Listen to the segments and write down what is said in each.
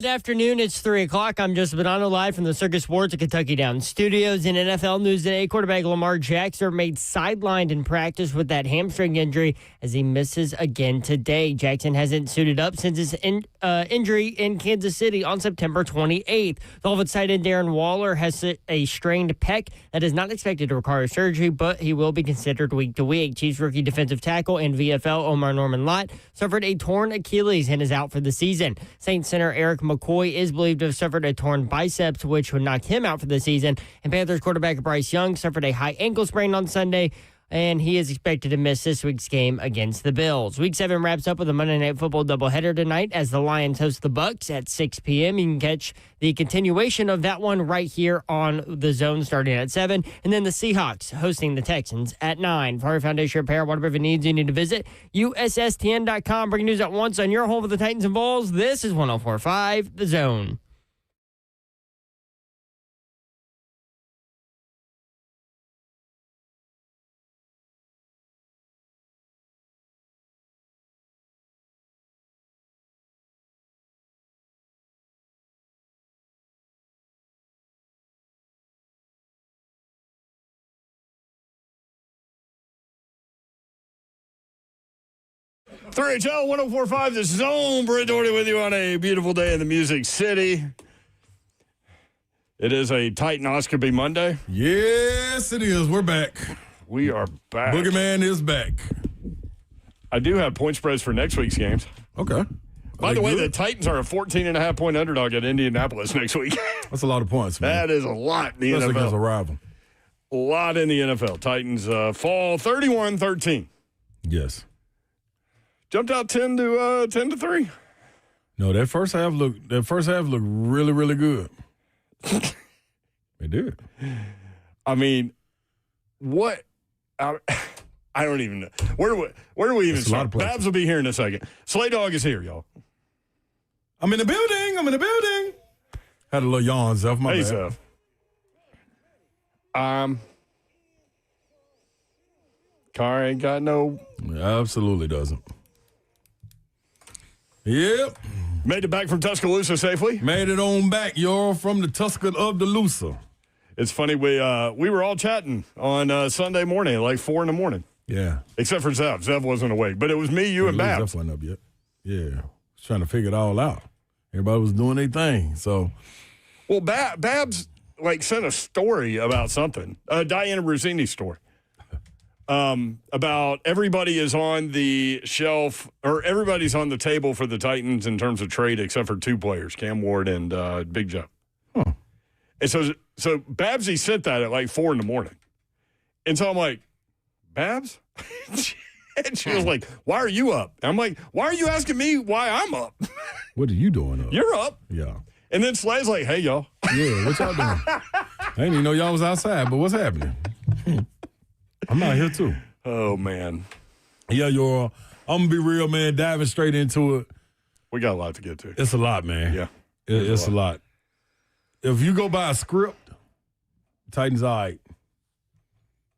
Good afternoon. It's 3 o'clock. I'm Joseph Bonanno, live from the Circus Sports at Kentucky Down Studios. In NFL news today, quarterback Lamar Jackson remained sidelined in practice with that hamstring injury as he misses again today. Jackson hasn't suited up since his injury in Kansas City on September 28th. Dolphins tight end Darren Waller has a strained pec that is not expected to require surgery, but he will be considered week to week. Chiefs rookie defensive tackle and VFL Omar Norman-Lott suffered a torn Achilles and is out for the season. Saints center Eric McCoy is believed to have suffered a torn biceps, which would knock him out for the season. And Panthers quarterback Bryce Young suffered a high ankle sprain on Sunday, and he is expected to miss this week's game against the Bills. Week 7 wraps up with a Monday Night Football doubleheader tonight as the Lions host the Bucks at 6 p.m. You can catch the continuation of that one right here on The Zone starting at 7. And then the Seahawks hosting the Texans at 9. For our Foundation Repair, whatever needs you need to visit USSTN.com. Breaking news at once on your home for the Titans and Vols. This is 104.5 The Zone. HL 104.5 The Zone. Brent Doherty with you on a beautiful day in the Music City. It is a Titanoscopy Monday. Yes, it is. We're back. We are back. Boogeyman is back. I do have point spreads for next week's games. Okay. By the way, the Titans are a 14.5-point underdog at Indianapolis next week. That's a lot of points, man. That is a lot in the Especially NFL. against a rival. A lot in the NFL. Titans fall 31-13. Yes. Jumped out 10 to 3. No, that first half looked really, really good. It did. I mean, what? I don't even know. Where do we even start? Babs will be here in a second. Slay Dog is here, y'all. I'm in the building. Had a little yawn, Zeph. My Hey, bad. Zeph. Car ain't got no. Absolutely doesn't. Yep. Made it back from Tuscaloosa safely. Made it on back, y'all, from the Tuscan of the Lusa. It's funny, we were all chatting on Sunday morning at like 4 in the morning. Yeah. Except for Zev. Zev wasn't awake. But it was me, you, and Babs. Zeph wasn't up yet. Yeah. Was trying to figure it all out. Everybody was doing their thing, so. Well, Babs sent a story about something. Diana Rossini's story. About everybody is on the shelf, or everybody's on the table for the Titans in terms of trade except for 2 players, Cam Ward and Big Joe. Huh. And so Babsy sent that at like 4 in the morning. And so I'm like, Babs? And she was like, why are you up? I'm like, why are you asking me why I'm up? What are you doing up? You're up. Yeah. And then Slay's like, hey, y'all. Yeah, what y'all doing? I didn't even know y'all was outside, but what's happening? I'm out here, too. Oh, man. Yeah, y'all. I'm going to be real, man, diving straight into it. We got a lot to get to. It's a lot, man. Yeah. It's a lot. If you go by a script, Titans all right.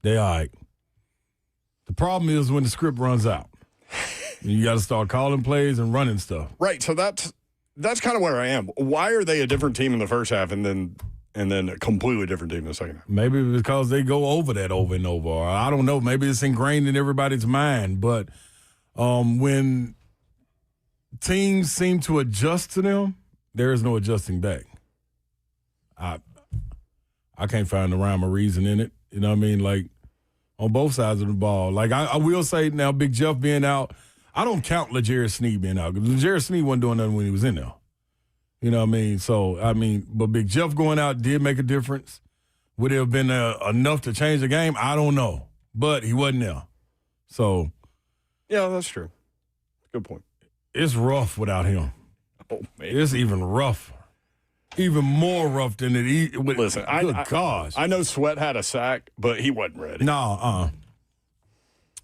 They all right. The problem is when the script runs out. You got to start calling plays and running stuff. Right, so that's kind of where I am. Why are they a different team in the first half and then a completely different team in the second half? Maybe because they go over that over and over. Or I don't know. Maybe it's ingrained in everybody's mind. But when teams seem to adjust to them, there is no adjusting back. I can't find the rhyme or reason in it. You know what I mean? Like, on both sides of the ball. Like, I will say now, Big Jeff being out, I don't count LeJarrette Sneed being out. Because LeJarrette Sneed wasn't doing nothing when he was in there. You know what I mean? So, but Big Jeff going out did make a difference. Would it have been enough to change the game? I don't know. But he wasn't there. So. Yeah, that's true. Good point. It's rough without him. Oh, man. It's even rough. Even more rough than it. Listen, gosh. I know Sweat had a sack, but he wasn't ready. No,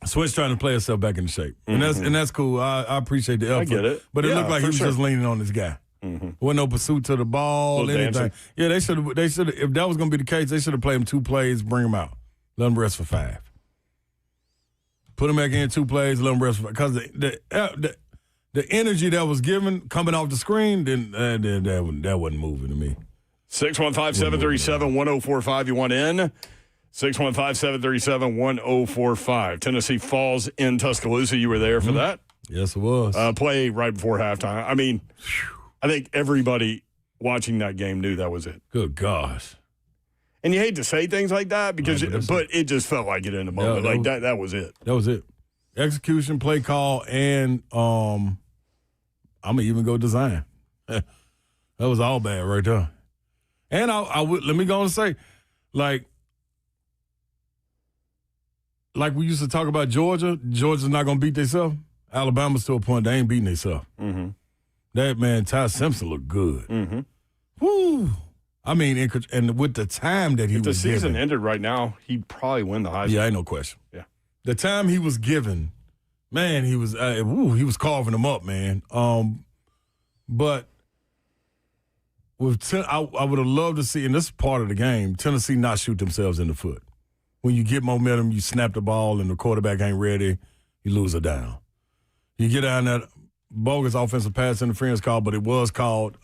Sweat's trying to play himself back into shape. Mm-hmm. And that's cool. I appreciate the effort. I get it. But it looked like he was just leaning on this guy. Mm-hmm. Wasn't no pursuit to the ball, anything. Dancing. Yeah, they should have. If that was going to be the case, they should have played him 2 plays, bring him out, let him rest for 5. Put him back in 2 plays, let him rest for 5. Because the energy that was given coming off the screen, then that wasn't moving to me. 615-737-1045. You want in? 615-737-1045. Tennessee Falls in Tuscaloosa. You were there for that? Yes, it was. Play right before halftime. I mean, I think everybody watching that game knew that was it. Good gosh. And you hate to say things like that because, but it just felt like it in the moment. That was it. That was it. Execution, play call, and I'm gonna even go design. That was all bad right there. And I would let me go and say, like we used to talk about Georgia. Georgia's not gonna beat themselves. Alabama's to a point they ain't beating themselves. Mm-hmm. That man Ty Simpson looked good. Mm-hmm. Woo! I mean, and with the time that he was given. If the season ended right now, he'd probably win the Heisman. Yeah, ain't no question. Yeah. The time he was given, man, he was carving them up, man. But with I would have loved to see, and this is part of the game, Tennessee not shoot themselves in the foot. When you get momentum, you snap the ball and the quarterback ain't ready, you lose a down. You get on that bogus offensive pass interference call, but it was called.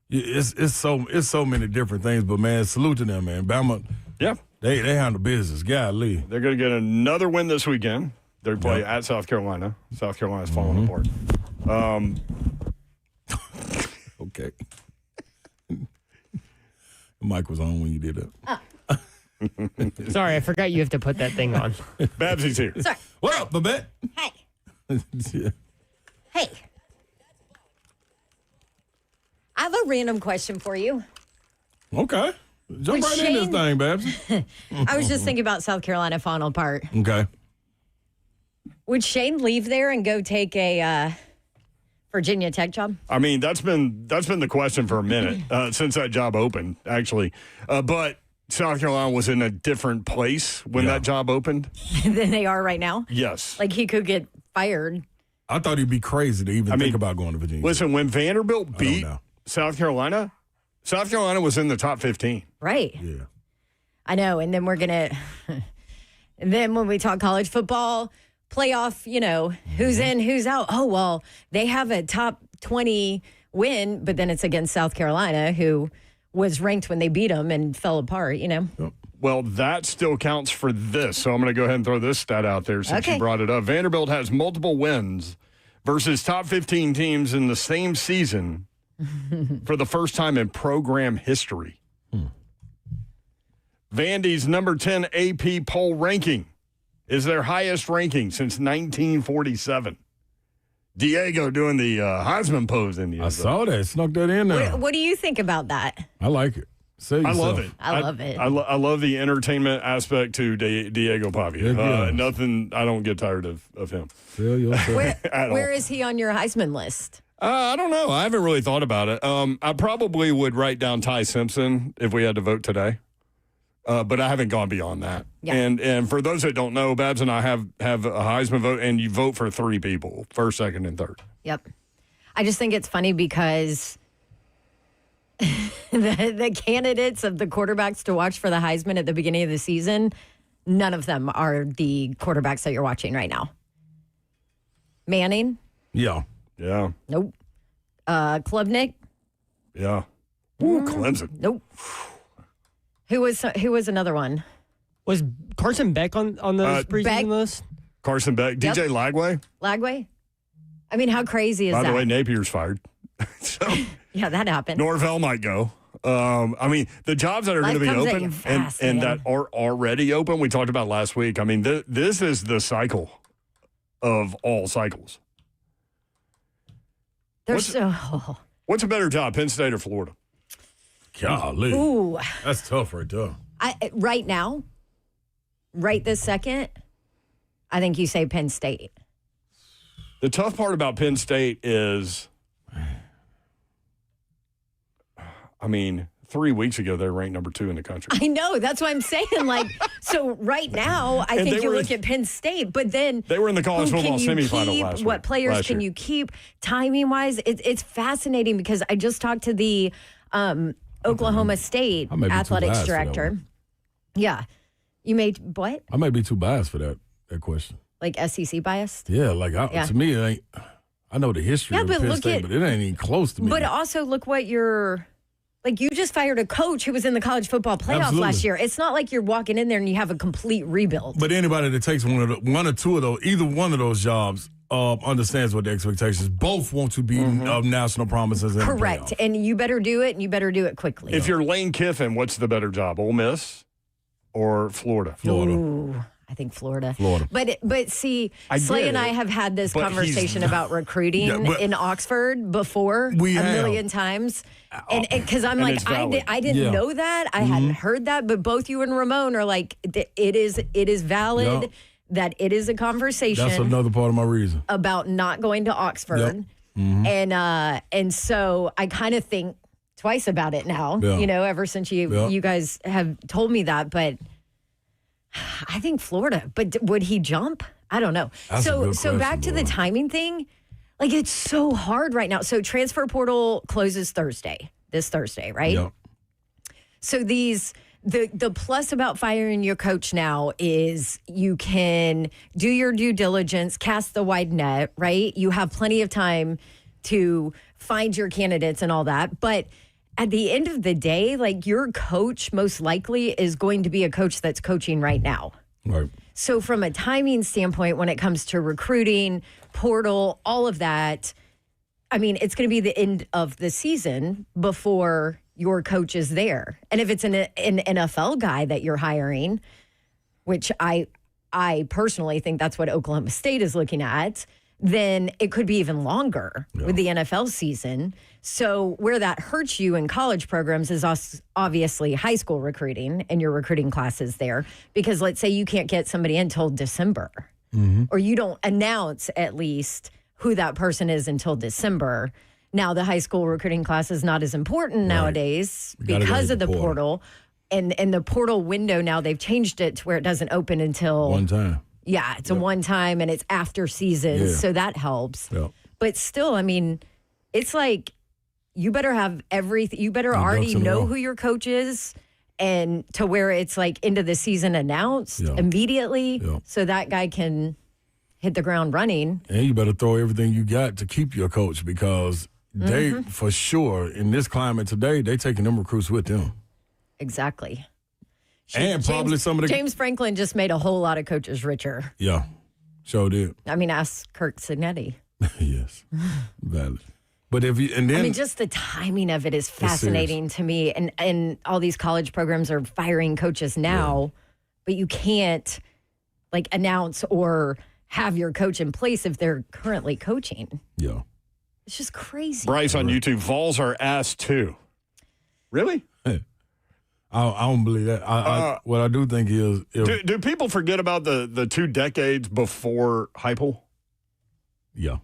It's so many different things, but man, salute to them, man. Bama, yeah, they handle business. Golly, they're going to get another win this weekend. They play at South Carolina. South Carolina's falling apart. Okay. Mic was on when you did that. Sorry, I forgot you have to put that thing on. Babsy's here. Sorry. What up, Babette? Hey. Yeah. Hey. I have a random question for you. Okay. Jump right in this thing, Babs. I was just thinking about South Carolina falling apart. Okay. Would Shane leave there and go take a Virginia Tech job? I mean, that's been the question for a minute since that job opened, actually. But South Carolina was in a different place when that job opened than they are right now. Yes, like he could get fired. I thought he'd be crazy to even think about going to Virginia. Listen, when Vanderbilt beat South Carolina was in the top 15. Right. Yeah. I know. And then we're gonna. And then when we talk college football playoff, who's in, who's out. Oh, well, they have a top 20 win, but then it's against South Carolina, who was ranked when they beat them and fell apart, Yep. Well, that still counts for this. So I'm going to go ahead and throw this stat out there since you brought it up. Vanderbilt has multiple wins versus top 15 teams in the same season for the first time in program history. Vandy's number 10 AP poll ranking is their highest ranking since 1947. Diego doing the Heisman pose in the I saw that. Snuck that in there. What do you think about that? I like it. I love it. I love it. I love the entertainment aspect to Diego Pavia. Nothing. I don't get tired of him. Where is he on your Heisman list? I don't know. I haven't really thought about it. I probably would write down Ty Simpson if we had to vote today. But I haven't gone beyond that. Yeah. And for those that don't know, Babs and I have a Heisman vote, and you vote for 3 people, first, second, and third. Yep. I just think it's funny because the candidates of the quarterbacks to watch for the Heisman at the beginning of the season, none of them are the quarterbacks that you're watching right now. Manning? Yeah. Yeah. Nope. Klubnik? Yeah. Ooh, Clemson. Nope. Who was another one? Was Carson Beck on the preseason list? Carson Beck. DJ Lagway? Lagway? I mean, how crazy is that? By the way, Napier's fired. So yeah, that happened. Norvell might go. I mean, the jobs that are going to be open and that are already open, we talked about last week. I mean, this is the cycle of all cycles. What's a better job, Penn State or Florida? Golly. Ooh. That's tough right there. Right now, right this second, I think you say Penn State. The tough part about Penn State is, I mean, 3 weeks ago, they were ranked number 2 in the country. I know. That's what I'm saying. So right now, I think you look at Penn State, but then they were in the college football semifinal last week. What players can you keep? Timing-wise, it's fascinating because I just talked to the Oklahoma State athletics director. Yeah. You made what? I might be too biased for that question. like SEC biased. Yeah, like to me, it ain't. I know the history of but Penn look State, but it ain't even close to me. But also look what you're. Like, you just fired a coach who was in the college football playoff Absolutely. last year. It's not like you're walking in there and you have a complete rebuild. But anybody that takes one or two of those, either one of those jobs, understands what the expectations. Both want to be of national promises. In Correct. And you better do it, and you better do it quickly. If you're Lane Kiffin, what's the better job, Ole Miss or Florida? Ooh, I think Florida. But see, Slay and I have had this conversation about recruiting in Oxford before million times. And because I'm like, I didn't know that. I hadn't heard that. But both you and Ramon are like, it is valid that it is a conversation. That's another part of my reason. About not going to Oxford. And so I kind of think twice about it now, ever since you guys have told me that. But I think Florida, but would he jump? I don't know. So back to the timing thing, like it's so hard right now. So transfer portal closes this Thursday, right? Yep. So the plus about firing your coach now is you can do your due diligence, cast the wide net, right? You have plenty of time to find your candidates and all that, but at the end of the day, like your coach most likely is going to be a coach that's coaching right now. Right. So from a timing standpoint, when it comes to recruiting, portal, all of that, I mean, it's going to be the end of the season before your coach is there. And if it's an NFL guy that you're hiring, which I personally think that's what Oklahoma State is looking at, then it could be even longer with the NFL season. So where that hurts you in college programs is obviously high school recruiting and your recruiting classes there. Because let's say you can't get somebody until December, or you don't announce at least who that person is until December. Now the high school recruiting class is not as important nowadays because of the portal. And the portal window now, they've changed it to where it doesn't open until one time. Yeah, it's a one time and it's after seasons, so that helps. Yep. But still, I mean, it's like you better have everything. You better already know who your coach is, and to where it's like into the season announced immediately, so that guy can hit the ground running. And you better throw everything you got to keep your coach, because they, for sure, in this climate today, they taking them recruits with them. Exactly. And probably some of the James Franklin just made a whole lot of coaches richer. Yeah, sure did. I mean, ask Kirk Signetti. Yes, valid. But if you and then I mean, just the timing of it is fascinating to me. And all these college programs are firing coaches now, but you can't like announce or have your coach in place if they're currently coaching. Yeah, it's just crazy. Bryce on YouTube, Vols are ass too. Really? I don't believe that. What I do think is... Do people forget about the 2 decades before Heupel? Yeah.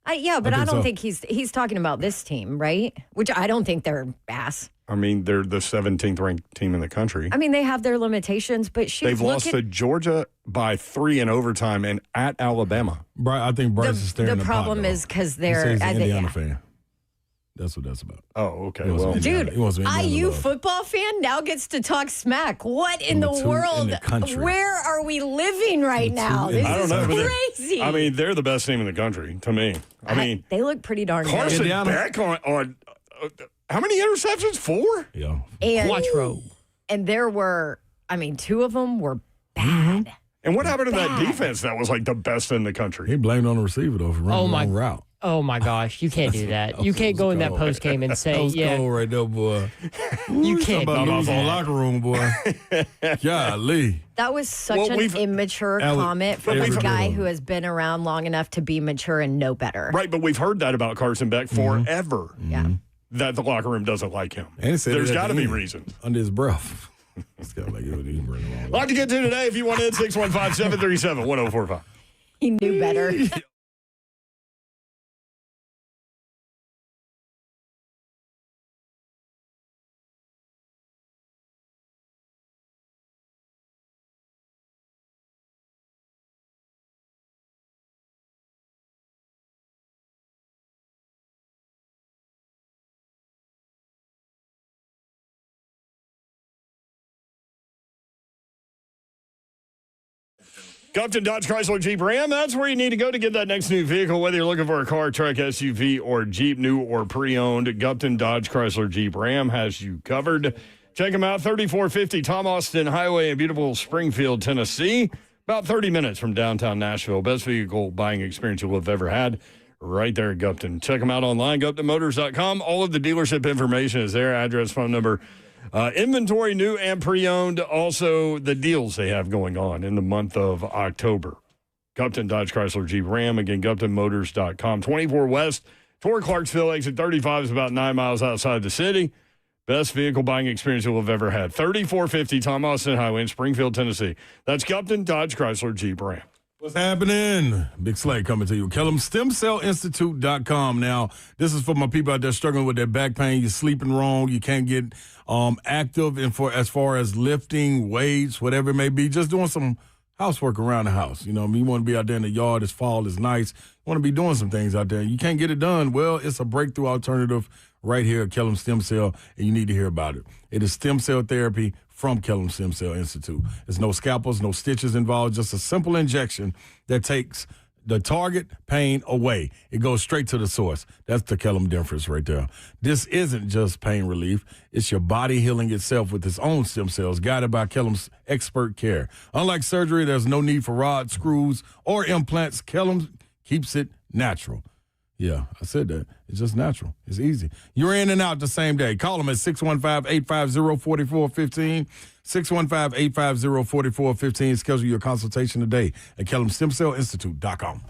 But I don't think he's talking about this team, right? Which I don't think they're ass. I mean, they're the 17th ranked team in the country. I mean, they have their limitations, but they've lost to Georgia by 3 in overtime and at Alabama. I think Bryce is staring the problem is because they're an Indiana fan. That's what that's about. Oh, okay. Well, dude, IU football fan now gets to talk smack. What in the world? Where are we living right now? This I don't know, crazy. I mean, they're the best team in the country to me. I mean, they look pretty darn good. Carson Beck on how many interceptions? 4? Yeah. And, Quattro. And there were, 2 of them were bad. And what happened to that defense that was like the best in the country? He blamed on the receiver though for running the wrong route. Oh my gosh, you can't do that. You can't go in that post game and say, that was cold right there, boy. You can't about do off that. on locker room, boy. Golly. That was such an immature comment from a guy who has been around long enough to be mature and know better. Right, but we've heard that about Carson Beck forever. Yeah. That the locker room doesn't like him. And there's got to be reasons. Under his breath. A lot to get to today. If you want in, 615-737-1045. He knew better. Gupton Dodge Chrysler Jeep Ram, that's where you need to go to get that next new vehicle, whether you're looking for a car, truck, SUV, or Jeep, new or pre-owned. Gupton Dodge Chrysler Jeep Ram has you covered. Check them out, 3450 Tom Austin Highway in beautiful Springfield, Tennessee. About 30 minutes from downtown Nashville. Best vehicle buying experience you'll have ever had right there at Gupton. Check them out online, GuptonMotors.com. All of the dealership information is there, address, phone number, inventory, new and pre-owned. Also, the deals they have going on in the month of October. Gupton Dodge Chrysler Jeep Ram. Again, GuptonMotors.com. 24 West toward Clarksville. Exit 35 is about 9 miles outside the city. Best vehicle buying experience you'll have ever had. 3450 Tom Austin Highway in Springfield, Tennessee. That's Gupton Dodge Chrysler Jeep Ram. What's happening? Big Slay coming to you. KellumStemCellInstitute.com. Now, this is for my people out there struggling with their back pain. You're sleeping wrong. You can't get active and as far as lifting weights, whatever it may be. Just doing some housework around the house. You know, you want to be out there in the yard. It's fall. It's nice. You want to be doing some things out there. You can't get it done. Well, it's a breakthrough alternative right here at Kellum Stem Cell, and you need to hear about it. It is stem cell therapy from Kellum Stem Cell Institute. There's no scalpels, no stitches involved, just a simple injection that takes the target pain away. It goes straight to the source. That's the Kellum difference right there. This isn't just pain relief. It's your body healing itself with its own stem cells, guided by Kellum's expert care. Unlike surgery, there's no need for rods, screws, or implants. Kellum keeps it natural. Yeah, I said that. It's just natural. It's easy. You're in and out the same day. Call them at 615-850-4415. 615-850-4415. Schedule your consultation today at KellumStemCellInstitute.com.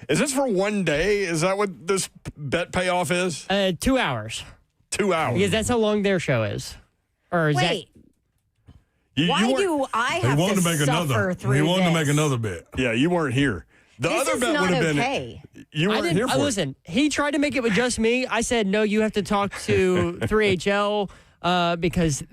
Is this for one day? Is that what this bet payoff is? 2 hours. 2 hours. Because that's how long their show is. Or is Wait, You weren't- do I He have wanted to to make suffer another. through He wanted to this? make another bet. Yeah, you weren't here. The This other is bet not would have been. okay. You I weren't didn't, here for it. listen, he tried to make it with just me. I said, no, you have to talk to 3HL because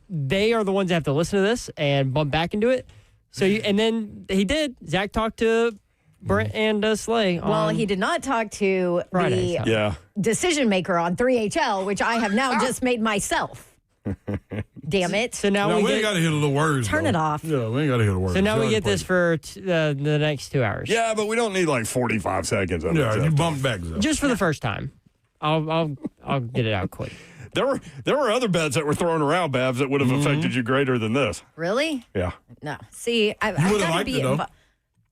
they are the ones that have to listen to this and bump back into it. So, and then he did. Zach talked to Brent and Slay. Well, he did not talk to Friday, the so. Yeah. decision maker on 3HL, which I have now just made myself. Damn it. So now No, we we ain't get, got to hear the little words. Turn though. it off. Yeah, we ain't got to hear the words. so now we Sorry get to this play. for the next 2 hours. Yeah, but we don't need like 45 seconds of it. Yeah, you Jeff. bumped back. Though. Just for the first time. I'll get it out quick. There were other bets that were thrown around, Babs, that would have affected you greater than this. Really? Yeah. No. See, I've would've got to liked be it, though.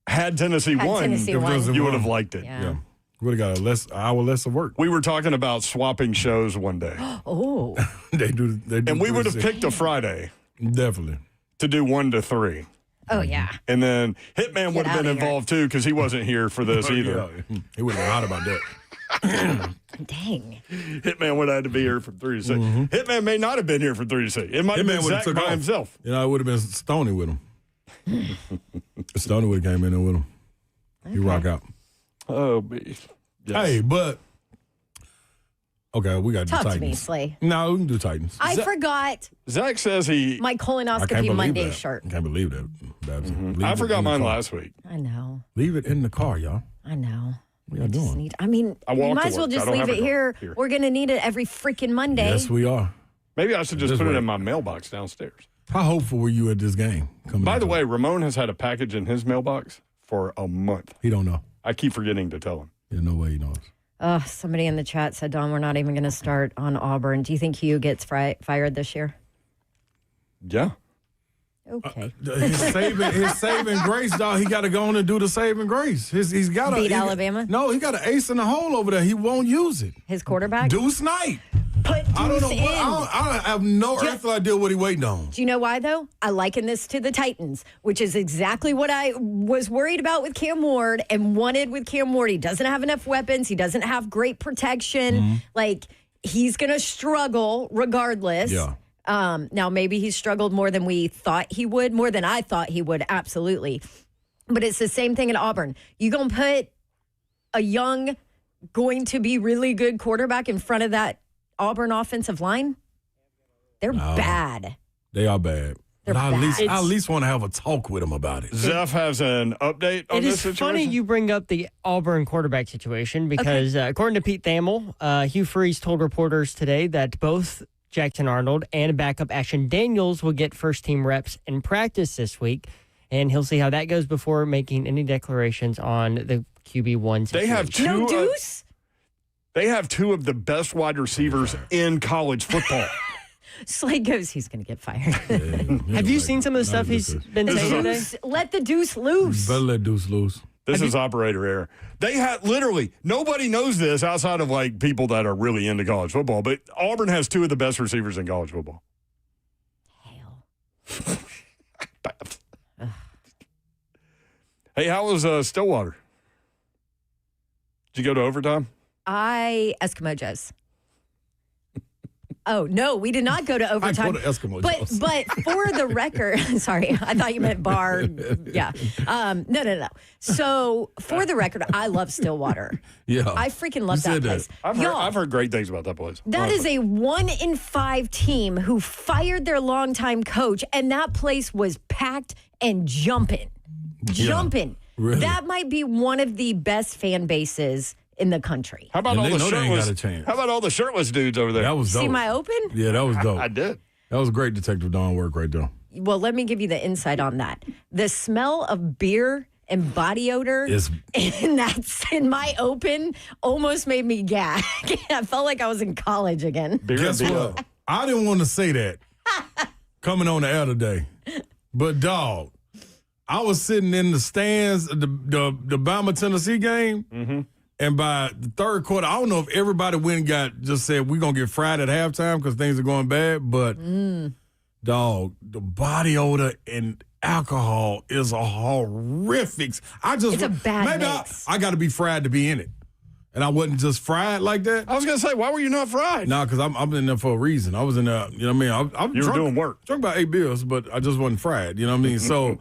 Had Tennessee Had won, Tennessee If won. there's a you would win. have liked it. Yeah. Yeah, would have got an hour less of work. We were talking about swapping shows one day, Oh. They do, and we would have 3-6. picked a Friday Definitely. to do 1 to 3. Oh, yeah. And then Hitman would have been outta here. involved too because he wasn't here for this either. Yeah, he would have been hot about that. Dang. Hitman would have had to be here from 3 to 6. Hitman may not have been here from 3 to 6. It might have been would've Zach took by off. himself. You know, it would have been Stoney with him. Stoney would have came in there with him. He rock out. Oh, me. Yes. Hey, but okay, we got to do Talk to Titans. me, Slay. No, we can do Titans. I forgot Zach says he. my I can't colonoscopy believe Monday that. shirt. I can't believe that. Babs. Leave I it forgot in the mine car. last week. I know. Leave it in the car, y'all. I know. What y'all doing? I mean, I we walked might to as well work. I just don't leave have it a here. car here. We're going to need it every freaking Monday. Yes, we are. Maybe I should just This put it way. in my mailbox downstairs. How hopeful were you at this game? Coming By the into way, it? Ramon has had a package in his mailbox for a month. he don't know. I keep forgetting to tell him. There's no way he knows. Somebody in the chat said, Don, we're not even going to start on Auburn. Do you think Hugh gets fired this year? Yeah. Okay. His saving grace, dog. He got to go on and do the saving grace. He's got to Beat Alabama? No, he got an ace in the hole over there. He won't use it. His quarterback? Deuce Knight. Put Deuce I don't know. in. I don't have no earthly idea what he waiting on. Do you know why, though? I liken this to the Titans, which is exactly what I was worried about with Cam Ward and wanted with Cam Ward. He doesn't have enough weapons. He doesn't have great protection. Mm-hmm. Like, he's going to struggle regardless. Yeah. Now, maybe he struggled more than we thought he would, more than I thought he would, absolutely. But it's the same thing at Auburn. You going to put a young, going to be really good quarterback in front of that Auburn offensive line? They're bad. They are bad. They're But bad. I at least want to have a talk with him about it. Zeph has an update on It this is situation. funny you bring up the Auburn quarterback situation because according to Pete Thamel, Hugh Freeze told reporters today that both Jackson Arnold and backup Ashton Daniels will get first-team reps in practice this week, and he'll see how that goes before making any declarations on the QB1 situation. They have two. No Deuce? They have two of the best wide receivers in college football. Slade goes, he's going to get fired. Have you seen some of the stuff he's been saying today? Deuce, let the Deuce loose. Better let Deuce loose. This is operator error. They had literally nobody knows this outside of like people that are really into college football. But Auburn has two of the best receivers in college football. Hell. Hey, how was Stillwater? Did you go to overtime? Eskimo Joe's. Oh, no, we did not go to overtime. go to Eskimo but, Joe's. but for the record, sorry, I thought you meant bar. Yeah. No. So for the record, I love Stillwater. Yeah. I freaking love You that said that. place. I've Y'all, heard great things about that place. that is a 1-in-5 team who fired their longtime coach, and that place was packed and jumping. Jumping. really. That might be one of the best fan bases in the country. How about And all they the know they ain't shirtless? got a chance. How about all the shirtless dudes over there? That was dope. See my open? Yeah, that was dope. I did. That was great Detective Dawn work right there. Well, let me give you the insight on that. The smell of beer and body odor It's and that's in my open almost made me gag. I felt like I was in college again. Beer Guess and beer. what? I didn't want to say that coming on the air today. But, dog, I was sitting in the stands of the Bama Tennessee game, and by the third quarter, I don't know if everybody went and just said, we're going to get fried at halftime because things are going bad. But, dog, the body odor and alcohol is a horrific. It's a bad mix. I got to be fried to be in it. And I wasn't just fried like that. I was going to say, why were you not fried? No, because I'm in there for a reason. I was in there, you know what I mean? I was You were doing work. Drunk about 8 beers, but I just wasn't fried, you know what I mean? So,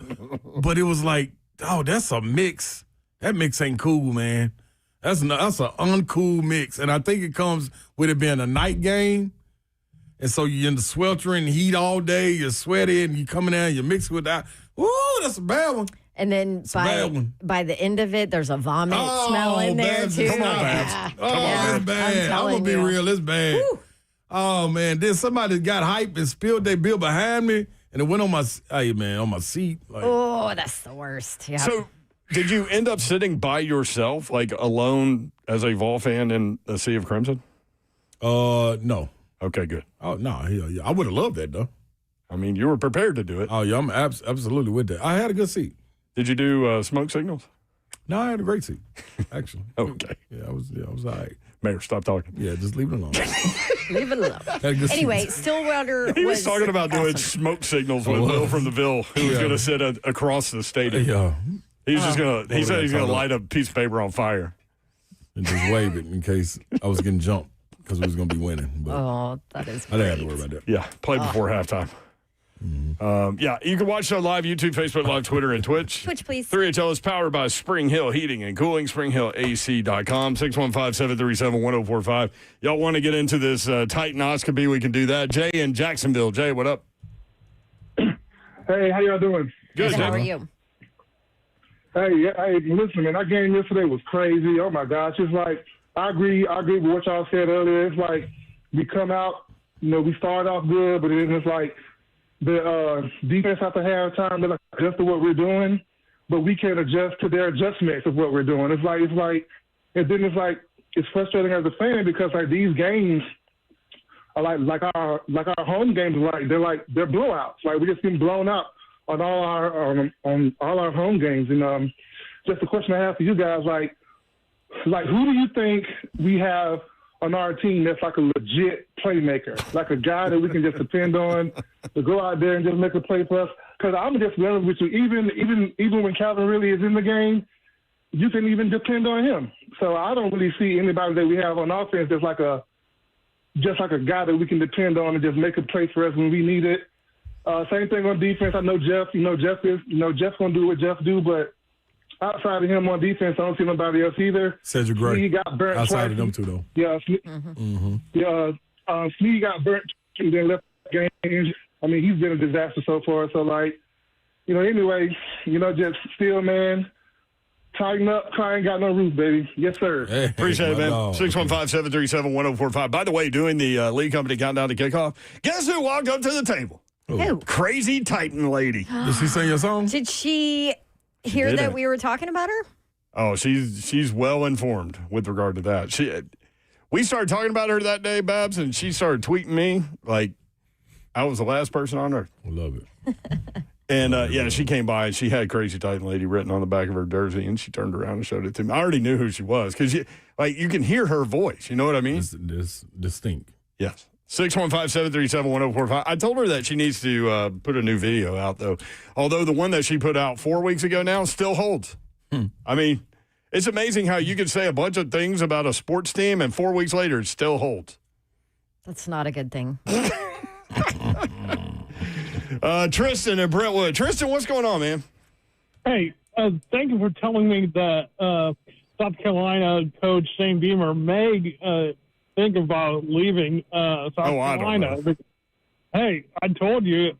but it was like, oh, that's a mix. That mix ain't cool, man. That's an uncool mix. And I think it comes with it being a night game. And so you're in the sweltering heat all day, you're sweaty, and you coming out, you mix with that. Ooh, that's a bad one. And then by the end of it, there's a vomit smell in there, Babs, too. Come on, Babs. It's bad. I'm going to be real. It's bad. Woo. Oh, man. Then somebody got hype and spilled their beer behind me, and it went on my seat. Like, that's the worst. Yeah. So did you end up sitting by yourself, like alone as a Vol fan in a sea of crimson? No. Okay, good. Oh, no. Hell yeah. I would have loved that, though. I mean, you were prepared to do it. Oh, yeah. I'm absolutely with that. I had a good seat. Did you do smoke signals? No, I had a great seat, actually. Okay. Yeah, I was all right. Mayor, stop talking. Yeah, just leave it alone. Leave it alone. Anyway, Stillwater He was talking about doing smoke signals with Will from the Ville, who was going to sit across the stadium. Yeah. He said he's going to light a piece of paper on fire. And just wave it in case I was getting jumped because we was going to be winning. But that is I didn't have to worry about that. Yeah, play before halftime. You can watch it on live, YouTube, Facebook Live, Twitter, and Twitch. Twitch, please. 3HL is powered by Spring Hill Heating and Cooling, springhillac.com, 615-737-1045. Y'all want to get into this Titanoscopy? We can do that. Jay in Jacksonville. Jay, what up? Hey, how y'all doing? Good, How are you? Hey, listen, man, that game yesterday was crazy. Oh, my gosh. It's like, I agree with what y'all said earlier. It's like we come out, we start off good, but then it's like the defense after halftime, they're like, adjust to what we're doing, but we can't adjust to their adjustments of what we're doing. It's like, and then it's frustrating as a fan because like these games are like our home games, they're blowouts. Like we just getting blown out on all our home games. And just a question I have for you guys, like who do you think we have on our team that's like a legit playmaker, like a guy that we can just depend on to go out there and just make a play for us? Because I'm just honest with you, even when Calvin really is in the game, you can even depend on him. So I don't really see anybody that we have on offense that's like a guy that we can depend on and just make a play for us when we need it. Same thing on defense. I know Jeff. Jeff's gonna do what Jeff do, but outside of him on defense, I don't see nobody else either. Cedric Gray. Sneed got burnt outside twice. of them two, though. Yeah. Sneed got burnt and then left the game. I mean, he's been a disaster so far. So, anyway, just still, man, tighten up. Cry ain't got no roof, baby. Yes, sir. Hey, Appreciate it, man. 615-737-1045. By the way, doing the league company countdown to kickoff, guess who walked up to the table? Who? Crazy Titan lady. Did she sing your song? Did she hear didn't. that we were talking about her? Oh, she's well informed with regard to that. We started talking about her that day, Babs, and she started tweeting me like I was the last person on earth. I love it. And she came by and she had Crazy Titan Lady written on the back of her jersey, and she turned around and showed it to me. I already knew who she was because you can hear her voice. You know what I mean? It's distinct. Yes. 615-737-1045. I told her that she needs to put a new video out, though. Although the one that she put out 4 weeks ago now still holds. I mean, it's amazing how you can say a bunch of things about a sports team, and 4 weeks later it still holds. That's not a good thing. Tristan in Brentwood. Tristan, what's going on, man? Hey, thank you for telling me that South Carolina coach Shane Beamer may think about leaving South Carolina. I don't know. Hey, I told you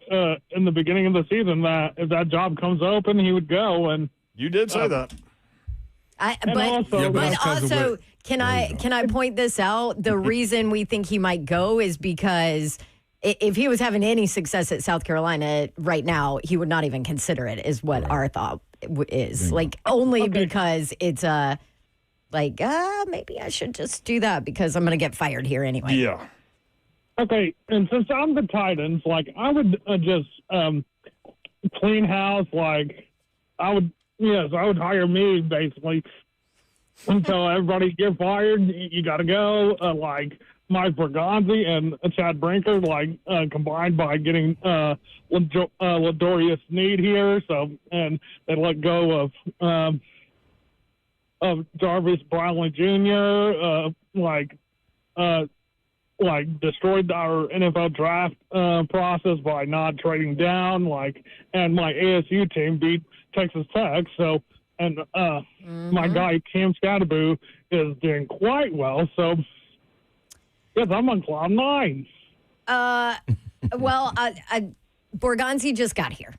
in the beginning of the season that if that job comes open, he would go. And you did say that. Can I point this out? The reason we think he might go is because if he was having any success at South Carolina right now, he would not even consider it, is what our thought is. Because it's maybe I should just do that because I'm going to get fired here anyway. Yeah. Okay, and since I'm the Titans, I would just clean house. I would hire me basically until everybody get fired. You got to go. Mike Bergonzi and Chad Brinker, combined by getting Ladorius Sneed here. So, and they let go of Jarvis Brownlee Jr. Destroyed our NFL draft process by not trading down. And my ASU team beat Texas Tech. So, and my guy Cam Scatterboo is doing quite well. So, yes, I'm on cloud nine. Borgonzi just got here.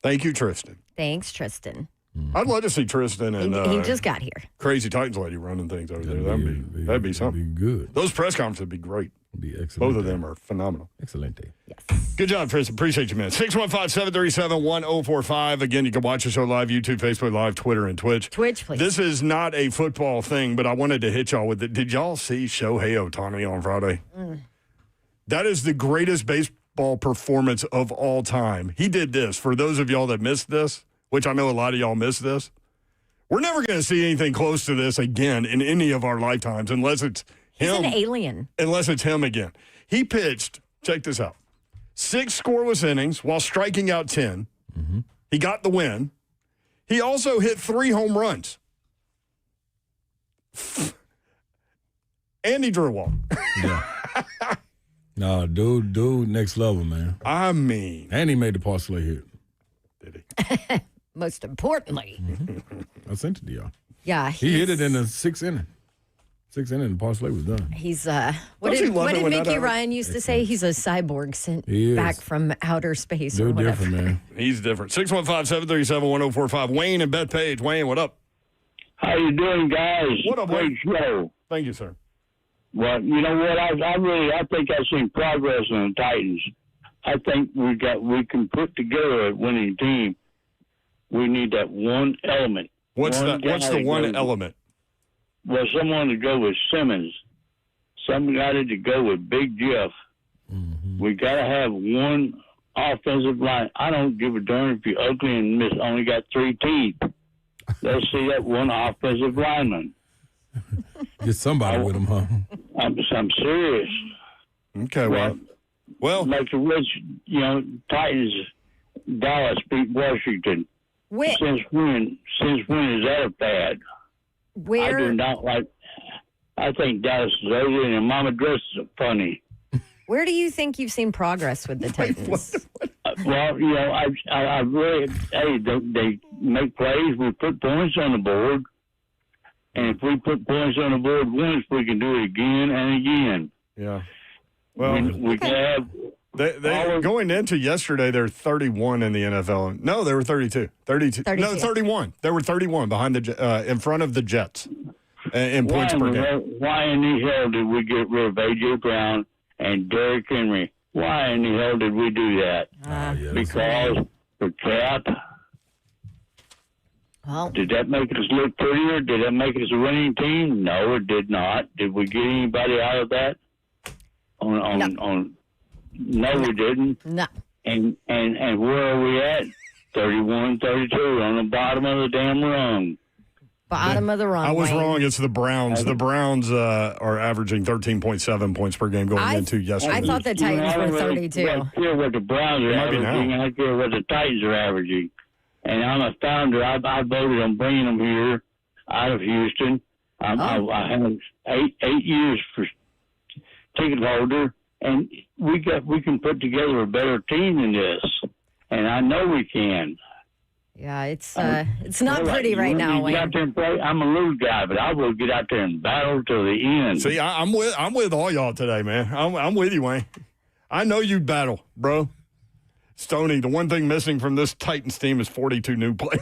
Thank you, Tristan. Thanks, Tristan. I'd love to see Tristan and He just got here. Crazy Titans lady running things over there. That'd be something. That'd be good. Those press conferences would be great. It'd be excellent. Both of them are phenomenal. Excellent. Yes. Good job, Tristan. Appreciate you, man. 615-737-1045. Again, you can watch the show live, YouTube, Facebook Live, Twitter, and Twitch. Twitch, please. This is not a football thing, but I wanted to hit y'all with it. Did y'all see Shohei Ohtani on Friday? That is the greatest baseball performance of all time. He did this. For those of y'all that missed this, which I know a lot of y'all missed this, we're never going to see anything close to this again in any of our lifetimes unless it's him. He's an alien. Unless it's him again. He pitched, check this out, 6 scoreless innings while striking out 10. Mm-hmm. He got the win. He also hit 3 home runs. And he drew a walk. Yeah. No, dude, next level, man. I mean. And he made the parsley hit. Did he? Most importantly. I sent it to y'all. Yeah. He hit it in the 6th inning. 6th inning, the parsley was done. He's, what did Mickey Ryan used to say? He's a cyborg sent back from outer space Dude, or whatever. different, man. He's different. 615-737-1045. Wayne and Bethpage. Wayne, what up? How you doing, guys? What up, Great show. Thank you, sir. Well, you know what? I think I've seen progress on the Titans. I think we can put together a winning team. We need that one element. What's the one element? Well, someone to go with Simmons. Somebody to go with Big Jeff. Mm-hmm. We got to have one offensive line. I don't give a darn if you're ugly and only got 3 teeth. Let's see that one offensive lineman. Get somebody with him, huh? I'm serious. Okay, well, like the Reds, Titans, Dallas beat Washington. Since when is that a fad? I do not like. I think Dallas is ugly and Mama Dress is funny. Where do you think you've seen progress with the Titans? Well, I really. Hey, they make plays. We put points on the board. And if we put points on the board once, we can do it again and again. Yeah. Well, we can have. They going into yesterday, they're 31 in the NFL. No, they were 32. 32. No, 31. They were 31 behind in front of the Jets in points per game. Why in the hell did we get rid of A.J. Brown and Derrick Henry? Why in the hell did we do that? Because the cap. Well, did that make us look prettier? Did that make us a winning team? No, it did not. Did we get anybody out of that? No, we didn't. No. And where are we at? 31, 32 on the bottom of the damn rung. Bottom of the rung. I was wrong. It's the Browns. The Browns are averaging 13.7 points per game going into yesterday. I thought the Titans were 32. I don't care what the Browns are averaging. I care what the Titans are averaging. And I'm a founder. I voted on bringing them here out of Houston. I have 8 years for ticket holder, and we can put together a better team than this. And I know we can. Yeah, it's not pretty right now, Wayne. Out there and play. I'm a little guy, but I will get out there and battle till the end. See, I'm with all y'all today, man. I'm with you, Wayne. I know you battle, bro. Stoney, the one thing missing from this Titans team is 42 new players.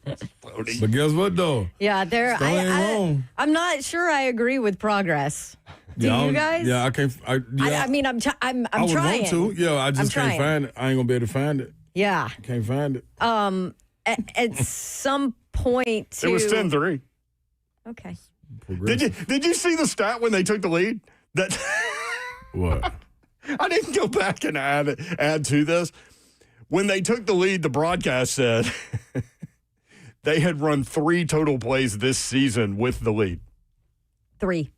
But guess what, though? Yeah, I'm not sure I agree with progress. Do you guys? Yeah, I can't. I mean, I'm trying. I would want to. Yeah, I just can't find it. I ain't gonna be able to find it. Yeah, can't find it. At some point, it was 10-3. Okay. Did you see the stat when they took the lead? That what? I didn't go back and add to this. When they took the lead, the broadcast said they had run 3 total plays this season with the lead. 3.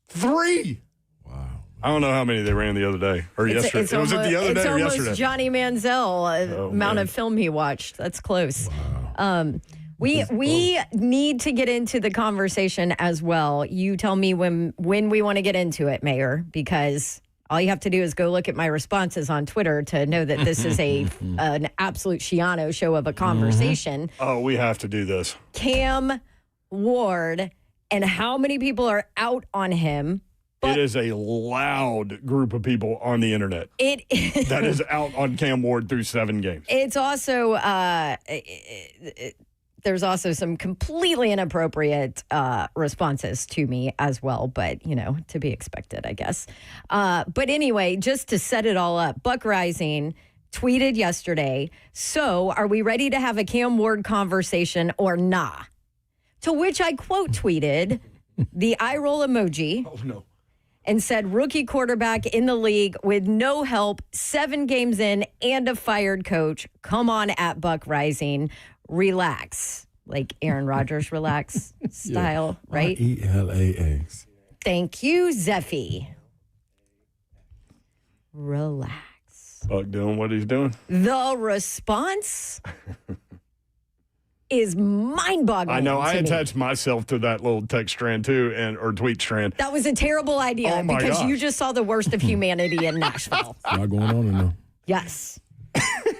3. Wow. I don't know how many they ran the other day or yesterday. It's Was it the other day or almost yesterday? Johnny Manziel amount of film he watched. That's close. Wow. We need to get into the conversation as well. You tell me when we want to get into it, Mayor, because all you have to do is go look at my responses on Twitter to know that this is an absolute Shiano show of a conversation. Oh, we have to do this. Cam Ward and how many people are out on him. It is a loud group of people on the internet that is out on Cam Ward through 7 games. It's also there's also some completely inappropriate responses to me as well, but, to be expected, I guess. But anyway, just to set it all up, Buck Rising tweeted yesterday, so are we ready to have a Cam Ward conversation or nah? To which I quote tweeted the eye roll emoji. Oh, no. And said, rookie quarterback in the league with no help, 7 games in, and a fired coach. Come on at Buck Rising. Relax. Like Aaron Rodgers relax style, right? RELAX. Thank you, Zeffy. Relax. Buck doing what he's doing. The response is mind-boggling. I know. I to me. attached myself to that little text strand too, or tweet strand. That was a terrible idea Oh my because gosh. you just saw the worst of humanity in Nashville. Not going on in there. Yes.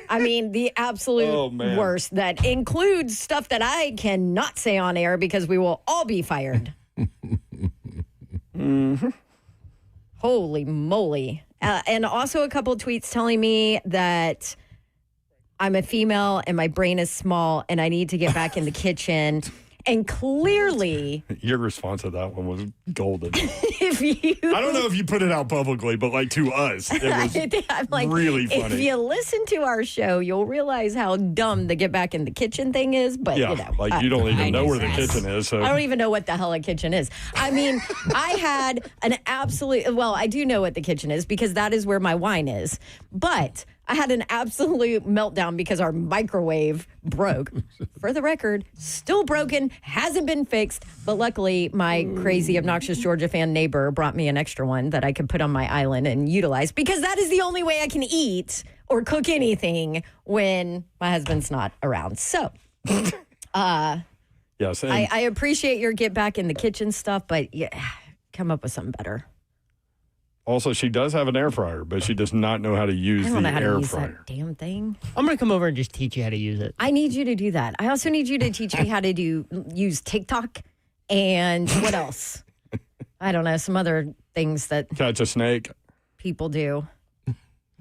I mean, the absolute worst that includes stuff that I cannot say on air because we will all be fired. Holy moly. And also a couple tweets telling me that I'm a female and my brain is small and I need to get back in the kitchen. And clearly, Your response to that one was golden. if you... I don't know if you put it out publicly, but like to us, it was I'm like, really funny. if you listen to our show, you'll realize how dumb the get back in the kitchen thing is. But, yeah, like you don't even know where the kitchen is. So I don't even know what the hell a kitchen is. I mean, I had an absolute, well, I do know what the kitchen is because that is where my wine is. But I had an absolute meltdown because our microwave broke. For the record, still broken, hasn't been fixed. But luckily, my crazy, obnoxious Georgia fan neighbor brought me an extra one that I could put on my island and utilize because that is the only way I can eat or cook anything when my husband's not around. So, yes, I appreciate your get back in the kitchen stuff, but yeah, come up with something better. also she does have an air fryer, but she does not know how to use I the don't know how to air use fryer. that damn thing. I'm going to come over and just teach you how to use it. I need you to do that. I also need you to teach me how to use TikTok and what else? I don't know, some other things that Catch a snake. people do.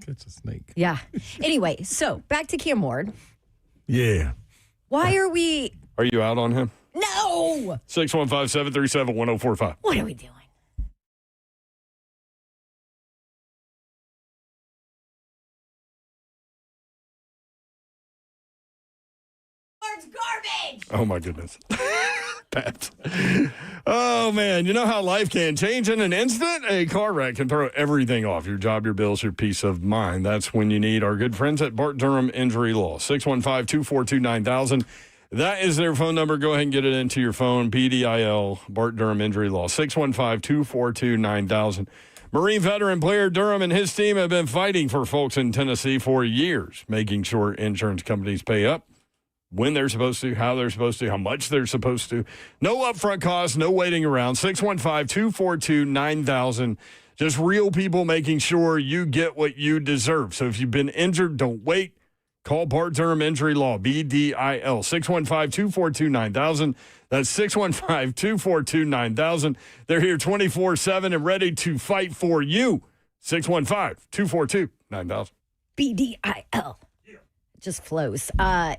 Catch a snake. Yeah. Anyway, so back to Cam Ward. Yeah. Why are we... Are you out on him? No! 615-737-1045. What are we doing? Ward's garbage! Oh, my goodness. Pat. Oh, man. You know how life can change in an instant? A car wreck can throw everything off. Your job, your bills, your peace of mind. That's when you need our good friends at Bart Durham Injury Law. 615-242-9000. That is their phone number. Go ahead and get it into your phone. BDIL, Bart Durham Injury Law. 615-242-9000. Marine veteran Blair Durham and his team have been fighting for folks in Tennessee for years, making sure insurance companies pay up when they're supposed to, how they're supposed to, how much they're supposed to. No upfront costs, no waiting around. 615-242-9000. Just real people making sure you get what you deserve. So if you've been injured, don't wait. Call Bart Durham Injury Law, BDIL, 615-242-9000. That's 615-242-9000. They're here 24/7 and ready to fight for you. 615-242-9000. BDIL. Just flows.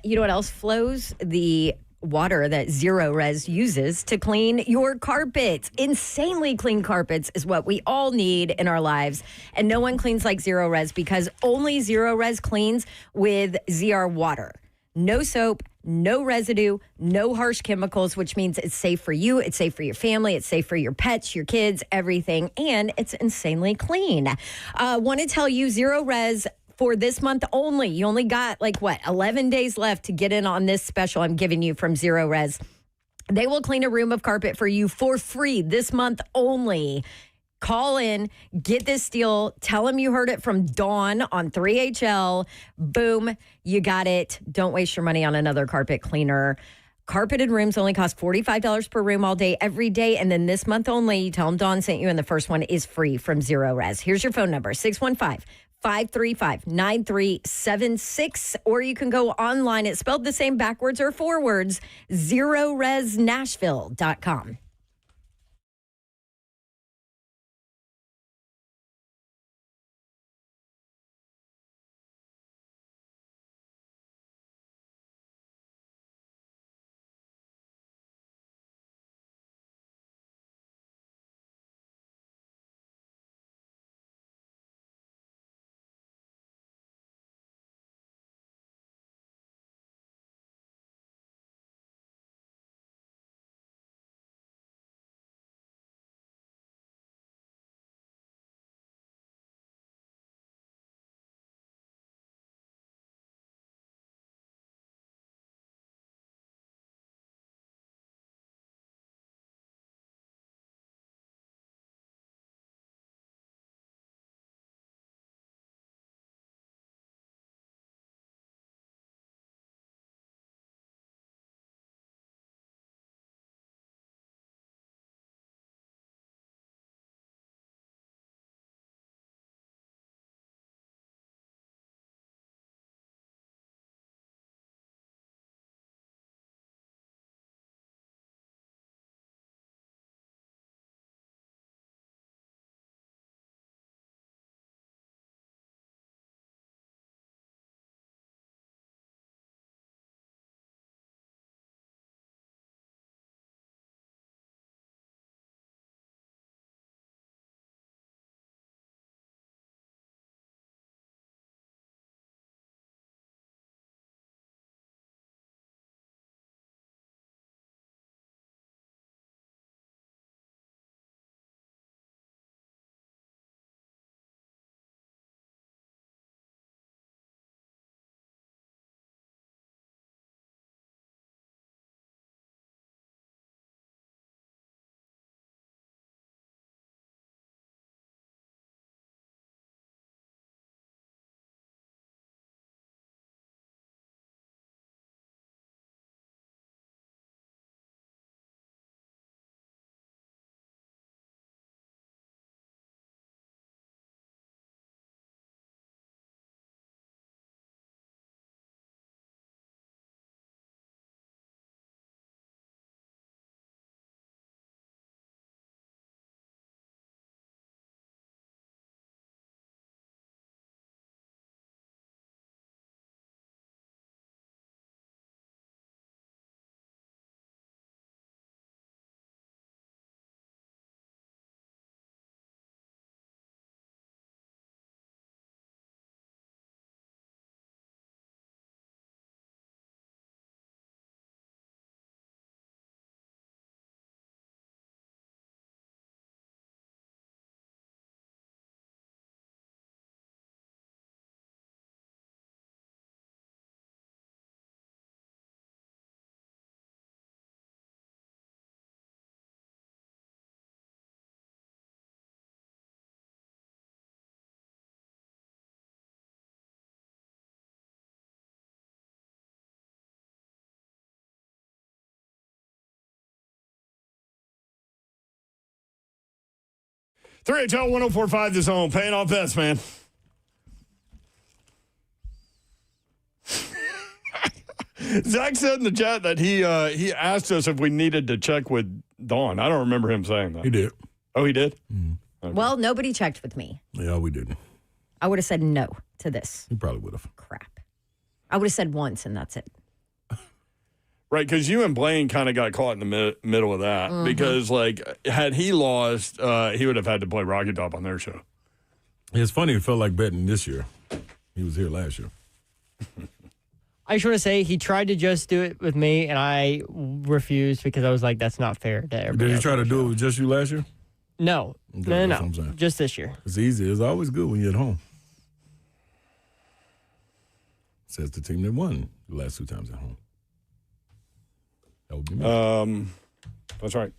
You know what else flows? The water that Zero Res uses to clean your carpets. Insanely clean carpets is what we all need in our lives. And no one cleans like Zero Res because only Zero Res cleans with ZR water. No soap, no residue, no harsh chemicals, which means it's safe for you, it's safe for your family, it's safe for your pets, your kids, everything, and it's insanely clean. Want to tell you, Zero Res for this month only. You only got 11 days left to get in on this special I'm giving you from Zero Res. They will clean a room of carpet for you for free this month only. Call in, get this deal, tell them you heard it from Dawn on 3HL. Boom, you got it. Don't waste your money on another carpet cleaner. Carpeted rooms only cost $45 per room all day, every day. And then this month only, you tell them Dawn sent you, and the first one is free from Zero Res. Here's your phone number, 615-535-9376. Or you can go online. It's spelled the same backwards or forwards, ZeroResNashville.com. HL 1045 The Zone, paying off bets, man. Zach said in the chat that he asked us if we needed to check with Dawn. I don't remember him saying that. He did. Oh, he did? Mm-hmm. Okay. Well, nobody checked with me. Yeah, we didn't. I would have said no to this. He probably would have. Crap. I would have said once, and that's it. Right, because you and Blaine kind of got caught in the middle of that. Mm-hmm. Because, like, had he lost, he would have had to play Rocky Top on their show. It's funny, it felt like betting this year. He was here last year. I just want to say he tried to just do it with me, and I refused because I was like, that's not fair to everybody. Did you try to do it with just you last year? No. Okay, No. Just this year. It's easy. It's always good when you're at home. Says the team that won the last two times at home. That would be me. That's right.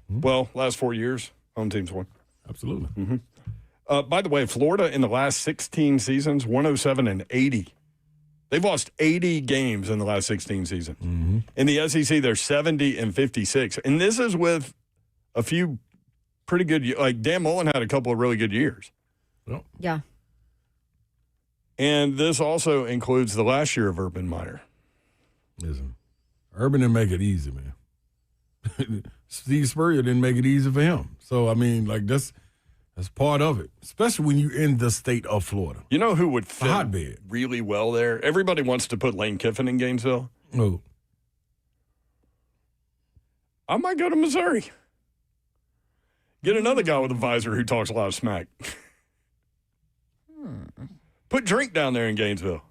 Well, last 4 years, home teams won. Absolutely. By the way, Florida in the last 16 seasons, 107-80. They've lost 80 games in the last 16 seasons. In the SEC, they're 70-56. And this is with a few pretty good, like Dan Mullen had a couple of really good years. Well, Yeah. And this also includes the last year of Urban Meyer. listen, Urban didn't make it easy, man. Steve Spurrier didn't make it easy for him. So, I mean, like, that's part of it, especially when you're in the state of Florida. You know who would fit hotbed. really well there? Everybody wants to put Lane Kiffin in Gainesville. Oh, I might go to Missouri. Get another guy with a visor who talks a lot of smack. Put Drink down there in Gainesville.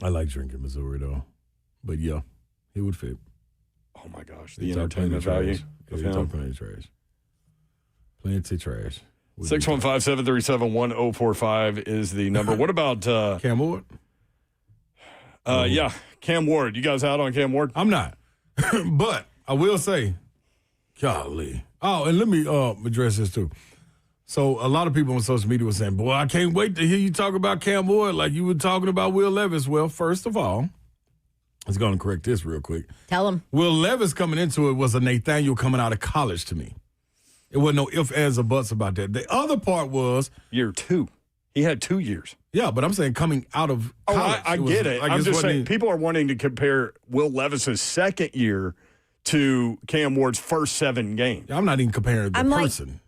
I like drinking Missouri, though. But, yeah, he would fit. Oh, my gosh. The entertainment value. Yeah, he talk plenty of trash. Plenty of trash. 615-737-1045 is the number. What about Cam Ward? Yeah, Cam Ward. You guys out on Cam Ward? I'm not. But I will say, golly. Oh, and let me address this, too. So a lot of people on social media were saying, boy, I can't wait to hear you talk about Cam Ward like you were talking about Will Levis. Well, first of all, I was going to correct this real quick. Tell him. Will Levis coming into it was a Nathaniel coming out of college to me. It wasn't no ifs, ands, or buts about that. The other part was year 2. He had 2 years. Yeah, but I'm saying coming out of college. I get it. I'm just saying people are wanting to compare Will Levis's second year to Cam Ward's first 7 games. I'm not even comparing the person.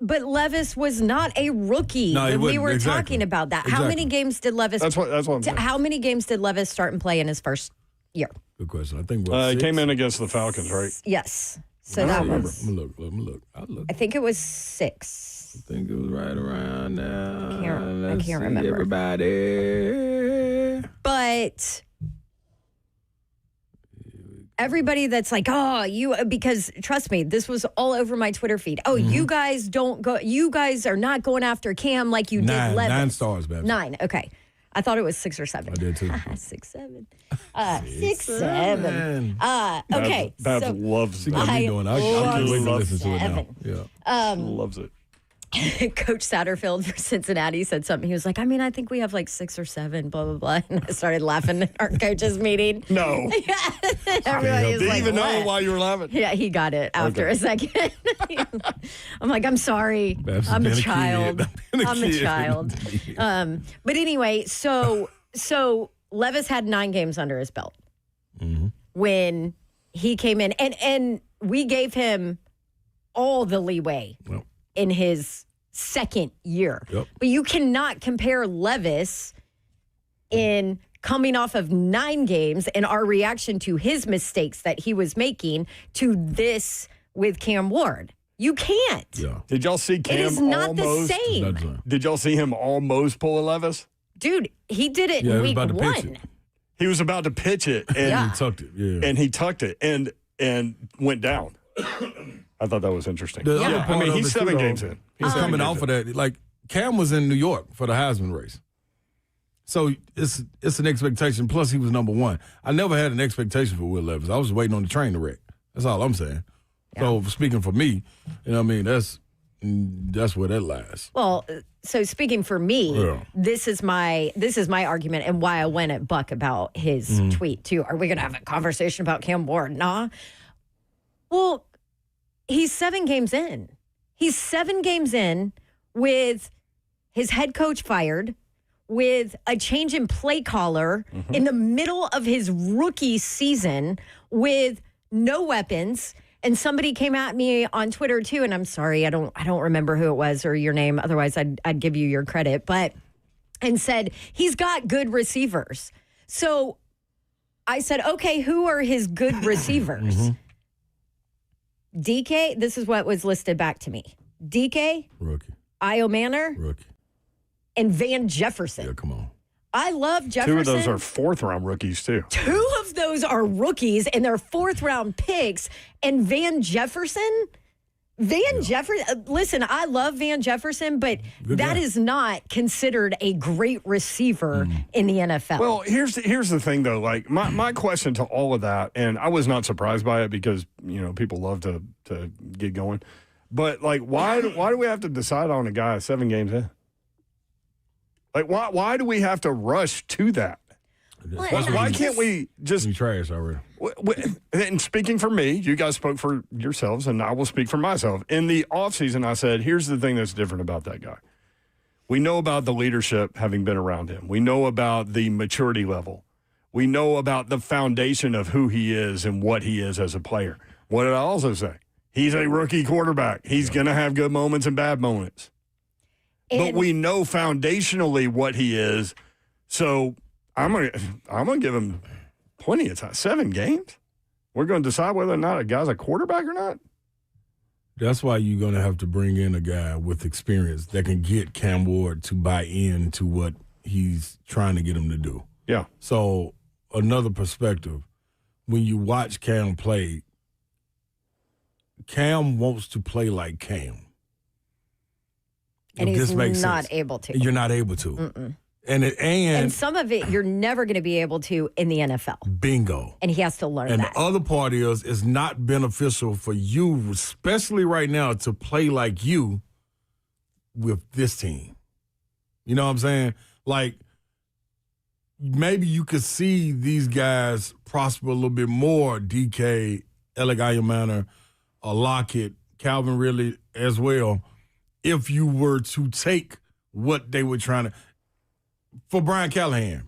But Levis was not a rookie when we were talking about that. How many games did Levis? That's what I'm saying. How many games did Levis start and play in his first year? Good question. I think he came in against the Falcons, right? Yes. So that was. Let me look. I think it was 6. I think it was right around now. I can't remember. Everybody. But everybody that's like, because trust me, this was all over my Twitter feed. Oh, you guys are not going after Cam like you did Levis. 9 stars, baby. 9. Okay. I thought it was 6 or 7. I did too. 6, 7. 6, 7. Okay. Bab so loves it. I can't wait to listen to it now. 7. Yeah. Loves it. Coach Satterfield for Cincinnati said something. He was like, I think we have like 6 or 7, blah, blah, blah. And I started laughing at our coaches meeting. No. Everybody was Did like, you even know what? why you were laughing? Yeah, he got it after a second. I'm like, I'm sorry. I'm a child. I'm a child. But anyway, so Levis had 9 games under his belt when he came in. And we gave him all the leeway in his second year. Yep. But you cannot compare Levis in coming off of 9 games and our reaction to his mistakes that he was making to this with Cam Ward. You can't. Yeah. Did y'all see Cam It is not almost? the same. Did y'all see him almost pull a Levis? Dude, he did it in week 1. He was about to pitch it, and he tucked it. Yeah. And he tucked it and went down. I thought that was interesting. The other part of he's it, 7 too, games in. He's coming off of that. Like, Cam was in New York for the Heisman race. So it's an expectation. Plus, he was number 1. I never had an expectation for Will Levis. I was waiting on the train to wreck. That's all I'm saying. Yeah. So, speaking for me, you know what I mean? That's where that lies. Well, so speaking for me, this is my argument and why I went at Buck about his tweet, too. Are we going to have a conversation about Cam Ward? Nah. Well, he's 7 games in. He's 7 games in with his head coach fired, with a change in play caller in the middle of his rookie season, with no weapons. And somebody came at me on Twitter too, and I'm sorry, I don't remember who it was or your name. Otherwise, I'd give you your credit. And said he's got good receivers. So I said, okay, who are his good receivers? DK, this is what was listed back to me. DK, rookie. Io Manor, rookie, and Van Jefferson. Yeah, come on. I love Jefferson. 2 of those are 4th-round rookies, too. 2 of those are rookies, and they're 4th-round picks. And Van Jefferson, Van Jefferson, listen, I love Van Jefferson, but that is not considered a great receiver in the NFL. Well, here's the thing, though. Like, my question to all of that, and I was not surprised by it because, people love to get going. But, like, why do we have to decide on a guy 7 games in? Like, why do we have to rush to that? Why can't we just... You trash already. And speaking for me, you guys spoke for yourselves, and I will speak for myself. In the offseason, I said, here's the thing that's different about that guy. We know about the leadership having been around him. We know about the maturity level. We know about the foundation of who he is and what he is as a player. What did I also say? He's a rookie quarterback. He's going to have good moments and bad moments. But we know foundationally what he is, so I'm gonna give him plenty of time. 7 games? We're going to decide whether or not a guy's a quarterback or not? That's why you're going to have to bring in a guy with experience that can get Cam Ward to buy into what he's trying to get him to do. Yeah. So another perspective, when you watch Cam play, Cam wants to play like Cam. And he's not able to. You're not able to. Mm-mm. And some of it you're never going to be able to in the NFL. Bingo. And he has to learn that. And the other part is it's not beneficial for you, especially right now, to play like you with this team. You know what I'm saying? Like, maybe you could see these guys prosper a little bit more, DK, Elegayamana, Lockett, Calvin Ridley as well, if you were to take what they were trying to. For Brian Callahan,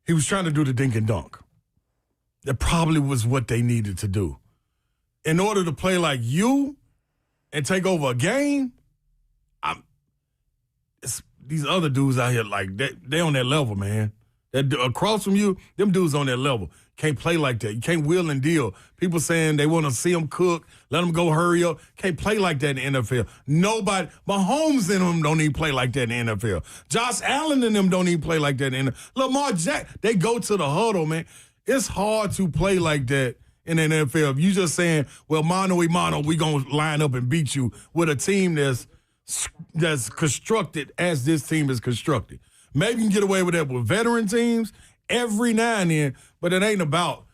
he was trying to do the dink and dunk. That probably was what they needed to do. In order to play like you and take over a game, these other dudes out here, like, they on that level, man. Across from you, them dudes on that level. Can't play like that. You can't wheel and deal. People saying they want to see them cook, let them go hurry up. Can't play like that in the NFL. Nobody, Mahomes and them don't even play like that in the NFL. Josh Allen and them don't even play like that in the NFL. Lamar Jackson, they go to the huddle, man. It's hard to play like that in the NFL. If you just saying, well, mano a mano, we going to line up and beat you with a team that's constructed as this team is constructed. Maybe you can get away with that with veteran teams every now and then, but it ain't about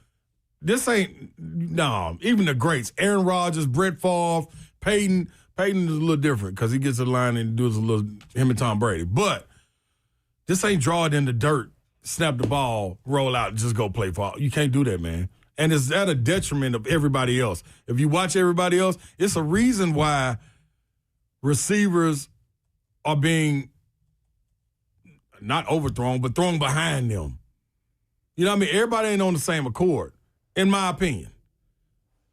this. Even the greats, Aaron Rodgers, Brett Favre, Peyton is a little different because he gets a line and does a little him and Tom Brady. But this ain't draw it in the dirt, snap the ball, roll out, and just go play ball. You can't do that, man. And it's at a detriment of everybody else. If you watch everybody else, it's a reason why receivers are being not overthrown, but thrown behind them. You know what I mean? Everybody ain't on the same accord, in my opinion.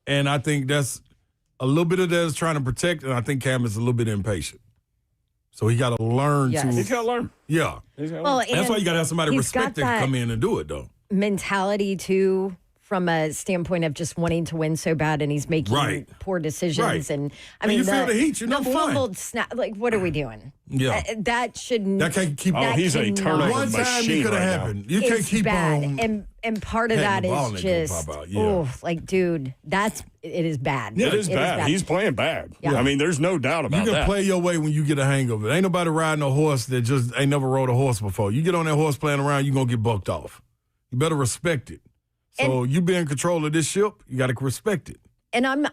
And I think that's a little bit of that is trying to protect, and I think Cam is a little bit impatient. So he got to learn to. He's got to learn. Yeah. Well, that's why you got to have somebody respect that come in and do it, though. Mentality, too, from a standpoint of just wanting to win so bad, and he's making poor decisions. Right. And you feel the heat. You're number one. Fumbled snap. Like, what are we doing? Yeah. That shouldn't. That can't keep. He's a turnover one machine. Time it could have happened. You can't keep bad. on. And part of that is just, dude, it is bad. Yeah, it is bad. He's playing bad. Yeah. I mean, there's no doubt about that. You can play your way when you get a hang of it. Ain't nobody riding a horse that just ain't never rode a horse before. You get on that horse playing around, you're going to get bucked off. You better respect it. So you be in control of this ship, you got to respect it. And I'm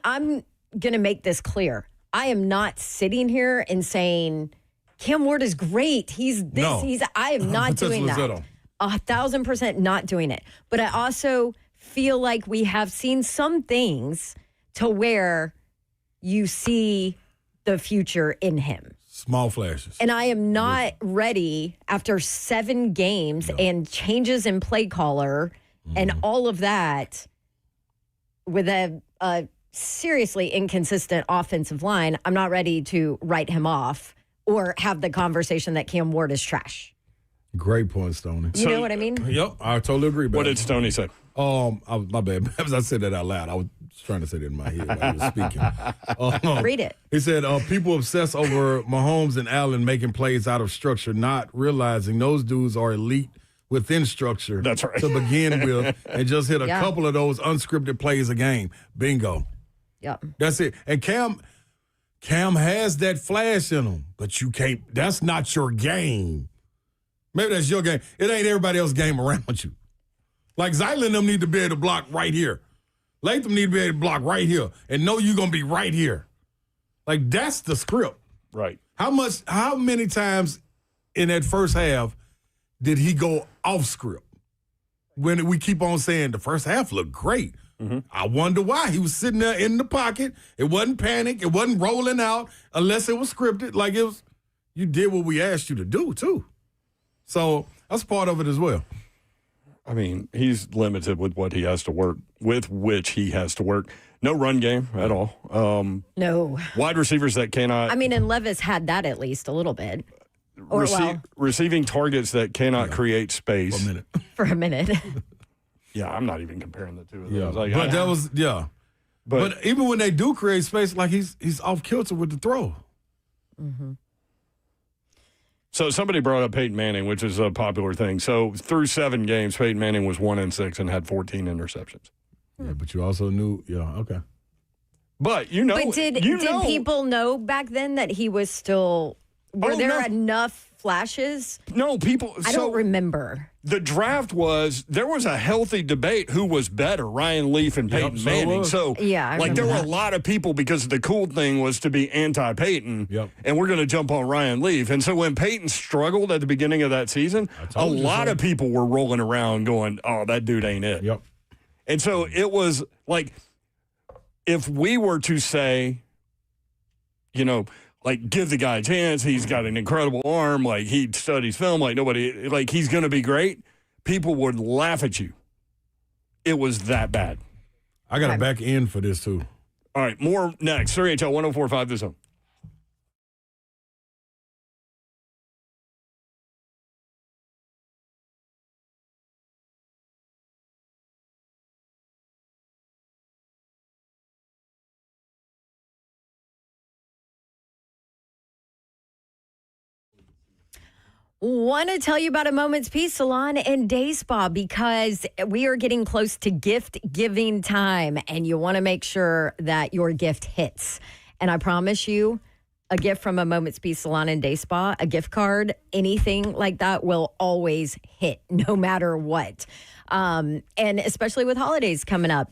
going to make this clear. I am not sitting here and saying Cam Ward is great. I am not doing that. 1,000% not doing it. But I also feel like we have seen some things to where you see the future in him. Small flashes. And I am not ready after 7 games and changes in play caller and all of that with a seriously inconsistent offensive line. I'm not ready to write him off or have the conversation that Cam Ward is trash. Great point, Stoney. You know what I mean? Yep, I totally agree. What did Stoney say? My bad. As I said that out loud, I was trying to say that in my head while I was speaking. Read it. He said, people obsess over Mahomes and Allen making plays out of structure, not realizing those dudes are elite within structure. That's right. To begin with, and just hit a couple of those unscripted plays a game. Bingo. Yep. That's it. And Cam has that flash in him, but you can't. That's not your game. Maybe that's your game. It ain't everybody else's game around you. Like Zylan and them need to be able to block right here. Latham need to be able to block right here and know you're going to be right here. Like, that's the script. Right. How many times in that first half did he go off script? When we keep on saying the first half looked great. Mm-hmm. I wonder why. He was sitting there in the pocket. It wasn't panic. It wasn't rolling out unless it was scripted. Like, you did what we asked you to do, too. So that's part of it as well. I mean, he's limited with what he has to work, with which he has to work. No run game at all. No. Wide receivers that cannot. I mean, and Levis had that at least a little bit. Receiving targets that cannot create space. For a minute. Yeah, I'm not even comparing the two of those. Yeah. Like, but that was, yeah. But even when they do create space, like he's off kilter with the throw. Mm-hmm. So somebody brought up Peyton Manning, which is a popular thing. So through 7 games, Peyton Manning was 1-6 and had 14 interceptions. Yeah, but you also knew, okay. But did people know back then that he was still? Were there enough flashes? No, people. I don't remember. The draft there was a healthy debate who was better, Ryan Leaf and Peyton Manning. So there were a lot of people because the cool thing was to be anti-Peyton, and we're going to jump on Ryan Leaf. And so when Peyton struggled at the beginning of that season, a lot of people were rolling around going, "Oh, that dude ain't it." Yep. And so it was like, if we were to say, like, give the guy a chance, he's got an incredible arm, like, he studies film, like, nobody, like, he's going to be great, people would laugh at you. It was that bad. I got a back end for this, too. All right, more next. 3HL 1045 this home. Want to tell you about a Moment's Peace Salon and Day Spa because we are getting close to gift giving time and you want to make sure that your gift hits. And I promise you, a gift from a Moment's Peace Salon and Day Spa, a gift card, anything like that will always hit no matter what. And especially with holidays coming up.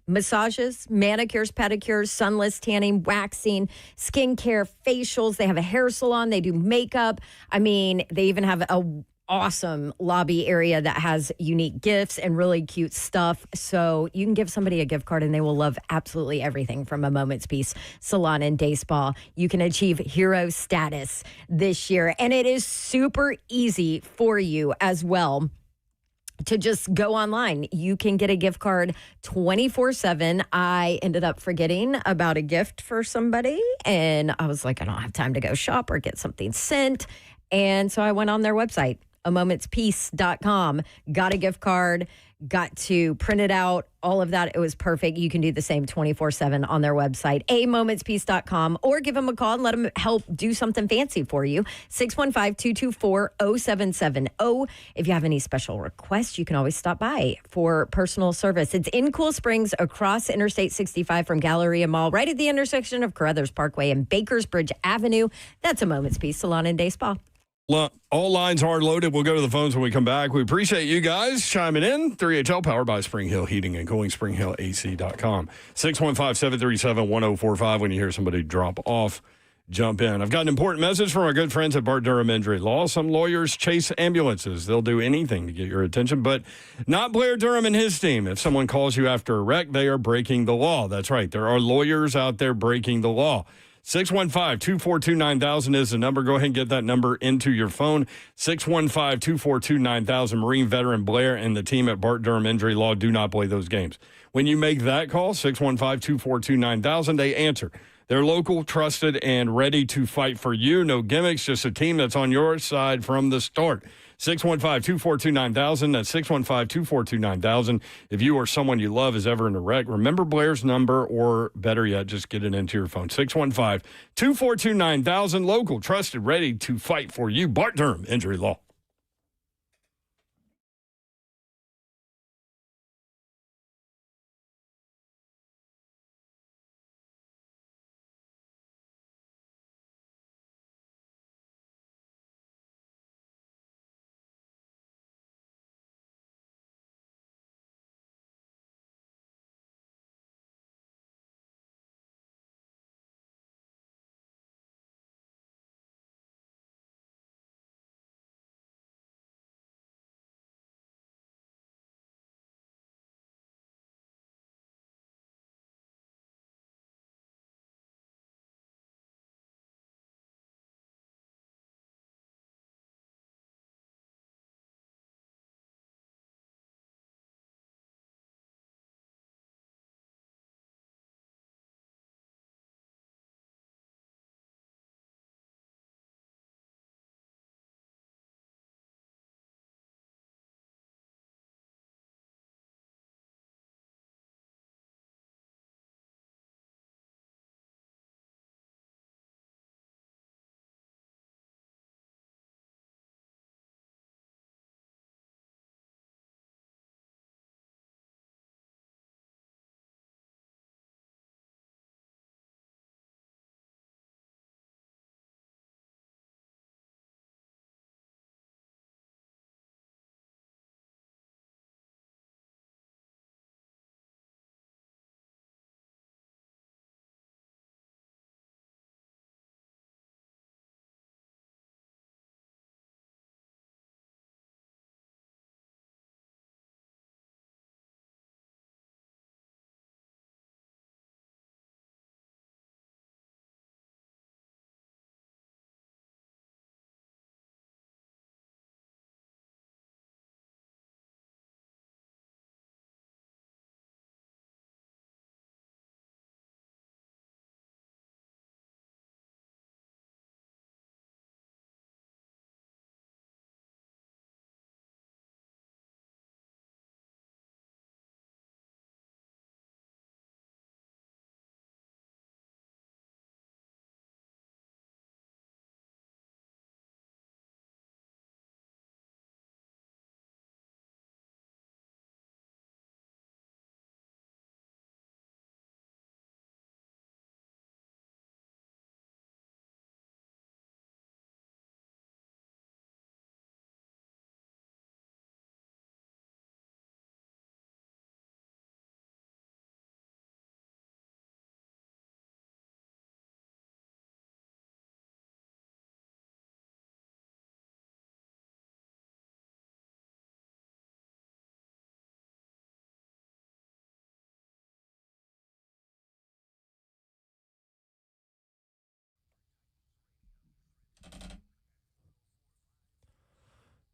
Massages, manicures, pedicures, sunless tanning, waxing, skincare, facials. They have a hair salon. They do makeup. I mean, they even have a awesome lobby area that has unique gifts and really cute stuff. So you can give somebody a gift card and they will love absolutely everything from a Moment's Peace Salon and Day Spa. You can achieve hero status this year. And it is super easy for you as well to just go online. You can get a gift card 24/7. I ended up forgetting about a gift for somebody, and I was like, I don't have time to go shop or get something sent. And so I went on their website, amomentspeace.com, got a gift card, got to print it out, all of that. It was perfect. You can do the same 24/7 on their website, amomentspeace.com, or give them a call and let them help do something fancy for you. 615-224-0770. If you have any special requests, you can always stop by for personal service. It's in Cool Springs across Interstate 65 from Galleria Mall, right at the intersection of Carruthers Parkway and Bakersbridge Avenue. That's a Moment's Peace Salon and Day Spa. All lines are loaded. We'll go to the phones when we come back. We appreciate you guys chiming in. 3HL powered by Spring Hill Heating and Cooling, springhillac.com. 615-737-1045. When you hear somebody drop off, jump in. I've got an important message from our good friends at Bart Durham Injury Law. Some lawyers chase ambulances. They'll do anything to get your attention, but not Blair Durham and his team. If someone calls you after a wreck, they are breaking the law. That's right. There are lawyers out there breaking the law. 615-242-9000 is the number. Go ahead and get that number into your phone. 615-242-9000. Marine veteran Blair and the team at Bart Durham Injury Law do not play those games. When you make that call, 615-242-9000, they answer. They're local, trusted, and ready to fight for you. No gimmicks, just a team that's on your side from the start. 615-242-9000. That's 615-242-9000. If you or someone you love is ever in a wreck, remember Blair's number, or better yet, just get it into your phone. 615-242-9000. Local, trusted, ready to fight for you. Bart Durham Injury Law.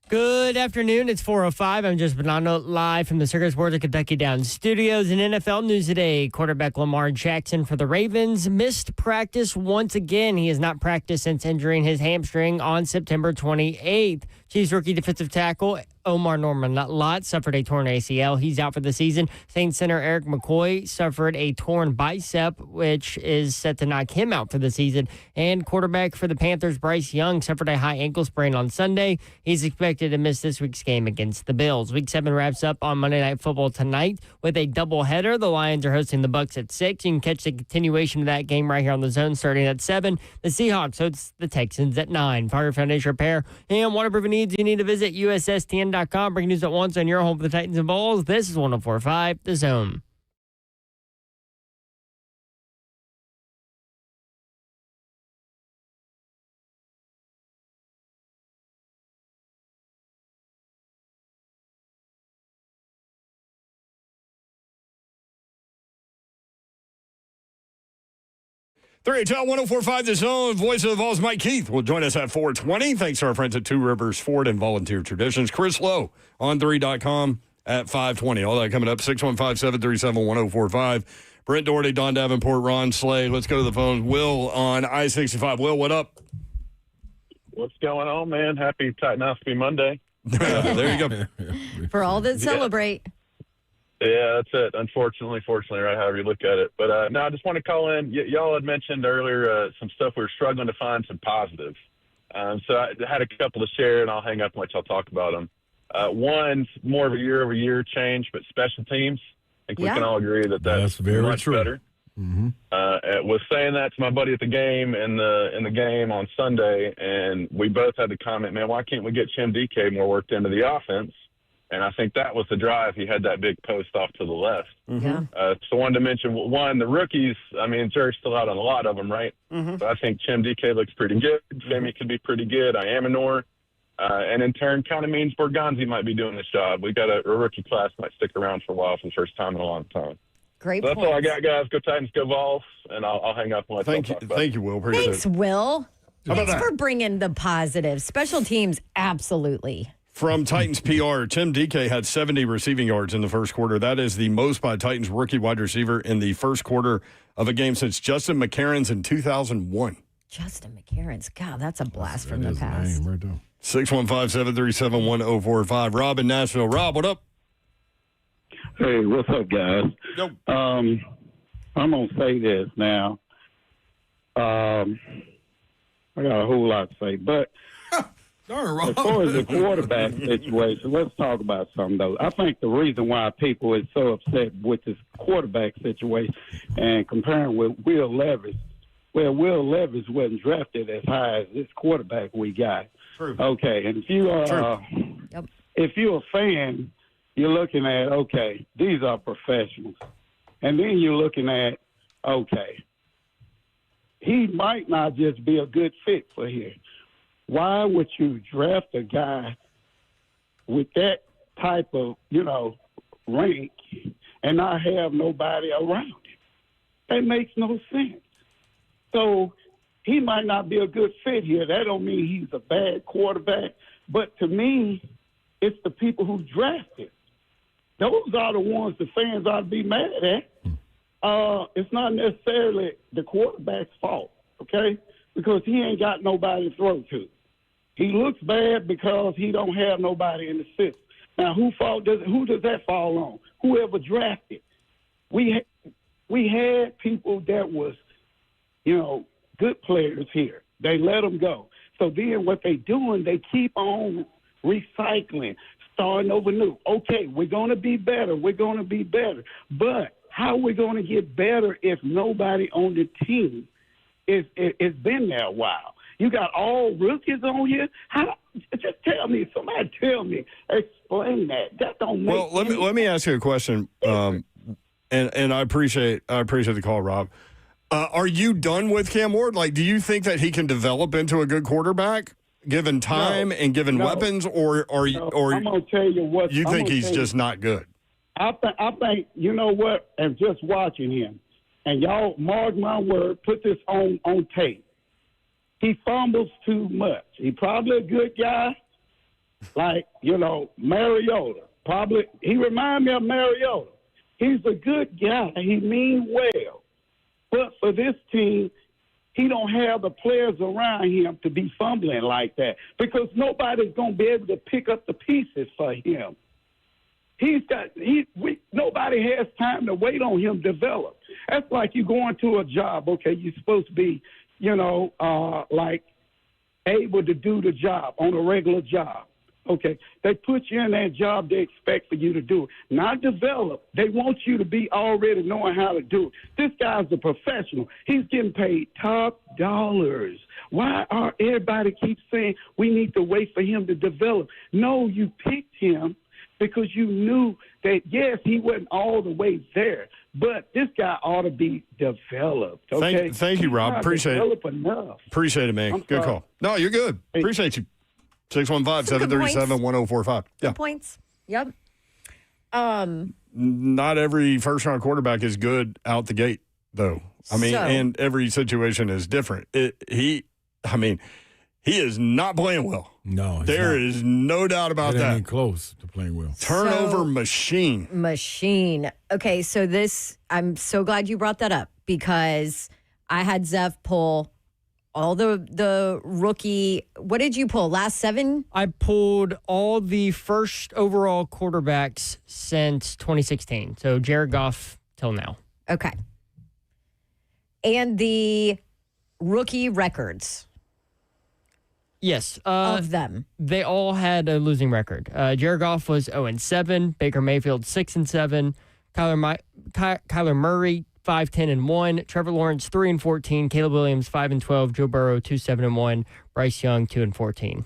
Good afternoon. It's 4:05. I'm just Bonanno live from the Circus Sports of Kentucky Downs studios. In NFL news today, quarterback Lamar Jackson for the Ravens missed practice once again. He has not practiced since injuring his hamstring on September 28th. Chiefs rookie defensive tackle Omar Norman-Lott suffered a torn ACL. He's out for the season. Saints center Eric McCoy suffered a torn bicep, which is set to knock him out for the season. And quarterback for the Panthers, Bryce Young, suffered a high ankle sprain on Sunday. He's expected to miss this week's game against the Bills. Week 7 wraps up on Monday Night Football tonight with a doubleheader. The Lions are hosting the Bucs at 6. You can catch the continuation of that game right here on the Zone starting at 7. The Seahawks host the Texans at 9. For your foundation repair and waterproofing needs, you need to visit USSTN.com. Breaking news at once on your home for the Titans and Vols. This is 104.5 The Zone. Tell 104.5 The Zone. Voice of the Vols, Mike Keith, will join us at 4:20. Thanks to our friends at Two Rivers Ford and Volunteer Traditions. Chris Lowe on 3.com at 5:20. All that coming up, 615-737-1045. Brent Doherty, Don Davenport, Ron Slay. Let's go to the phone. Will on I-65. Will, what up? What's going on, man? Happy Titanophy Monday. There you go. For all that celebrate. Yeah, that's it. Unfortunately, fortunately, right, however you look at it. But, no, I just want to call in. Y'all had mentioned earlier some stuff we were struggling to find some positives. So I had a couple to share, and I'll hang up and let y'all talk about them. One's more of a year-over-year change, but special teams. I think we can all agree that that's very much true. Better. Mm-hmm. Was saying that to my buddy at the game in the game on Sunday, and we both had the comment, man, why can't we get Chim DK more worked into the offense? And I think that was the drive. He had that big post off to the left. Mm-hmm. So I wanted to mention, one, the rookies, I mean, Jerry's still out on a lot of them, right? Mm-hmm. But I think Chim DK looks pretty good. Jamie could be pretty good. Iamanor. And in turn, kind of means Borgonzi might be doing this job. We got a rookie class might stick around for a while for the first time in a long time. Great so that's all I got, guys. Go Titans, go Vols. And I'll hang up and let you talk about it. Thank you, Will. Appreciate Thanks, it. Will. Thanks for bringing the positive. Special teams, absolutely. From Titans PR, Tim DK had 70 receiving yards in the first quarter. That is the most by a Titans rookie wide receiver in the first quarter of a game since Justin McCarron's in 2001. Justin McCarron's. God, that's a blast from the past. Right there. 615-737-1045. Rob in Nashville. Rob, what up? Hey, what's up, guys? Yo. I'm going to say this now. I got a whole lot to say, but as far as the quarterback situation, let's talk about something, though. I think the reason why people are so upset with this quarterback situation and comparing with Will Levis, well, Will Levis wasn't drafted as high as this quarterback we got. True. Okay, and if you're a fan, you're looking at, okay, these are professionals. And then you're looking at, okay, he might not just be a good fit for here. Why would you draft a guy with that type of, rank and not have nobody around him? That makes no sense. So he might not be a good fit here. That don't mean he's a bad quarterback. But to me, it's the people who drafted. Those are the ones the fans ought to be mad at. It's not necessarily the quarterback's fault, okay? Because he ain't got nobody to throw to. He looks bad because he don't have nobody in the system. Now, who does that fall on? Whoever drafted. We had people that was, good players here. They let them go. So then what they doing, they keep on recycling, starting over new. Okay, we're going to be better. We're going to be better. But how are we going to get better if nobody on the team is been there a while? You got all rookies on here. Just tell me, somebody tell me, explain that. That don't make sense. Well, let me ask you a question, and I appreciate the call, Rob. Are you done with Cam Ward? Like, do you think that he can develop into a good quarterback given time and given weapons, or I'm gonna tell you what you think he's just not good? I think you know what, and just watching him, and y'all mark my word, put this on tape. He fumbles too much. He probably a good guy, like, Mariota. Probably, he reminds me of Mariota. He's a good guy. He means well. But for this team, he don't have the players around him to be fumbling like that because nobody's going to be able to pick up the pieces for him. Nobody has time to wait on him to develop. That's like you going to a job. Okay, you're supposed to be, like able to do the job on a regular job. Okay, they put you in that job they expect for you to do it. Not develop. They want you to be already knowing how to do it. This guy's a professional. He's getting paid top dollars. Why are everybody keep saying we need to wait for him to develop? No, you picked him because you knew that, yes, he wasn't all the way there, but this guy ought to be developed. Okay? Thank you, Rob. Appreciate it. Enough. Appreciate it, man. Good call. No, you're good. Appreciate you. 615-737-1045. Yeah. Good points. Yep. Not every first-round quarterback is good out the gate, though. And every situation is different. He is not playing well. No, there is no doubt about that. Ain't close to playing well. Turnover machine. Okay, so I'm so glad you brought that up because I had Zeph pull all the rookie. What did you pull? Last 7? I pulled all the first overall quarterbacks since 2016. So Jared Goff till now. Okay. And the rookie records. Yes. Of them. They all had a losing record. Jared Goff was 0-7. Baker Mayfield 6-7. Kyler Murray 5-10-1. Trevor Lawrence 3-14. Caleb Williams 5-12. Joe Burrow 2-7-1. Bryce Young 2-14.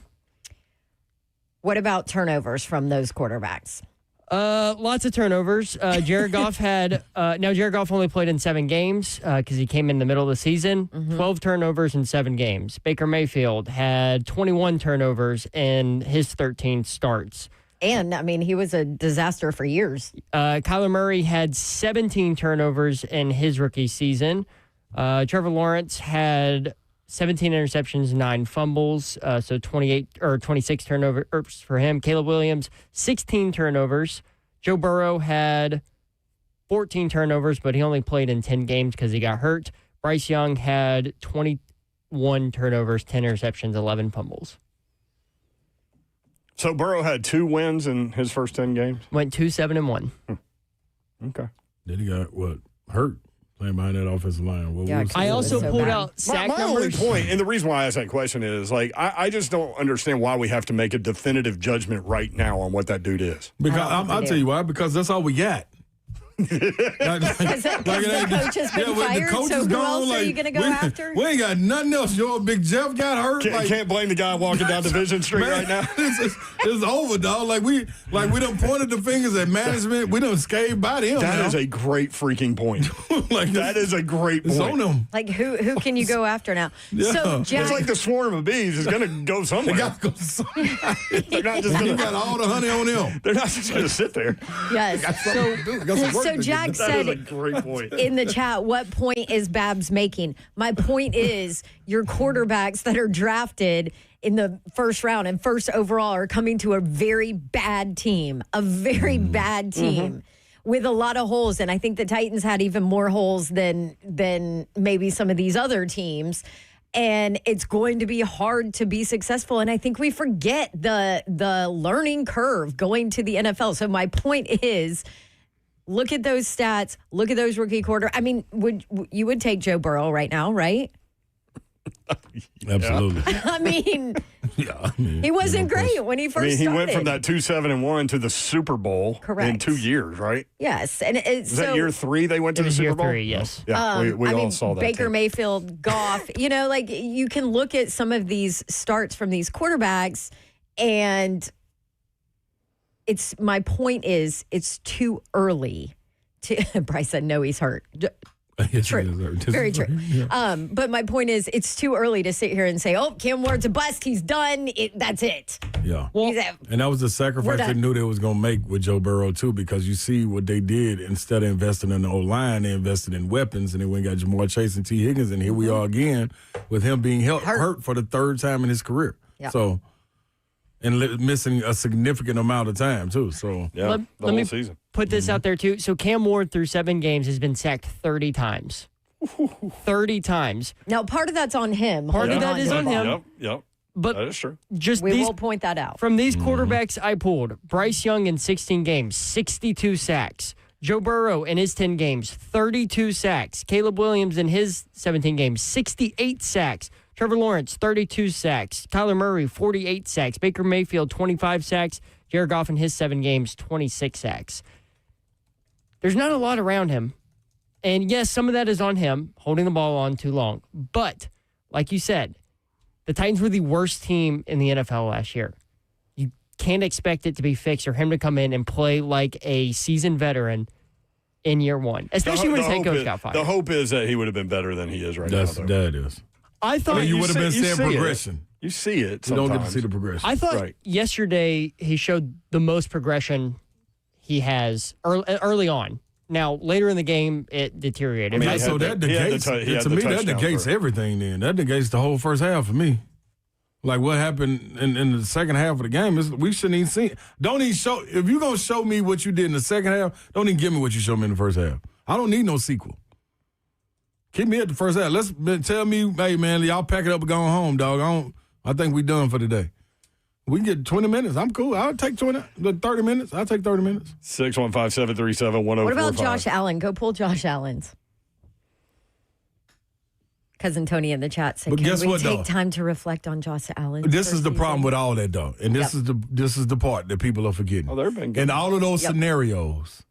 What about turnovers from those quarterbacks? Lots of turnovers. Jared Goff had Jared Goff only played in 7 games because he came in the middle of the season. 12 turnovers in 7 games. Baker Mayfield had 21 turnovers in his 13 starts. And, he was a disaster for years. Kyler Murray had 17 turnovers in his rookie season. Trevor Lawrence had 17 interceptions, 9 fumbles, so 26 turnovers for him. Caleb Williams, 16 turnovers. Joe Burrow had 14 turnovers, but he only played in 10 games because he got hurt. Bryce Young had 21 turnovers, 10 interceptions, 11 fumbles. So Burrow had 2 wins in his first 10 games? Went 2-7-1. Okay. Then he got, hurt playing behind that offensive line. I also pulled out sack my numbers. only point, and the reason why I asked that question is, I just don't understand why we have to make a definitive judgment right now on what that dude is. Because I'll tell you why. Because that's all we got. Because the coach has been fired, so who else are you going to go after? We ain't got nothing else. Big Jeff got hurt. Can't blame the guy walking down Division Street right now. It's over, dog. We done pointed the fingers at management. We done scaved by them. That is a great freaking point. That is a great point. It's on them. Who can you go after now? Yeah. So, Jack, it's like the swarm of bees is going to go somewhere. They got to go somewhere. They're not just You got all the honey on them. They're not just going to sit there. Yes. So Jack said a great point. in the chat, what point is Babs making? My point is your quarterbacks that are drafted in the first round and first overall are coming to a very bad team, with a lot of holes. And I think the Titans had even more holes than maybe some of these other teams. And it's going to be hard to be successful. And I think we forget the learning curve going to the NFL. So my point is, look at those stats. Look at those rookie quarter. You would take Joe Burrow right now, right? Absolutely. He wasn't great when he first started. He went from that 2-7-1 to the Super Bowl in 2 years, right? Yes. And was that year 3 they went to the Super Bowl? Year 3, yes. Yeah, we all saw that. Baker Mayfield, Goff, you can look at some of these starts from these quarterbacks, and my point is it's too early to Bryce said no, he's hurt. True. Very true. Yeah. But my point is it's too early to sit here and say, Cam Ward's a bust, he's done, that's it. Yeah. And that was the sacrifice they knew they was going to make with Joe Burrow too, because you see what they did. Instead of investing in the O-line, they invested in weapons, and they went and got Jamar Chase and T. Higgins, and here we are again with him being hurt for the 3rd time in his career. Yeah. So and missing a significant amount of time, too. So, Yeah, the whole me season. put this out there, too. So Cam Ward, through 7 games, has been sacked 30 times. 30 times. Now, part of that's on him. Part of that holding is to on the ball. him. Yep. But That is true. just We these, will point that out. from these quarterbacks I pulled, Bryce Young in 16 games, 62 sacks. Joe Burrow in his 10 games, 32 sacks. Caleb Williams in his 17 games, 68 sacks. Trevor Lawrence, 32 sacks. Kyler Murray, 48 sacks. Baker Mayfield, 25 sacks. Jared Goff in his 7 games, 26 sacks. There's not a lot around him. And yes, some of that is on him, holding the ball on too long. But, like you said, the Titans were the worst team in the NFL last year. You can't expect it to be fixed or him to come in and play like a seasoned veteran in year one, especially when his head coach got fired. The hope is that he would have been better than he is right now. that is. I thought You would have been you seeing see it. progression. You see it You sometimes. don't get to see the progression. I thought Right. yesterday he showed the most progression he has early on. Now, later in the game, it deteriorated. I mean, so that negates, to me, that negates everything then. That negates the whole first half for me. Like what happened in the second half of the game, we shouldn't even see it. Don't even show, if you're going to show me what you did in the second half, don't even give me what you showed me in the first half. I don't need no sequel. Keep me at the first half. Tell me, hey, man, y'all pack it up and go home, dog. I think we done for today. We can get 20 minutes. I'm cool. I'll take 30 minutes. I'll take 30 minutes. 615-737-1045. What about Josh Allen? Go pull Josh Allen's. Cousin Tony in the chat said, But can guess we what, take though? time to reflect on Josh Allen? This is the problem with all that, though. And this is the part that people are forgetting. Oh, they've been good. In all of those scenarios,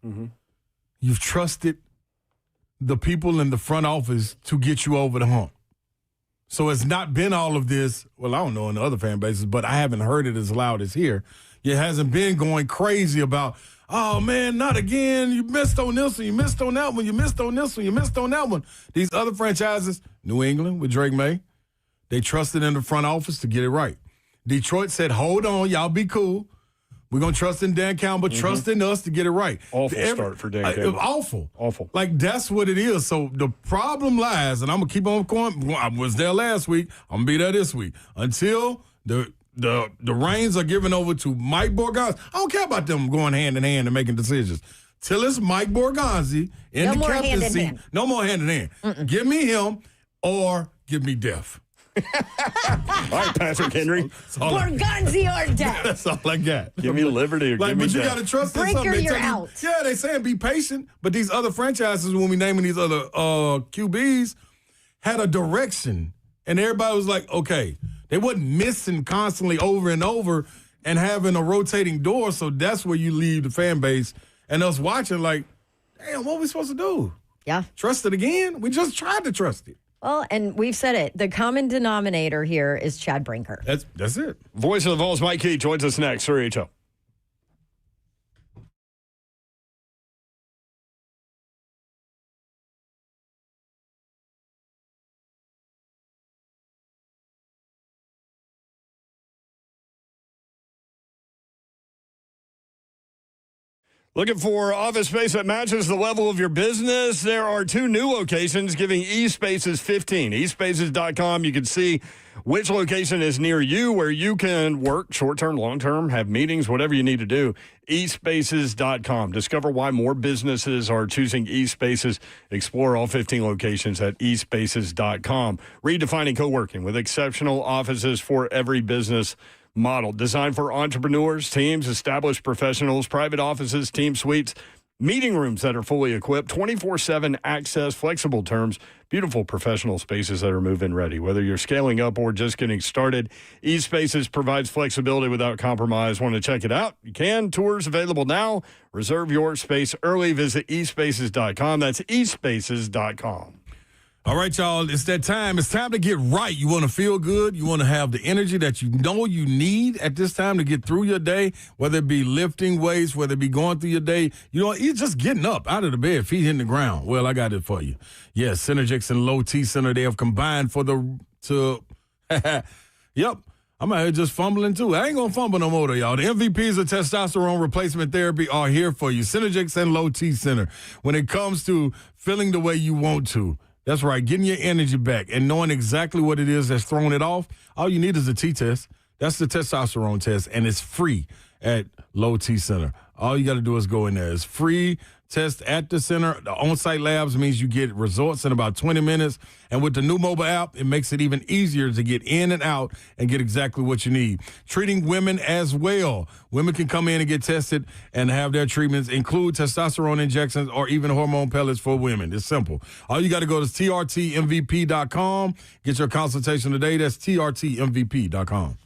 you've trusted the people in the front office to get you over the hump. So it's not been all of this, well, I don't know in the other fan bases, but I haven't heard it as loud as here. It hasn't been going crazy about, oh, man, not again. You missed on this one. You missed on that one. You missed on this one. You missed on that one. These other franchises, New England with Drake May, they trusted in the front office to get it right. Detroit said, hold on, y'all be cool. We're going to trust in Dan Campbell, trust in us to get it right. Awful start for Dan Campbell. Awful. Like, that's what it is. So the problem lies, and I'm going to keep on going. I was there last week. I'm going to be there this week. Until the reins are given over to Mike Borgonzi. I don't care about them going hand in hand and making decisions. Till it's Mike Borgonzi in the captaincy. No more hand in hand. Give me him or give me death. All right, Patrick Henry. Borgonzi or death. That's all I got. Give me liberty or give me but you death. got to trust in Breaker, something. you're out. Yeah, they saying be patient, but these other franchises, when we naming these other QBs, had a direction, and everybody was like, okay, they wasn't missing constantly over and over and having a rotating door. So that's where you leave the fan base and us watching like, damn, what are we supposed to do? Yeah. Trust it again? We just tried to trust it. Well, and we've said it. The common denominator here is Chad Brinker. That's it. Voice of the Vols, Mike Key, joins us next. 3HO. Looking for office space that matches the level of your business? There are 2 new locations giving eSpaces 15. eSpaces.com. You can see which location is near you where you can work short-term, long-term, have meetings, whatever you need to do. eSpaces.com. Discover why more businesses are choosing eSpaces. Explore all 15 locations at eSpaces.com. Redefining co-working with exceptional offices for every business model. Designed for entrepreneurs, teams, established professionals, private offices, team suites, meeting rooms that are fully equipped, 24/7 access, flexible terms, beautiful professional spaces that are move-in ready. Whether you're scaling up or just getting started, eSpaces provides flexibility without compromise. Want to check it out? You can. Tours available now. Reserve your space early. Visit eSpaces.com. That's eSpaces.com. All right, y'all, it's that time. It's time to get right. You want to feel good. You want to have the energy that you know you need at this time to get through your day, whether it be lifting weights, whether it be going through your day. You know, you're just getting up out of the bed, feet hitting the ground. Well, I got it for you. Yes, Synergix and Low T Center, they have combined Yep. I'm out here just fumbling, too. I ain't going to fumble no more, though, y'all. The MVPs of testosterone replacement therapy are here for you. Synergix and Low T Center. When it comes to feeling the way you want to, that's right, getting your energy back and knowing exactly what it is that's throwing it off, all you need is a T-test. That's the testosterone test, and it's free at Low T Center. All you got to do is go in there. It's free test at the center. The on-site labs means you get results in about 20 minutes. And with the new mobile app, it makes it even easier to get in and out and get exactly what you need. Treating women as well. Women can come in and get tested and have their treatments include testosterone injections or even hormone pellets for women. It's simple. All you got to go to trtmvp.com. Get your consultation today. That's trtmvp.com.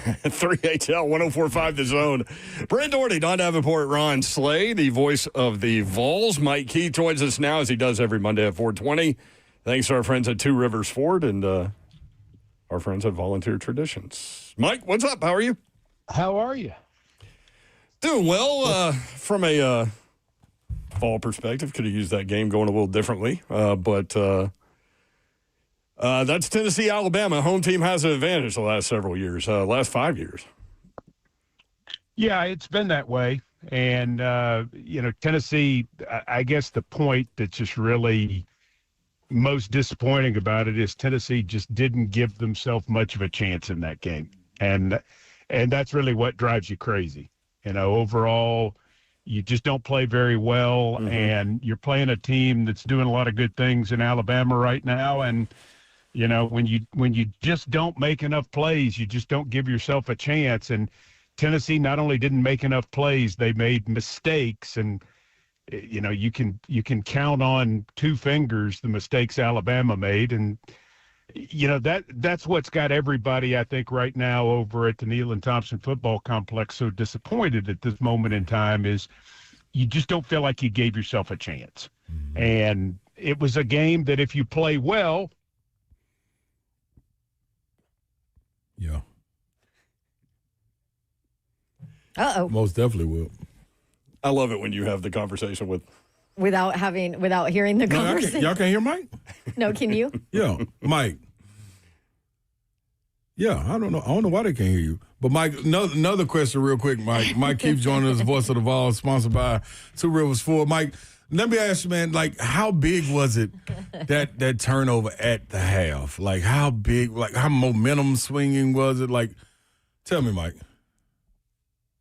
3HL 104.5 The Zone. Brent Doherty, Don Davenport, Ron Slay, the voice of the Vols. Mike Keith joins us now as he does every Monday at 4:20. Thanks to our friends at Two Rivers Ford and our friends at Volunteer Traditions. Mike, what's up? How are you? How are you? Doing well. From a fall perspective, could have used that game going a little differently, but that's Tennessee, Alabama. Home team has an advantage the last several years, last 5 years. Yeah, it's been that way. And, Tennessee, I guess the point that's just really most disappointing about it is Tennessee just didn't give themselves much of a chance in that game. And that's really what drives you crazy. Overall, you just don't play very well, and you're playing a team that's doing a lot of good things in Alabama right now. And, when you just don't make enough plays, you just don't give yourself a chance. And Tennessee not only didn't make enough plays, they made mistakes. And, you can count on two fingers the mistakes Alabama made. And, that's what's got everybody, I think, right now over at the Neyland Thompson Football Complex so disappointed at this moment in time is you just don't feel like you gave yourself a chance. And it was a game that if you play well. Yeah. Uh-oh. Most definitely will. I love it when you have the conversation without hearing the conversation. Y'all can't hear Mike? No, can you? Yeah, Mike. Yeah, I don't know why they can't hear you. But Mike, another question real quick, Mike. Mike keeps joining us, voice of the Vols, sponsored by Two Rivers Ford. Mike, let me ask you, man, how big was it that turnover at the half? How big, how momentum swinging was it? Tell me, Mike.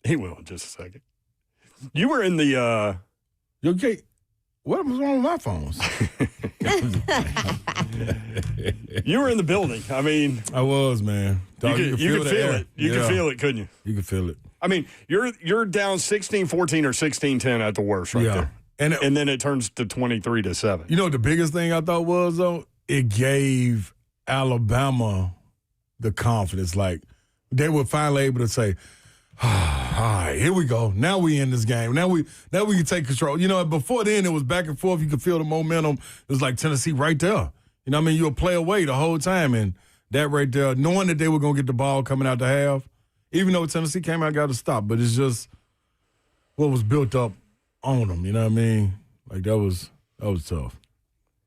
He will in just a second. You were in the okay. What was wrong with my phones? You were in the building. I mean, I was, man. Dog, you could feel it. You could feel it, couldn't you? You could feel it. I mean, you're down 16-14 or 16-10 at the worst right there. And then it turns to 23-7. You know what the biggest thing I thought was, though? It gave Alabama the confidence. They were finally able to say, all right, here we go. Now we in this game. Now we can take control. Before then it was back and forth. You could feel the momentum. It was like Tennessee right there. You would play away the whole time, and that right there, knowing that they were going to get the ball coming out the half, even though Tennessee came out, got to stop. But it's just what was built up on them. You know what I mean? That was tough.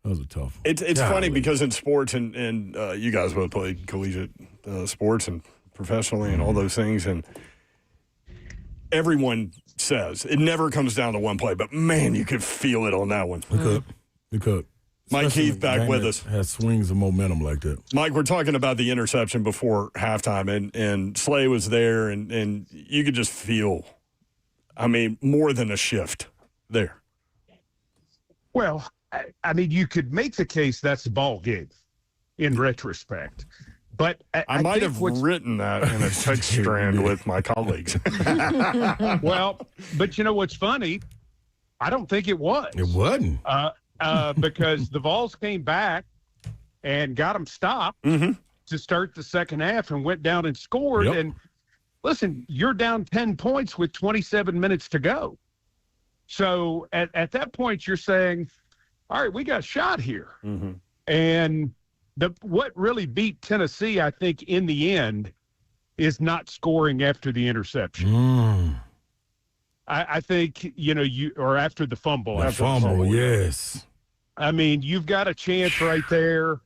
That was a tough one. It's funny because in sports, and you guys both played collegiate sports and professionally and all those things, and everyone says it never comes down to one play, but man, you could feel it on that one. You could. Mike Keith back with us. Has swings of momentum like that. Mike, we're talking about the interception before halftime, and Slay was there, and you could just feel, more than a shift there. Well, you could make the case that's the ball game in retrospect. But I might have written that in a text strand with my colleagues. Well, but you know what's funny? I don't think it was. It wasn't. Because the Vols came back and got them stopped to start the second half and went down and scored. Yep. And listen, you're down 10 points with 27 minutes to go. So at that point, you're saying, all right, we got a shot here. And what really beat Tennessee, I think, in the end, is not scoring after the interception. I think, or after the fumble. Yes. You've got a chance right there.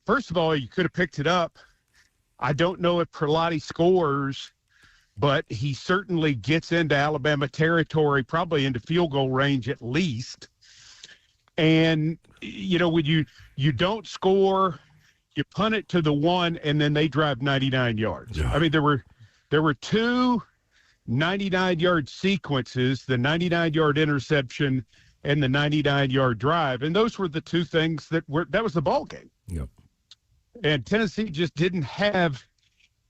First of all, you could have picked it up. I don't know if Perlotti scores, but he certainly gets into Alabama territory, probably into field goal range at least. And, when you don't score, you punt it to the one, and then they drive 99 yards. Yeah. There were two 99-yard sequences, the 99-yard interception and the 99-yard drive, and those were the two things that was the ball game. Yep. And Tennessee just didn't have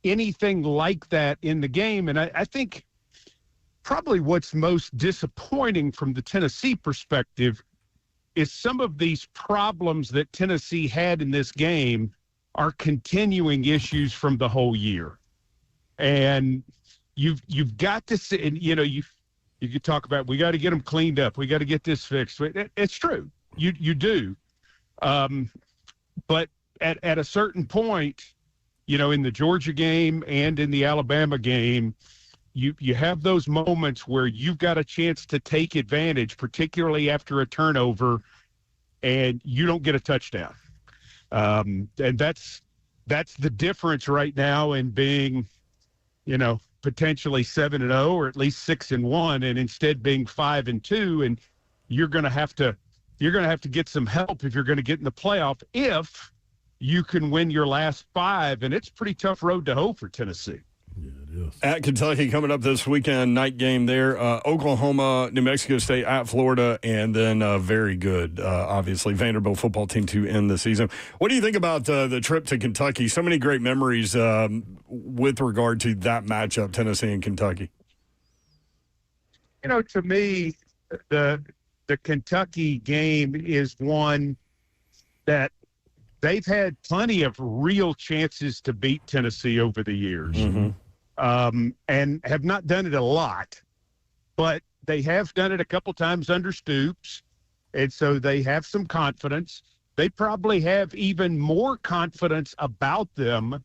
anything like that in the game, and I think probably what's most disappointing from the Tennessee perspective is some of these problems that Tennessee had in this game are continuing issues from the whole year. And you've got to see, and you could talk about, we got to get them cleaned up. We got to get this fixed. It's true. You do. But at a certain point, in the Georgia game and in the Alabama game, you have those moments where you've got a chance to take advantage, particularly after a turnover, and you don't get a touchdown. And that's the difference right now in being, potentially 7-0 or at least 6-1, and instead being 5-2. And you're going to have to get some help if you're going to get in the playoff, if you can win your last 5. And it's a pretty tough road to hoe for Tennessee. Yeah, it is. At Kentucky coming up this weekend, night game there. Oklahoma, New Mexico State at Florida, and then very good, obviously, Vanderbilt football team to end the season. What do you think about the trip to Kentucky? So many great memories with regard to that matchup, Tennessee and Kentucky. To me, the Kentucky game is one that they've had plenty of real chances to beat Tennessee over the years. Mm-hmm. And have not done it a lot, but they have done it a couple times under Stoops, and so they have some confidence. They probably have even more confidence about them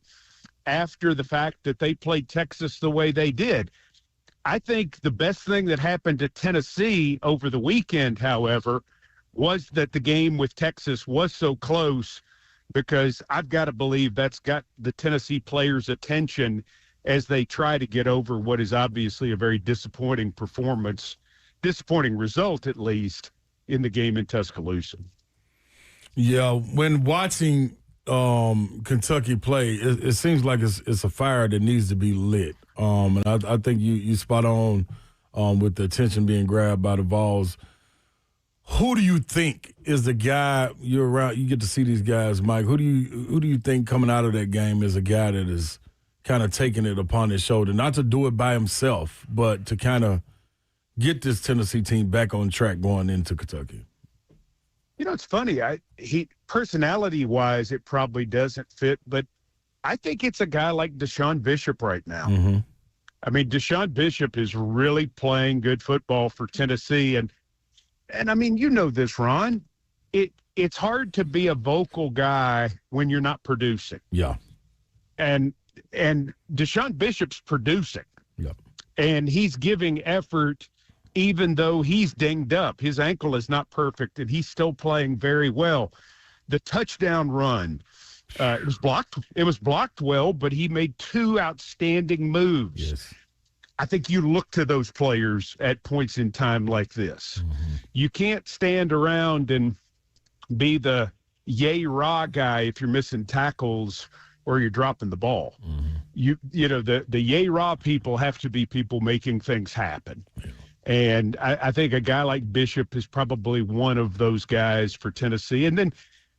after the fact that they played Texas the way they did. I think the best thing that happened to Tennessee over the weekend, however, was that the game with Texas was so close, because I've got to believe that's got the Tennessee players' attention as they try to get over what is obviously a very disappointing result, at least, in the game in Tuscaloosa. Yeah, when watching Kentucky play, it seems like it's a fire that needs to be lit. And I think you spot on with the attention being grabbed by the Vols. Who do you think is the guy you're around? You get to see these guys, Mike. Who do you think coming out of that game is a guy that is kind of taking it upon his shoulder, not to do it by himself, but to kind of get this Tennessee team back on track going into Kentucky? It's funny. Personality-wise, it probably doesn't fit, but I think it's a guy like Deshaun Bishop right now. Mm-hmm. I mean, Deshaun Bishop is really playing good football for Tennessee, and I mean, this, Ron. It's hard to be a vocal guy when you're not producing. Yeah. And Deshaun Bishop's producing. Yep. And he's giving effort even though he's dinged up. His ankle is not perfect, and he's still playing very well. The touchdown run, it was blocked. It was blocked well, but he made 2 outstanding moves. Yes. I think you look to those players at points in time like this. Mm-hmm. You can't stand around and be the yay-rah guy if you're missing tackles or you're dropping the ball. Mm-hmm. The yay-rah people have to be people making things happen. Yeah. And I think a guy like Bishop is probably one of those guys for Tennessee. And then,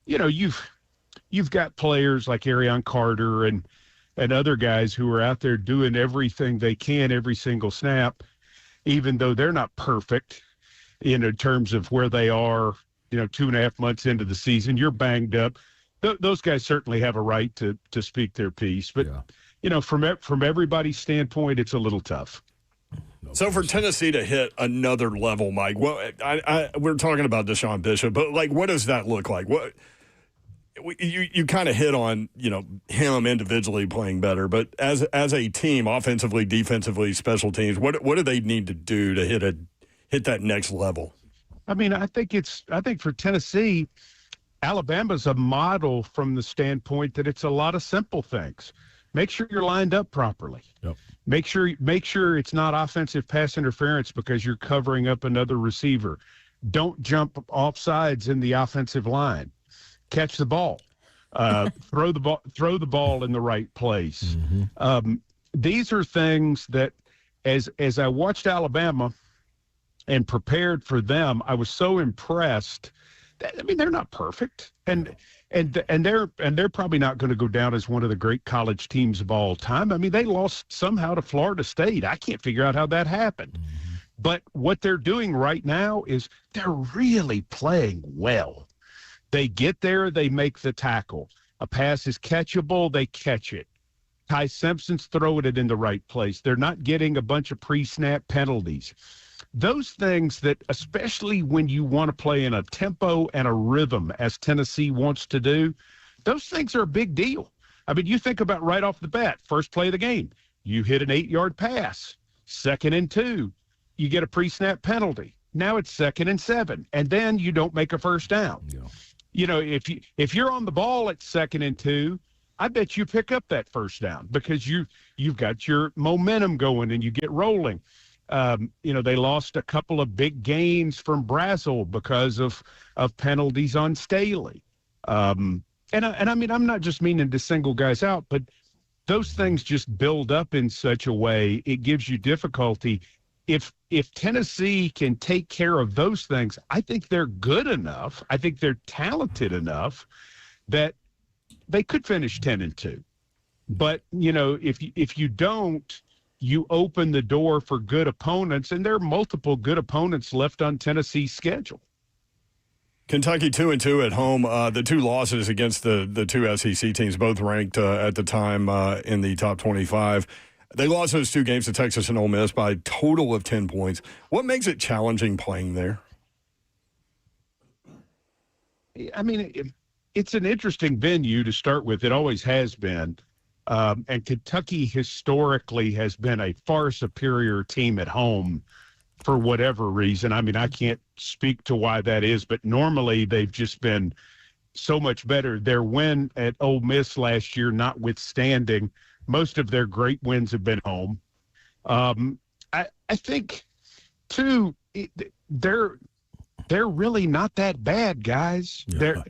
you've got players like Arion Carter and other guys who are out there doing everything they can every single snap, even though they're not perfect in terms of where they are, 2.5 months into the season. You're banged up. Those guys certainly have a right to speak their piece. But, from everybody's standpoint, it's a little tough. So for Tennessee to hit another level, Mike, we're talking about Deshaun Bishop, but what does that look like? What you kind of hit on, him individually playing better, but as a team, offensively, defensively, special teams, what do they need to do to hit that next level? I mean, I think for Tennessee, Alabama's a model from the standpoint that it's a lot of simple things. Make sure you're lined up properly. Yep. Make sure it's not offensive pass interference because you're covering up another receiver. Don't jump off sides in the offensive line. Catch the ball. Throw the ball in the right place. Mm-hmm. These are things that, as I watched Alabama and prepared for them, I was so impressed. They're not perfect, and they're probably not going to go down as one of the great college teams of all time. I mean, they lost somehow to Florida State. I can't figure out how that happened. Mm-hmm. But what they're doing right now is they're really playing well. They get there, they make the tackle. A pass is catchable, they catch it. Ty Simpson's throwing it in the right place. They're not getting a bunch of pre-snap penalties. Those things that, especially when you want to play in a tempo and a rhythm, as Tennessee wants to do, those things are a big deal. I mean, you think about right off the bat, first play of the game, you hit an 8-yard pass, 2nd and 2, you get a pre-snap penalty. Now it's 2nd and 7, and then you don't make a first down. Yeah. You know, if you're on the ball at 2nd and 2, I bet you pick up that first down because you've got your momentum going and you get rolling. You know, they lost a couple of big gains from Vrabel because of penalties on Staley. And I mean, I'm not just meaning to single guys out, but those things just build up in such a way it gives you difficulty. If Tennessee can take care of those things, I think they're good enough. I think they're talented enough that they could finish 10-2. But you know, if you don't, you open the door for good opponents, and there are multiple good opponents left on Tennessee's schedule. Kentucky 2-2 at home. The 2 losses against the 2 SEC teams, both ranked at the time in the top 25. They lost those 2 games to Texas and Ole Miss by a total of 10 points. What makes it challenging playing there? I mean, it's an interesting venue to start with. It always has been. And Kentucky historically has been a far superior team at home for whatever reason. I mean, I can't speak to why that is, but normally they've just been so much better. Their win at Ole Miss last year, notwithstanding, most of their great wins have been home. I think, too, they're really not that bad, guys. Yeah.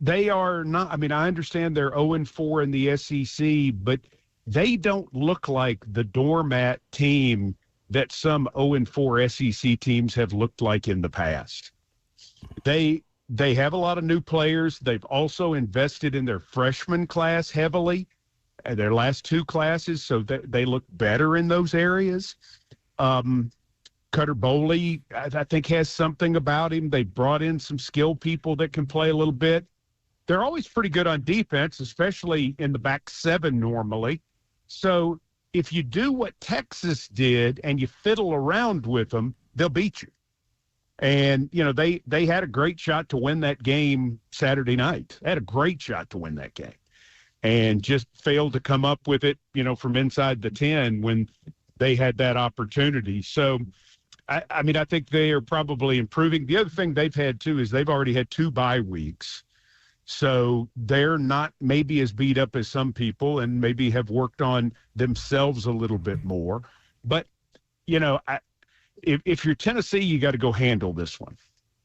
They are not. I mean, I understand they're 0-4 in the SEC, but they don't look like the doormat team that some 0-4 SEC teams have looked like in the past. They have a lot of new players. They've also invested in their freshman class heavily, their last 2 classes, so they look better in those areas. Cutter Boley, I think, has something about him. They brought in some skilled people that can play a little bit. They're always pretty good on defense, especially in the back 7 normally. So if you do what Texas did and you fiddle around with them, they'll beat you. And, you know, they had a great shot to win that game Saturday night. They had a great shot to win that game and just failed to come up with it, you know, from inside the 10 when they had that opportunity. So, I mean, I think they are probably improving. The other thing they've had, too, is they've already had 2 bye weeks. So they're not maybe as beat up as some people and maybe have worked on themselves a little bit more. But, you know, if you're Tennessee, you got to go handle this one.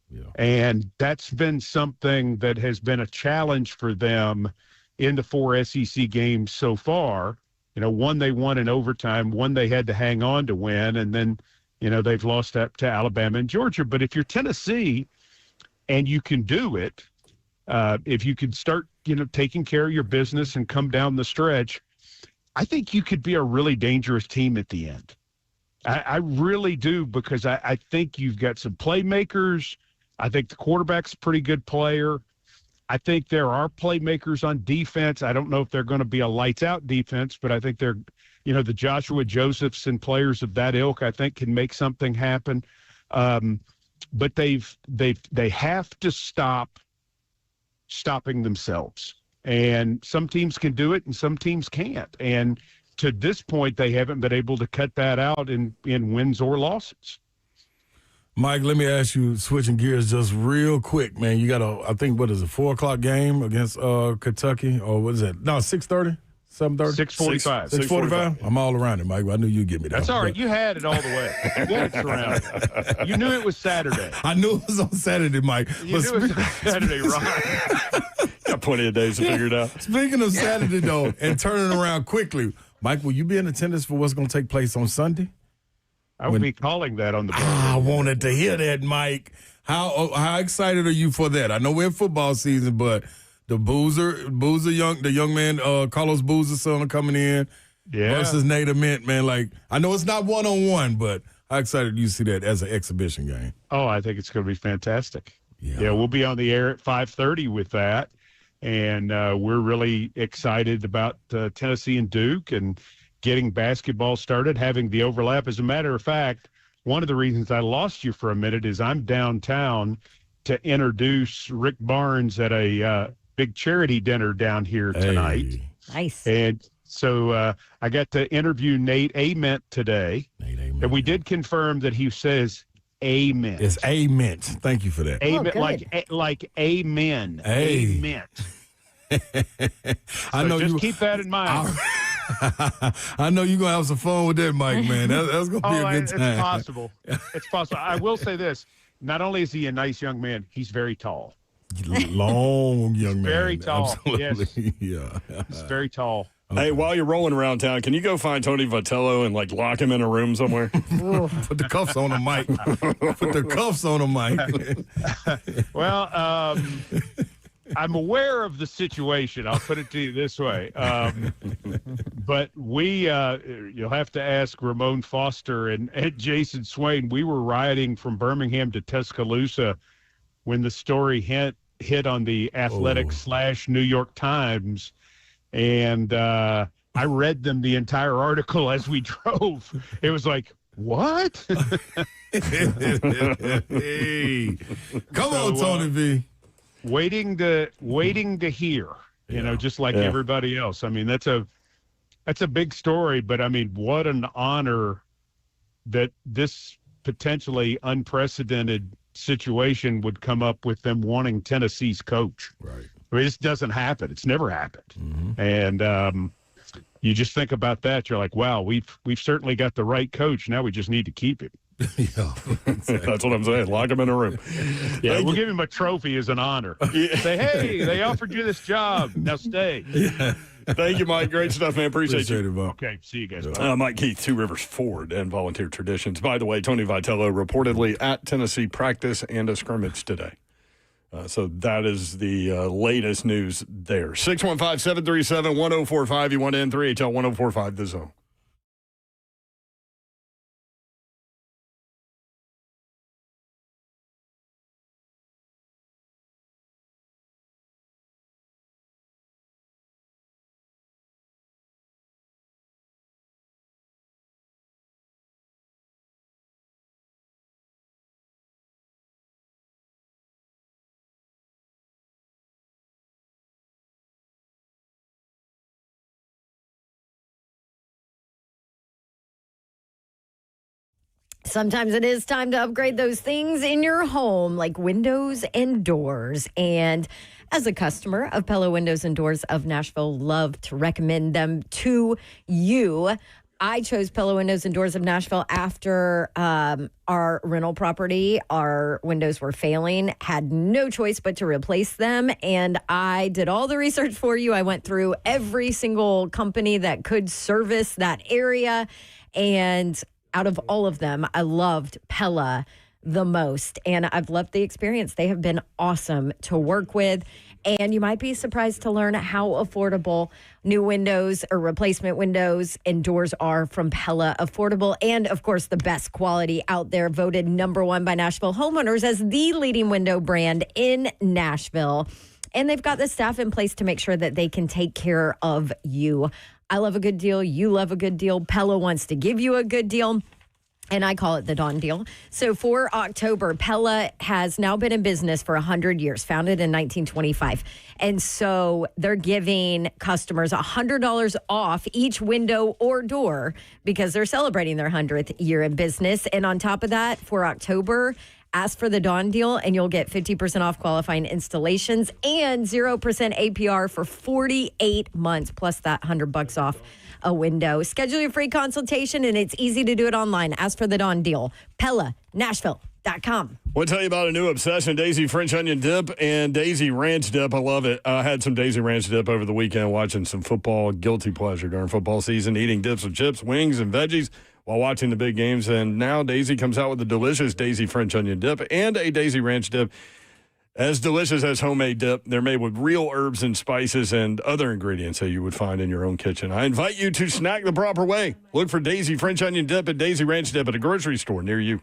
Yeah. And that's been something that has been a challenge for them in the 4 SEC games so far. You know, one they won in overtime, one they had to hang on to win, and then, you know, they've lost up to Alabama and Georgia. But if you're Tennessee and you can do it, if you could start, you know, taking care of your business and come down the stretch, I think you could be a really dangerous team at the end. I really do, because I think you've got some playmakers. I think the quarterback's a pretty good player. I think there are playmakers on defense. I don't know if they're going to be a lights-out defense, but I think they're, you know, the Joshua Josephs and players of that ilk, I think, can make something happen. But they have to stop stopping themselves. And some teams can do it and some teams can't. And to this point, they haven't been able to cut that out in wins or losses. Mike, let me ask you, switching gears just real quick, man. You got I think, what is it, 4 o'clock game against Kentucky? Or what is it? No, 6:30? 7:30? 6:45. 6:45? I'm all around it, Mike. I knew you'd get me that. That's all right. You had it all the way. You had it surrounded. You knew it was Saturday. I knew it was on Saturday, Mike. You knew it was Saturday, right? Got plenty of days to figure it out. Speaking of Saturday, though, and turning around quickly, Mike, will you be in attendance for what's going to take place on Sunday? I will be calling that on the board. I wanted to hear that, Mike. How excited are you for that? I know we're in football season, but the young man, Carlos Boozer's son coming in versus Nate Ament, man. Like, I know it's not one-on-one, but how excited do you see that as an exhibition game? Oh, I think it's going to be fantastic. Yeah, we'll be on the air at 5:30 with that. And we're really excited about Tennessee and Duke and getting basketball started, having the overlap. As a matter of fact, one of the reasons I lost you for a minute is I'm downtown to introduce Rick Barnes at a big charity dinner down here tonight. Hey. Nice. And so I got to interview Nate Ament today. And we did confirm that he says amen. It's amen. Thank you for that. Amen, good. like amen. Hey. Amen. I know just you keep that in mind. I know you're going to have some fun with that, Mike, man. That's going to be a good time. It's possible. It's possible. I will say this. Not only is he a nice young man, he's very tall. Long young man. Very tall. Absolutely. Yeah. He's very tall. Hey, while you're rolling around town, can you go find Tony Vitello and like lock him in a room somewhere? Put the cuffs on him, Mike. Put the cuffs on him, Mike. Well, I'm aware of the situation. I'll put it to you this way. But you'll have to ask Ramon Foster and Jason Swain. We were riding from Birmingham to Tuscaloosa when the story hit on the Athletic/New York Times. And I read them the entire article as we drove. It was like, what? Hey. Come on, Tony V. Waiting to hear, just like everybody else. I mean, that's a big story, but I mean, what an honor that this potentially unprecedented situation would come up with them wanting Tennessee's coach. Right. I mean, this doesn't happen. It's never happened. Mm-hmm. And you just think about that. You're like, wow, we've certainly got the right coach. Now we just need to keep him. Yeah, exactly. That's what I'm saying. Lock him in a room. Yeah, we'll give him a trophy as an honor. Yeah. Say, hey, they offered you this job. Now stay. Yeah. Thank you, Mike. Great stuff, man. Appreciate you. It, Bob. Okay, see you guys. Mike Keith, Two Rivers Ford and Volunteer Traditions. By the way, Tony Vitello reportedly at Tennessee practice and a scrimmage today. So that is the latest news there. 615-737-1045. You want in 3HL 1045 The Zone. Sometimes it is time to upgrade those things in your home, like windows and doors. And as a customer of Pella Windows and Doors of Nashville, love to recommend them to you. I chose Pella Windows and Doors of Nashville after our rental property. Our windows were failing, had no choice but to replace them. And I did all the research for you. I went through every single company that could service that area. And out of all of them, I loved Pella the most. And I've loved the experience. They have been awesome to work with. And you might be surprised to learn how affordable new windows or replacement windows and doors are from Pella. Affordable and, of course, the best quality out there. Voted #1 by Nashville homeowners as the leading window brand in Nashville. And they've got the staff in place to make sure that they can take care of you. I love a good deal. You love a good deal. Pella wants to give you a good deal. And I call it the Dawn Deal. So for October, Pella has now been in business for 100 years, founded in 1925. And so they're giving customers $100 off each window or door because they're celebrating their 100th year in business. And on top of that, for October, ask for the Dawn Deal and you'll get 50% off qualifying installations and 0% APR for 48 months, plus that $100 off a window. Schedule your free consultation and it's easy to do it online. Ask for the Dawn Deal. PellaNashville.com. I want to tell you about a new obsession, Daisy French Onion Dip and Daisy Ranch Dip. I love it. I had some Daisy Ranch Dip over the weekend watching some football, guilty pleasure during football season, eating dips with chips, wings, and veggies while watching the big games. And now Daisy comes out with a delicious Daisy French Onion Dip and a Daisy Ranch Dip. As delicious as homemade dip, they're made with real herbs and spices and other ingredients that you would find in your own kitchen. I invite you to snack the proper way. Look for Daisy French Onion Dip and Daisy Ranch Dip at a grocery store near you.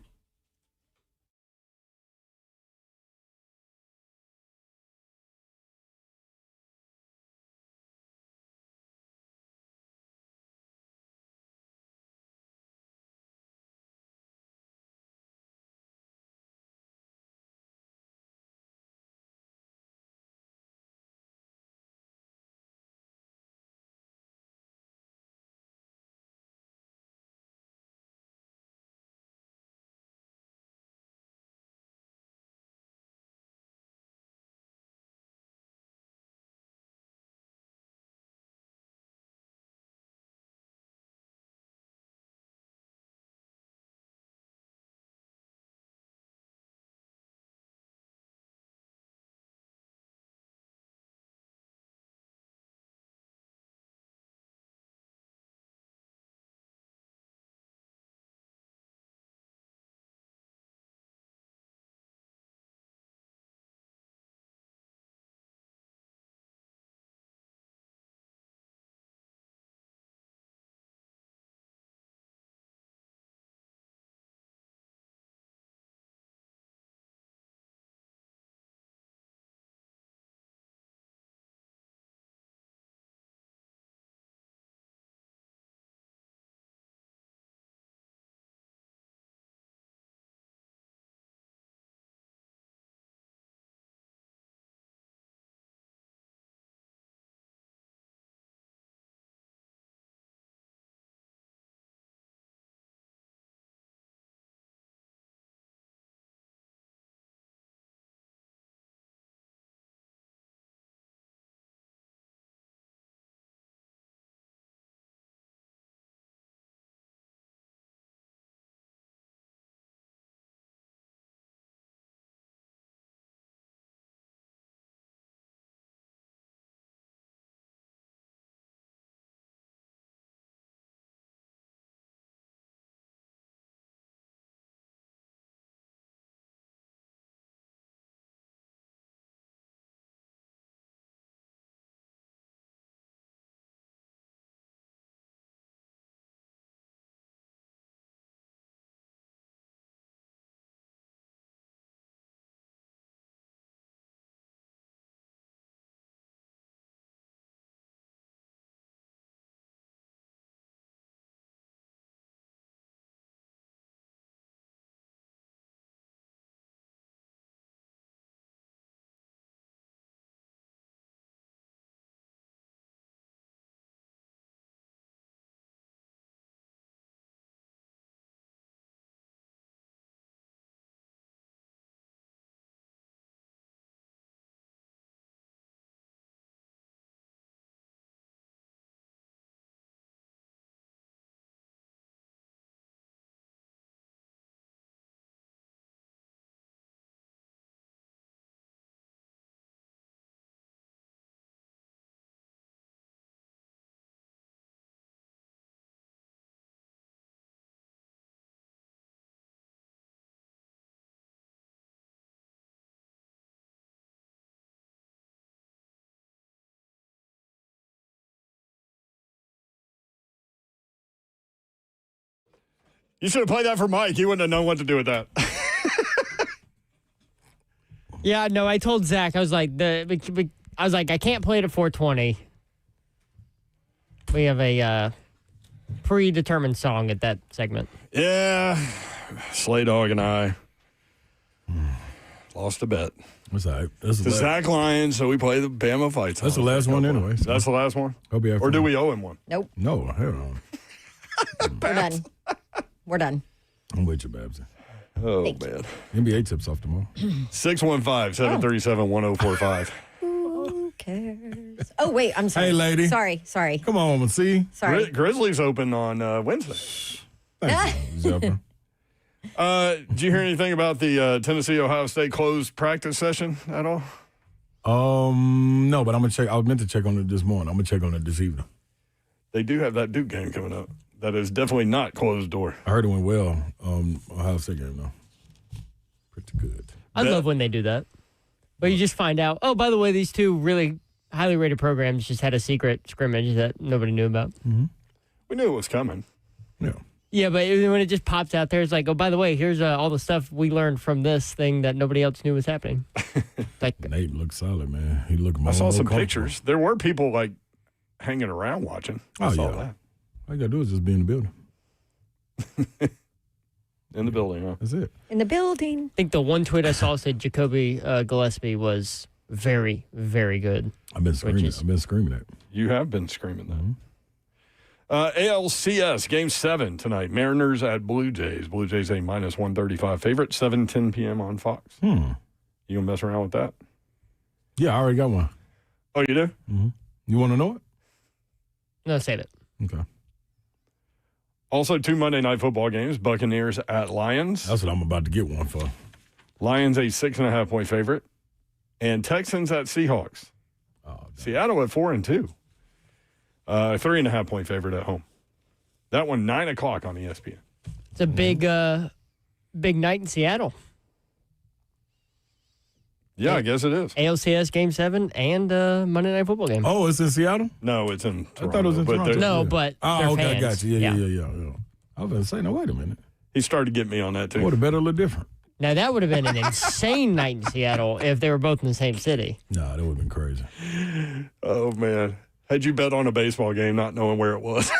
You should have played that for Mike. He wouldn't have known what to do with that. Yeah, no, I told Zach, I was like, I can't play it at 420. We have a predetermined song at that segment. Yeah, Slay Dog and I lost a bet. That's all right. That's The Zach Lions, so we play the Bama fights. That's the last one anyway. So. That's the last one? Or do we owe him one? Nope. No, hell no. We're done. We're done. I'm with you, Babsy. Oh, Thank man. NBA tips off tomorrow. 615-737-1045. Who cares? Oh, wait, I'm sorry. Hey, lady. Sorry. Come on, see? Sorry. Grizzlies open on Wednesday. Thank you, Zephyr. Did you hear anything about the Tennessee-Ohio State closed practice session at all? No, but I'm going to check. I was meant to check on it this morning. I'm going to check on it this evening. They do have that Duke game coming up. That is definitely not closed door. I heard it went well. Ohio State game, though. Pretty good. I love when they do that. But you just find out, oh, by the way, these two really highly rated programs just had a secret scrimmage that nobody knew about. Mm-hmm. We knew it was coming. Yeah. Yeah, but when it just pops out there, it's like, oh, by the way, here's all the stuff we learned from this thing that nobody else knew was happening. Like, Nate looked solid, man. He looked. I saw some pictures. There were people like hanging around watching. I saw that. All you got to do is just be in the building. In the building, huh? That's it. In the building. I think the one tweet I saw said Jacoby Gillespie was very, very good. I've been screaming. I've been screaming it. You have been screaming that. Mm-hmm. ALCS Game 7 tonight. Mariners at Blue Jays. Blue Jays a -135 favorite. 7:10 p.m. on Fox. You gonna mess around with that? Yeah, I already got one. Oh, you do? Mm-hmm. You want to know it? No, save it. Okay. Also, 2 Monday Night Football games. Buccaneers at Lions. That's what I'm about to get one for. Lions a 6.5-point favorite. And Texans at Seahawks. Seattle at 4-2. 3.5-point favorite at home. That one, 9 o'clock on ESPN. It's a big night in Seattle. Yeah, I guess it is. ALCS Game 7 and Monday Night Football game. Oh, it's in Seattle? No, it's in Toronto. I thought it was in Toronto. No, but oh, okay, fans. I got you. Yeah. I was going to say, no, wait a minute. He started to get me on that, too. Would have better look different. Now, that would have been an insane night in Seattle if they were both in the same city. Nah, that would have been crazy. Oh, man. Had you bet on a baseball game not knowing where it was,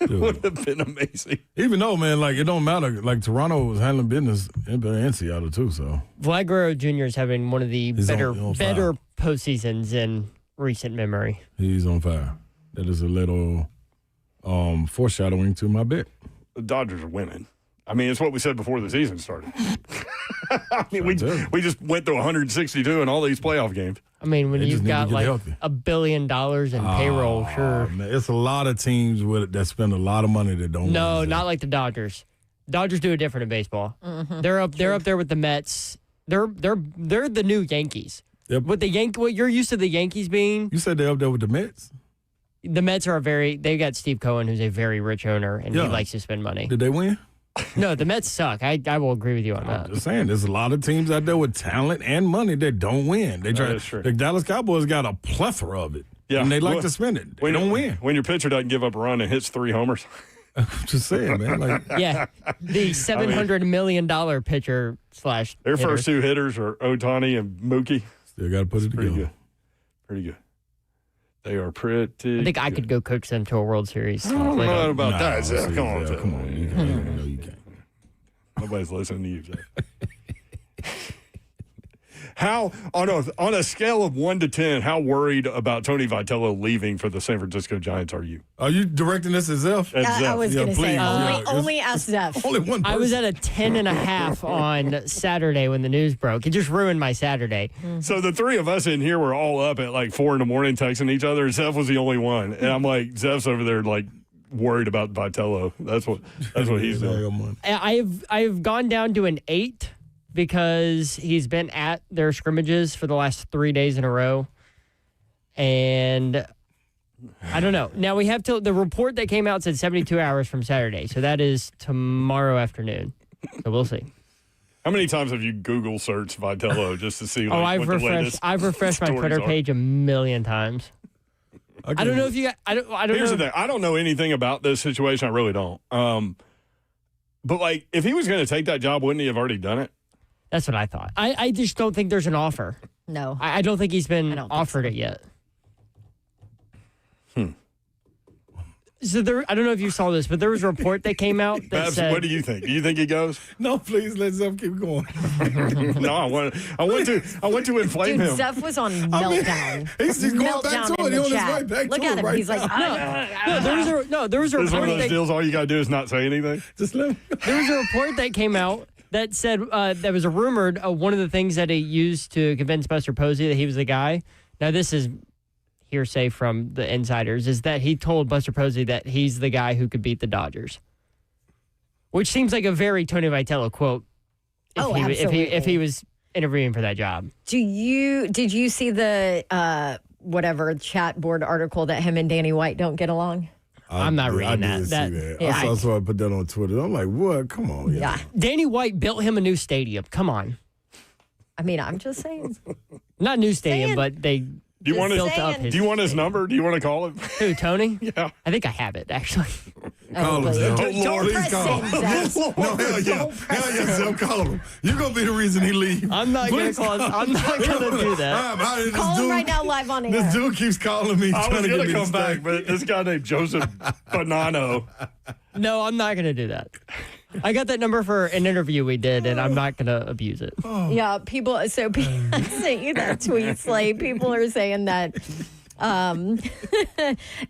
it would have been amazing. Even though, man, like, it don't matter. Like, Toronto was handling business in Seattle, too, so. Vlad Guerrero Jr. is having one of the better postseasons in recent memory. He's on fire. That is a little foreshadowing to my bet. The Dodgers are winning. I mean, it's what we said before the season started. I mean, we just went through 162 in all these playoff games. I mean, when you've got like $1 billion in payroll, sure. Man, it's a lot of teams that spend a lot of money that don't. No, not like the Dodgers. Dodgers do it different in baseball. Mm-hmm. They're up there with the Mets. They're the new Yankees. Yep. What you're used to the Yankees being. You said they're up there with the Mets. The Mets are they got Steve Cohen, who's a very rich owner, and he likes to spend money. Did they win? No, the Mets suck. I will agree with you on that. I'm just saying, there's a lot of teams out there with talent and money that don't win. They try. The Dallas Cowboys got a plethora of it, and they like to spend it. They don't win. When your pitcher doesn't give up a run and hits 3 homers. I'm just saying, man. Like, yeah, the $700 million pitcher / Their first 2 hitters are Ohtani and Mookie. Still got to put it together. Pretty good. They are pretty. I think I could go coach them to a World Series. I don't know about that, Zach. Come on. You can't. No, you can't. Nobody's listening to you, Zach. How on a scale of 1 to 10, how worried about Tony Vitello leaving for the San Francisco Giants are you? Are you directing this at Zeph? I was going to say only ask Zeph. Only one person. I was at a 10.5 on Saturday when the news broke. It just ruined my Saturday. Mm-hmm. So the 3 of us in here were all up at like 4 a.m. texting each other, and Zeph was the only one. And I'm like, Zeph's over there like worried about Vitello. That's what he's doing. I've gone down to an 8. Because he's been at their scrimmages for the last 3 days in a row. And I don't know. Now we have the report that came out said 72 hours from Saturday. So that is tomorrow afternoon. So we'll see. How many times have you Google searched Vitello just to see I've refreshed my Twitter page a million times. I don't know if you got, I don't Here's know. the thing. I don't know anything about this situation. I really don't. But, like, if he was going to take that job, wouldn't he have already done it? That's what I thought. I just don't think there's an offer. No. I don't think he's been offered it yet. So I don't know if you saw this, but there was a report that came out that Babs, said, what do you think? Do you think he goes? No, please let Zeph keep going. No, I want to inflame Dude, him. Steph was on meltdown. He's going back Meltdown to in it. He's the on his chat. way back Look to at it him. right He's like, now. there was a report This is one of those that, deals, all you got to do is not say anything. Just let him. there was a report that came out that said that was a rumored one of the things that he used to convince Buster Posey that he was the guy. Now, this is hearsay from the insiders, is that he told Buster Posey that he's the guy who could beat the Dodgers, which seems like a very Tony Vitello quote. If he was interviewing for that job. did you see the whatever chat board article that him and Danny White don't get along? I'm not reading I did see that. Yeah, I saw I put that on Twitter. I'm like, what? Come on. Yeah. Danny White built him a new stadium. Come on. I mean, I'm just saying. Not new stadium, Saying. but they Do you want built up his. Do you want his number? Do you want to call him? Who, Tony? Yeah. I think I have it, actually. Call him, Zeph. Don't Please press call him. send, Zeph. No, hell yeah. Hell yeah, Zeph, call him. You're going to be the reason he leaves. I'm not going to Please call. I'm not going to do that. Call him right now live on air. This dude keeps calling me. I trying was to going get to me come back, stay. but this guy named Joseph Bonanno. No, I'm not going to do that. I got that number for an interview we did, and I'm not going to abuse it. Yeah, people. I sent you that tweet, Slade. People are saying that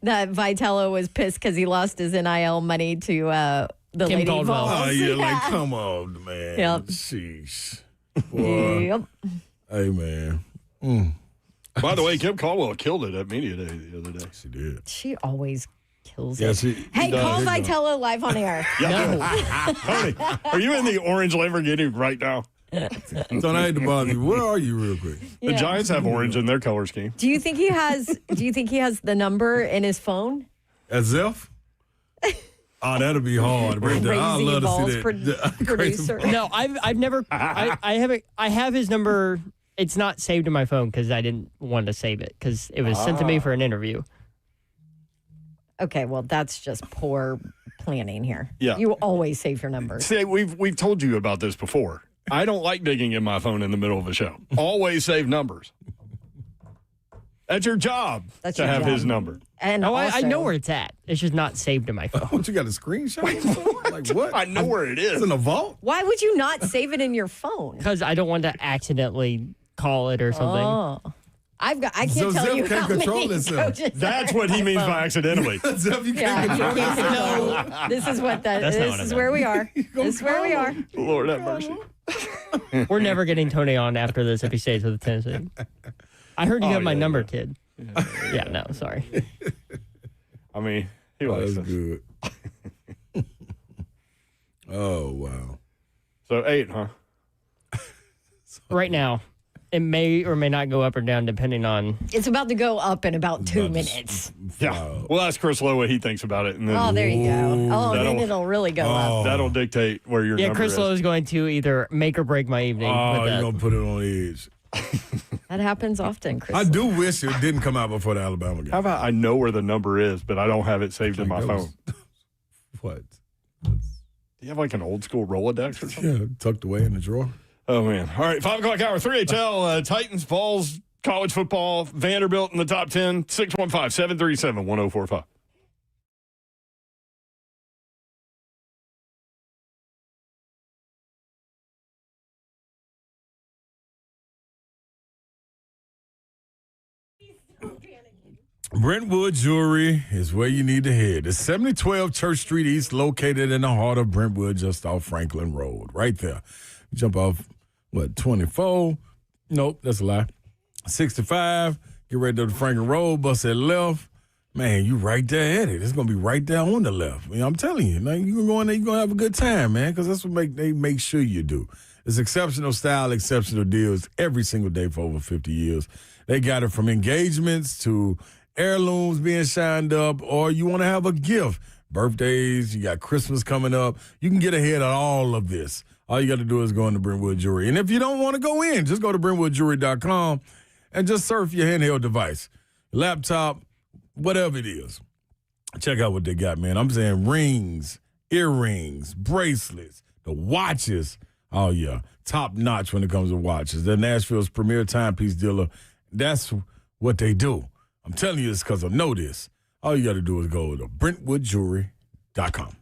that Vitello was pissed because he lost his NIL money to the Kim Lady Caldwell. Vols. Oh, yeah, like, come on, man. Yep. Sheesh. Boy. Yep. Hey, man. By the way, Kim Caldwell killed it at Media Day the other day. She did. She always kills Yeah, it. Hey, call Vitello live on air. Tony, are you in the orange Lamborghini right now? Don't I hate to bother you. Where are you real quick? The Giants have orange in their color scheme. Do you think he has? Do you think he has the number in his phone? At Zeph? Oh, that'll be hard. Right there. I'd Crazy love to Vols see that. producer. No, I've never. I haven't. I have his number. It's not saved in my phone because I didn't want to save it because it was sent to me for an interview. Okay, well, that's just poor planning here. Yeah. You always save your numbers. See, we've told you about this before. I don't like digging in my phone in the middle of a show. Always save numbers. That's your job That's to your have job. his number. And Oh, I also, know where it's at. It's just not saved in my phone. What, you got a screenshot? Like what? I know where it It's is. in a vault? Why would you not save it in your phone? Because I don't want to accidentally call it or something. Oh. I can't So tell Zeph you can't how control many himself. coaches That's have what he my means phone. by accidentally. Zeph, you Yeah, can't control yourself. no. This is what That's not this what I is meant. where we are. This is where we are. Lord have mercy. We're never getting Tony on after this if he stays with Tennessee. I heard you have my number, kid. Yeah, no, sorry. I mean, he Oh, likes that's this. good. Oh, wow. So 8, huh? Right now, it may or may not go up or down depending on. It's about to go up in about 2 About to- minutes. Yeah. We'll ask Chris Lowe what he thinks about it, and then Oh, there you go. Oh, then That'll- it'll really go up. that'll dictate where your Yeah, number Chris is. Lowe is going to either make or break my evening. Oh, with you're that. going to put it on edge. That happens often, Chris. I do wish it didn't come out before the Alabama game. How about I know where the number is, but I don't have it saved in my That phone? was- What? Do you have like an old school Rolodex or something? Yeah, tucked away in the drawer. Oh, man. All right, 5 o'clock hour, 3HL, Titans, Vols, college football, Vanderbilt in the top 10, 615-737-1045. Brentwood Jewelry is where you need to head. It's 7012 Church Street East, located in the heart of Brentwood, just off Franklin Road. Right there. You jump off, 24? Nope, that's a lie. 65, get ready to the Franklin Road, bust that left. Man, you right there at it. It's going to be right there on the left. I'm telling you, man, you're going to go in there, you're going to have a good time, man, because that's what they make sure you do. It's exceptional style, exceptional deals every single day for over 50 years. They got it from engagements to heirlooms being shined up, or you want to have a gift. Birthdays, you got Christmas coming up. You can get ahead of all of this. All you got to do is go into Brentwood Jewelry. And if you don't want to go in, just go to BrentwoodJewelry.com and just surf your handheld device, laptop, whatever it is. Check out what they got, man. I'm saying rings, earrings, bracelets, the watches. Oh, yeah, top notch when it comes to watches. They're Nashville's premier timepiece dealer. That's what they do. I'm telling you this because I know this. All you got to do is go to BrentwoodJewelry.com.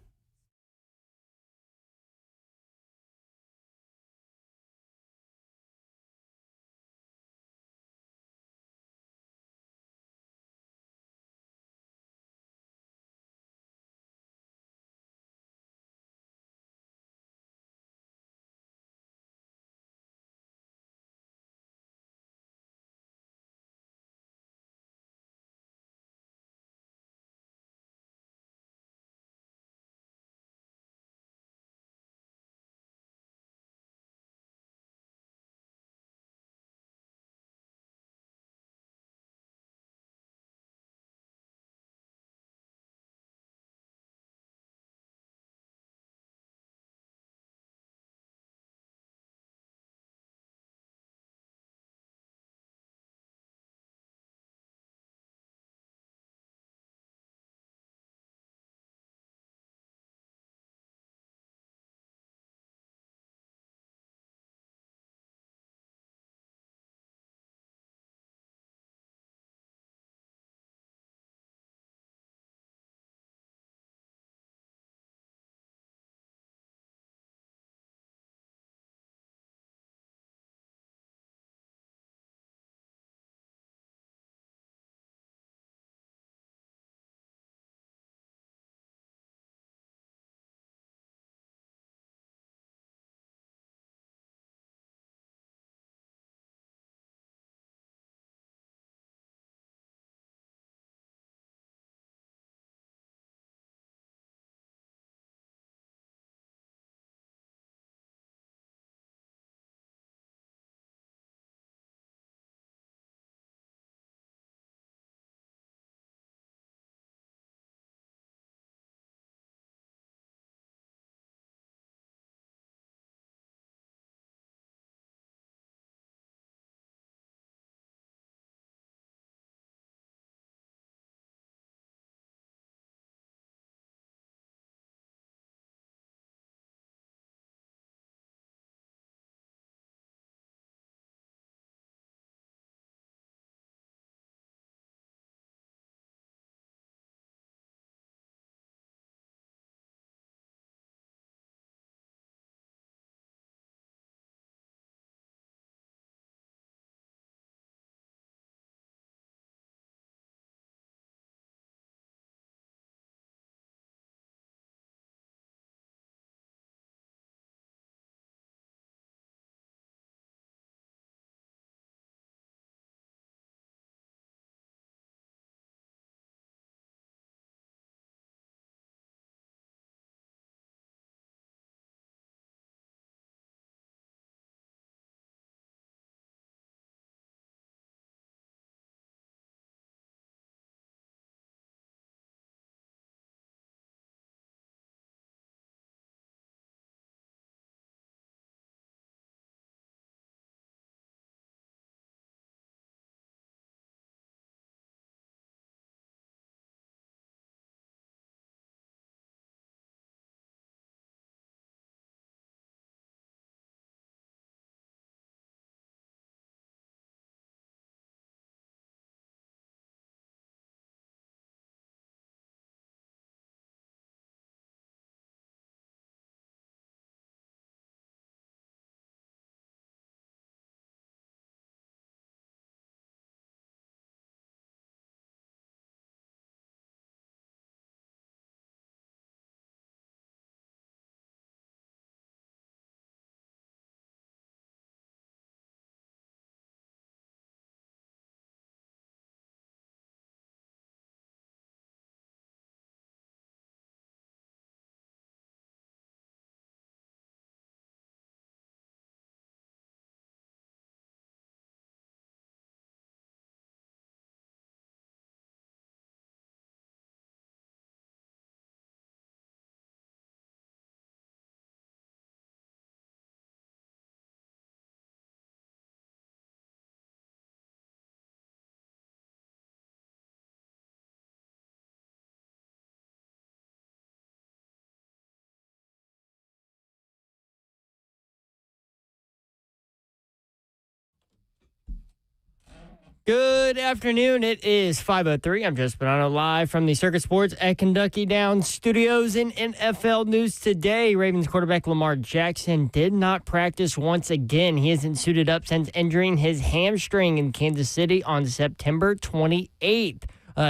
Good afternoon. It is 5:03. I'm Jess Bonanno live from the Circus Sports at Kentucky Downs studios. In NFL news today, Ravens quarterback Lamar Jackson did not practice once again. He hasn't suited up since injuring his hamstring in Kansas City on September 28th.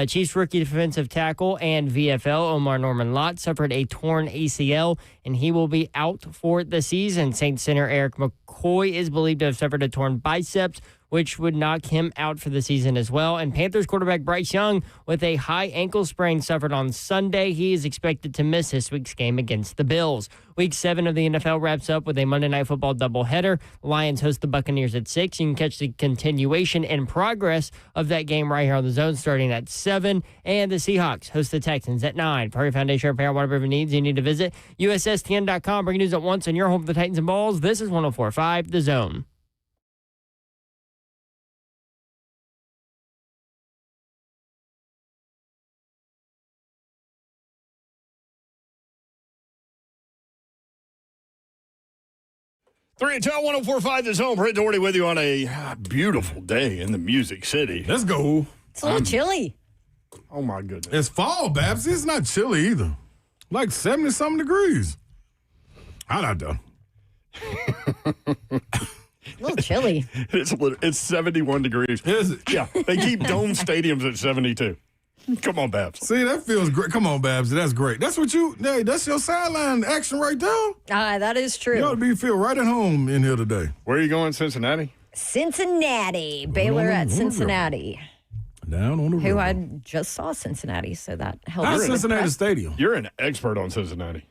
Chiefs rookie defensive tackle and VFL Omar Norman-Lott suffered a torn ACL, and he will be out for the season. Saints center Eric McCoy is believed to have suffered a torn biceps, which would knock him out for the season as well. And Panthers quarterback Bryce Young with a high ankle sprain suffered on Sunday. He is expected to miss this week's game against the Bills. Week 7 of the NFL wraps up with a Monday Night Football doubleheader. Lions host the Buccaneers at 6. You can catch the continuation and progress of that game right here on the Zone starting at 7. And the Seahawks host the Texans at 9. For your foundation repair, whatever needs, you need to visit USSTN.com. Bring news at once on your home for the Titans and Balls. This is 104.5 The Zone. Three and 104.5 The Zone. Brett Doherty with you on a beautiful day in the Music City. Let's go. It's a little chilly. Oh, my goodness. It's fall, Babs. It's not chilly either. Like 70-something degrees. How not done? A little chilly. It's 71 degrees. Is it? Yeah, they keep dome stadiums at 72. Come on, Babs. See, that feels great. Come on, Babs. That's great. That's that's your sideline action right there. That is true. You ought to feel right at home in here today. Where are you going, Cincinnati? Cincinnati. Baylor at Cincinnati. Down on the Who river. I just saw Cincinnati, so that helps. How's with Cincinnati press. Stadium? You're an expert on Cincinnati.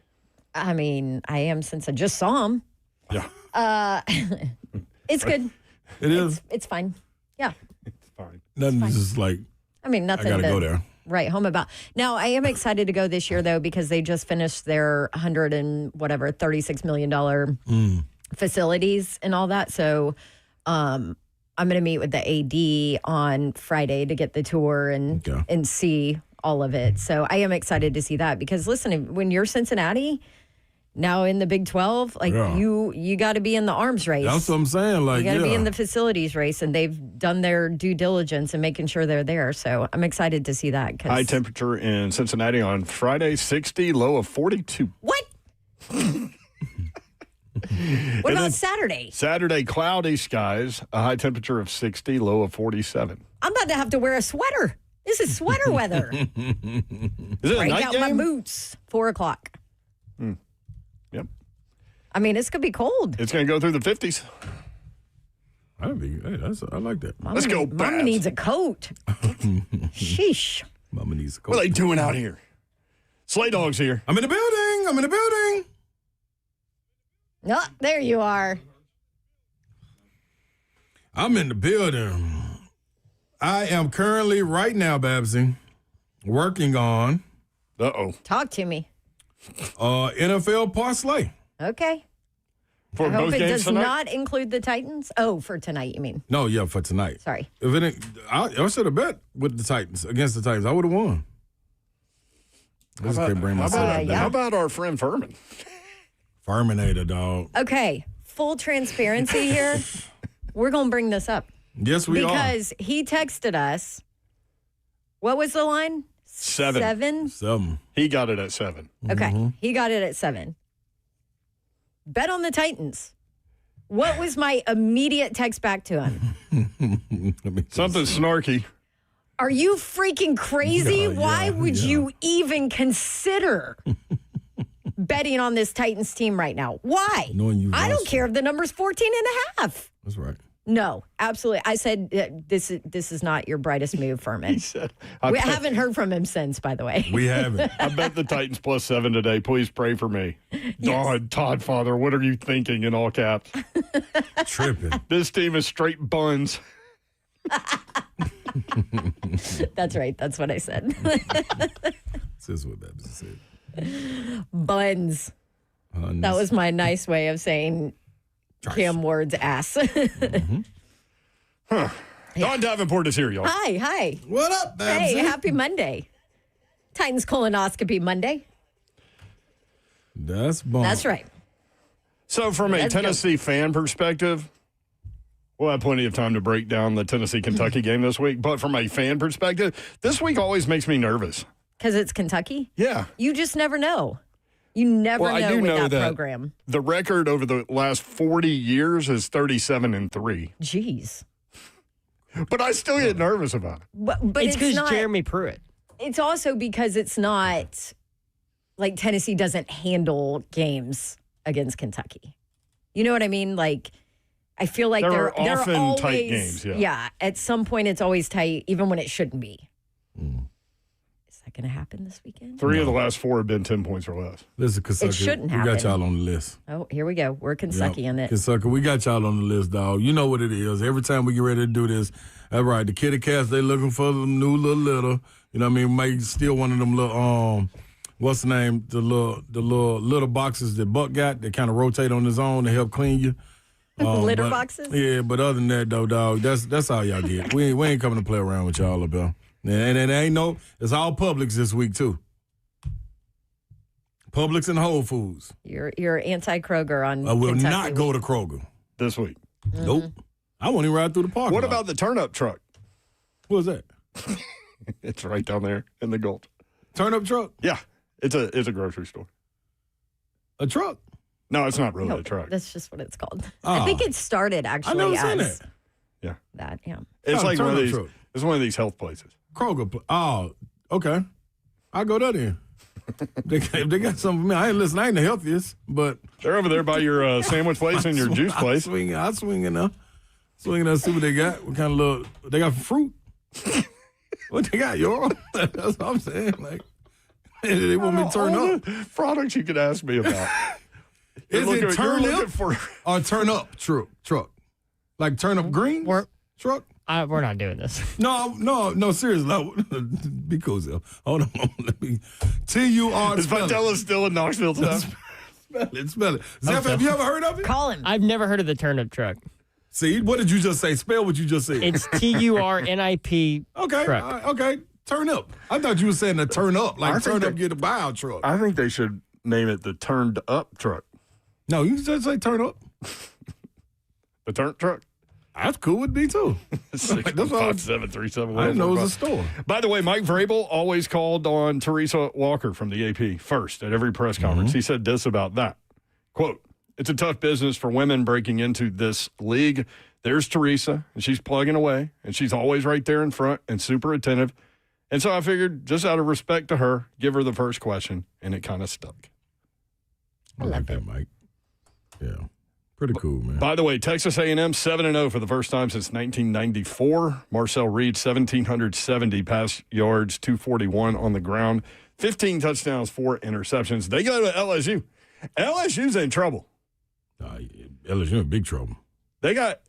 I mean, I am since I just saw him. Yeah. It's good. It is. It's fine. Yeah. It's fine. Nothing just like, I mean, I nothing got to to go there. write home about. Now, I am excited to go this year, though, because they just finished their $36 million facilities and all that. So I'm going to meet with the AD on Friday to get the tour and see all of it. So I am excited to see that because, listen, when you're Cincinnati, now in the Big 12, you got to be in the arms race. That's what I'm saying. Like, You got to be in the facilities race, and they've done their due diligence and making sure they're there. So I'm excited to see that. High temperature in Cincinnati on Friday, 60, low of 42. What? What about Saturday? Saturday, cloudy skies, a high temperature of 60, low of 47. I'm about to have to wear a sweater. This is sweater weather. Is it a Break night out game? my boots. 4:00. Yep. I mean, it's going to be cold. It's going to go through the 50s. I like that. Let's go, Mama Babs. needs a coat. Sheesh. Mama needs a coat. What are they doing out here? Sleigh Dog's here. I'm in the building. No, there you are. I'm in the building. I am currently, right now, Babsy, working on Talk to me. NFL parlay. Okay. For I hope both it games does tonight? not include the Titans. Oh, for tonight, you mean? No, yeah, for tonight. Sorry. If it ain't, I should have bet with the Titans, against the Titans. I would have won. I just can't bring myself up there. How about our friend Furman? Furminator, dog. Okay. Full transparency here. We're going to bring this up. Yes, we are. Because he texted us. What was the line? 7. 7. He got it at 7. Okay. He got it at 7. Bet on the Titans. What was my immediate text back to him? Something snarky. Are you freaking crazy? Yeah, Why would yeah. you even consider betting on this Titans team right now? Why? Knowing you I don't lost. care if the number's 14 and a half. That's right. No, absolutely. I said this is not your brightest move, Furman. He said, We haven't heard from him since, by the way. We haven't. I bet the Titans plus 7 today. Please pray for me. Todd, Father, what are you thinking in all caps? Tripping. This team is straight buns. That's right. That's what I said. This is what Babs said. Buns. That was my nice way of saying Cam Ward's ass. Don Davenport is here, y'all. Hi. What up, Babs? Hey, happy Monday. Titans colonoscopy Monday. That's bomb. That's right. So from a Let's go. Tennessee fan perspective, We'll have plenty of time to break down the Tennessee-Kentucky game this week. But from a fan perspective, this week always makes me nervous. Because it's Kentucky? Yeah. You just never know. You never I know do with know that program. The record over the last 40 years is 37-3. Jeez. But I still get nervous about it. But it's because not Jeremy Pruitt. It's also because it's not like Tennessee doesn't handle games against Kentucky. You know what I mean? Like, I feel like they're often always, tight games. Yeah, at some point it's always tight, even when it shouldn't be. Is that going to happen this weekend? 3 of the last 4 have been 10 points or less. Listen, Kentucky, It shouldn't we happen. got y'all on the list. Oh, here we go. We're Kentucky in it. Kentucky, we got y'all on the list, dog. You know what it is. Every time we get ready to do this, that's right. The kitty cats, they looking for them new little. You know what I mean? Make still one of them little what's the name? The little boxes that Buck got that kind of rotate on his own to help clean you. Litter boxes? Yeah, but other than that, though, dog, that's all y'all get. We ain't coming to play around with y'all up here. And it ain't it's all Publix this week, too. Publix and Whole Foods. You're anti-Kroger on I will Kentucky not go to Kroger. This week. Nope. I won't even ride through the park. What about the turnip truck? What was that? It's right down there in the Gulch. Turnip truck? Yeah. It's a grocery store. A truck? No, it's not really No, a truck. That's just what it's called. Oh. I think it started I actually never seen as that. Yeah. yeah. It's Oh, like one of turnip these. truck. It's one of these health places. Kroger. Oh, okay. I'll go there then. They got something for me. I ain't the healthiest, but They're over there by your sandwich place and your juice place. I'll swing in there. Swing in there, see what they got. What kind of they got fruit? What they got, y'all? That's what I'm saying. Like, they want me to turn All up. the products you could ask me about. Is it turn you're looking up for or turn up truck? Like turn up green truck? We're not doing this. No, seriously. No. Be cool, Zell. Hold on. Let me. T-U-R. Is Vitella still in Knoxville town? Spell it. Zeph, have you ever heard of it? Call him. I've never heard of the turnip truck. See, what did you just say? Spell what you just said. It's TURNIP. Okay, truck. okay. Turn up. I thought you were saying to turn up, like turn up, get a buyout truck. I think they should name it the turned up truck. No, you just say turn up. The turn truck. That's cool with me too. 657-371. I didn't know it was a store. By the way, Mike Vrabel always called on Teresa Walker from the AP first at every press conference. He said this about that. Quote, "It's a tough business for women breaking into this league. There's Teresa, and she's plugging away, and she's always right there in front and super attentive. And so I figured, just out of respect to her, give her the first question, and it kind of stuck." I like that, Mike. Yeah. Pretty cool, man. By the way, Texas A&M 7-0 for the first time since 1994. Marcel Reed, 1,770 pass yards, 241 on the ground, 15 touchdowns, 4 interceptions. They go to LSU. LSU's in trouble. LSU in big trouble. They got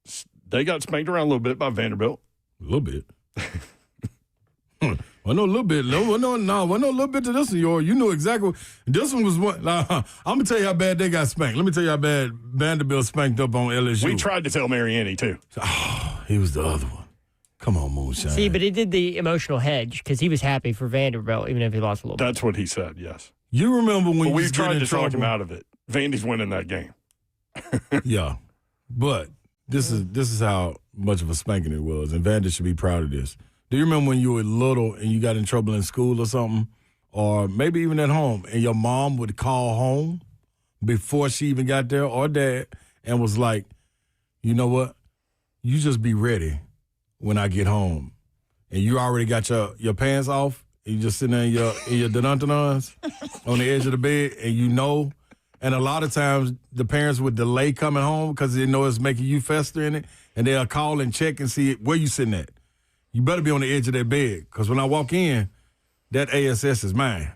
spanked around a little bit by Vanderbilt. A little bit. Well, no, a little bit. No, a little bit to this one, you knew exactly. This one was one. I'm gonna tell you how bad they got spanked. Let me tell you how bad Vanderbilt spanked up on LSU. We tried to tell Mariani too. Oh, he was the other one. Come on, Moonshine. See, but he did the emotional hedge because he was happy for Vanderbilt, even if he lost a little bit. That's what he said. Yes. You remember when you we tried to trouble? talk him out of it. Vandy's winning that game. Yeah, but this is how much of a spanking it was, and Vandy should be proud of this. Do you remember when you were little and you got in trouble in school or something, or maybe even at home, and your mom would call home before she even got there, or dad, and was like, "You know what? You just be ready when I get home," and you already got your pants off, and you just sitting there in your dun-dun-duns on the edge of the bed, and you know. And a lot of times the parents would delay coming home because they know it's making you fester in it, and they'll call and check and see where you sitting at. You better be on the edge of that bed, because when I walk in, that ASS is mine.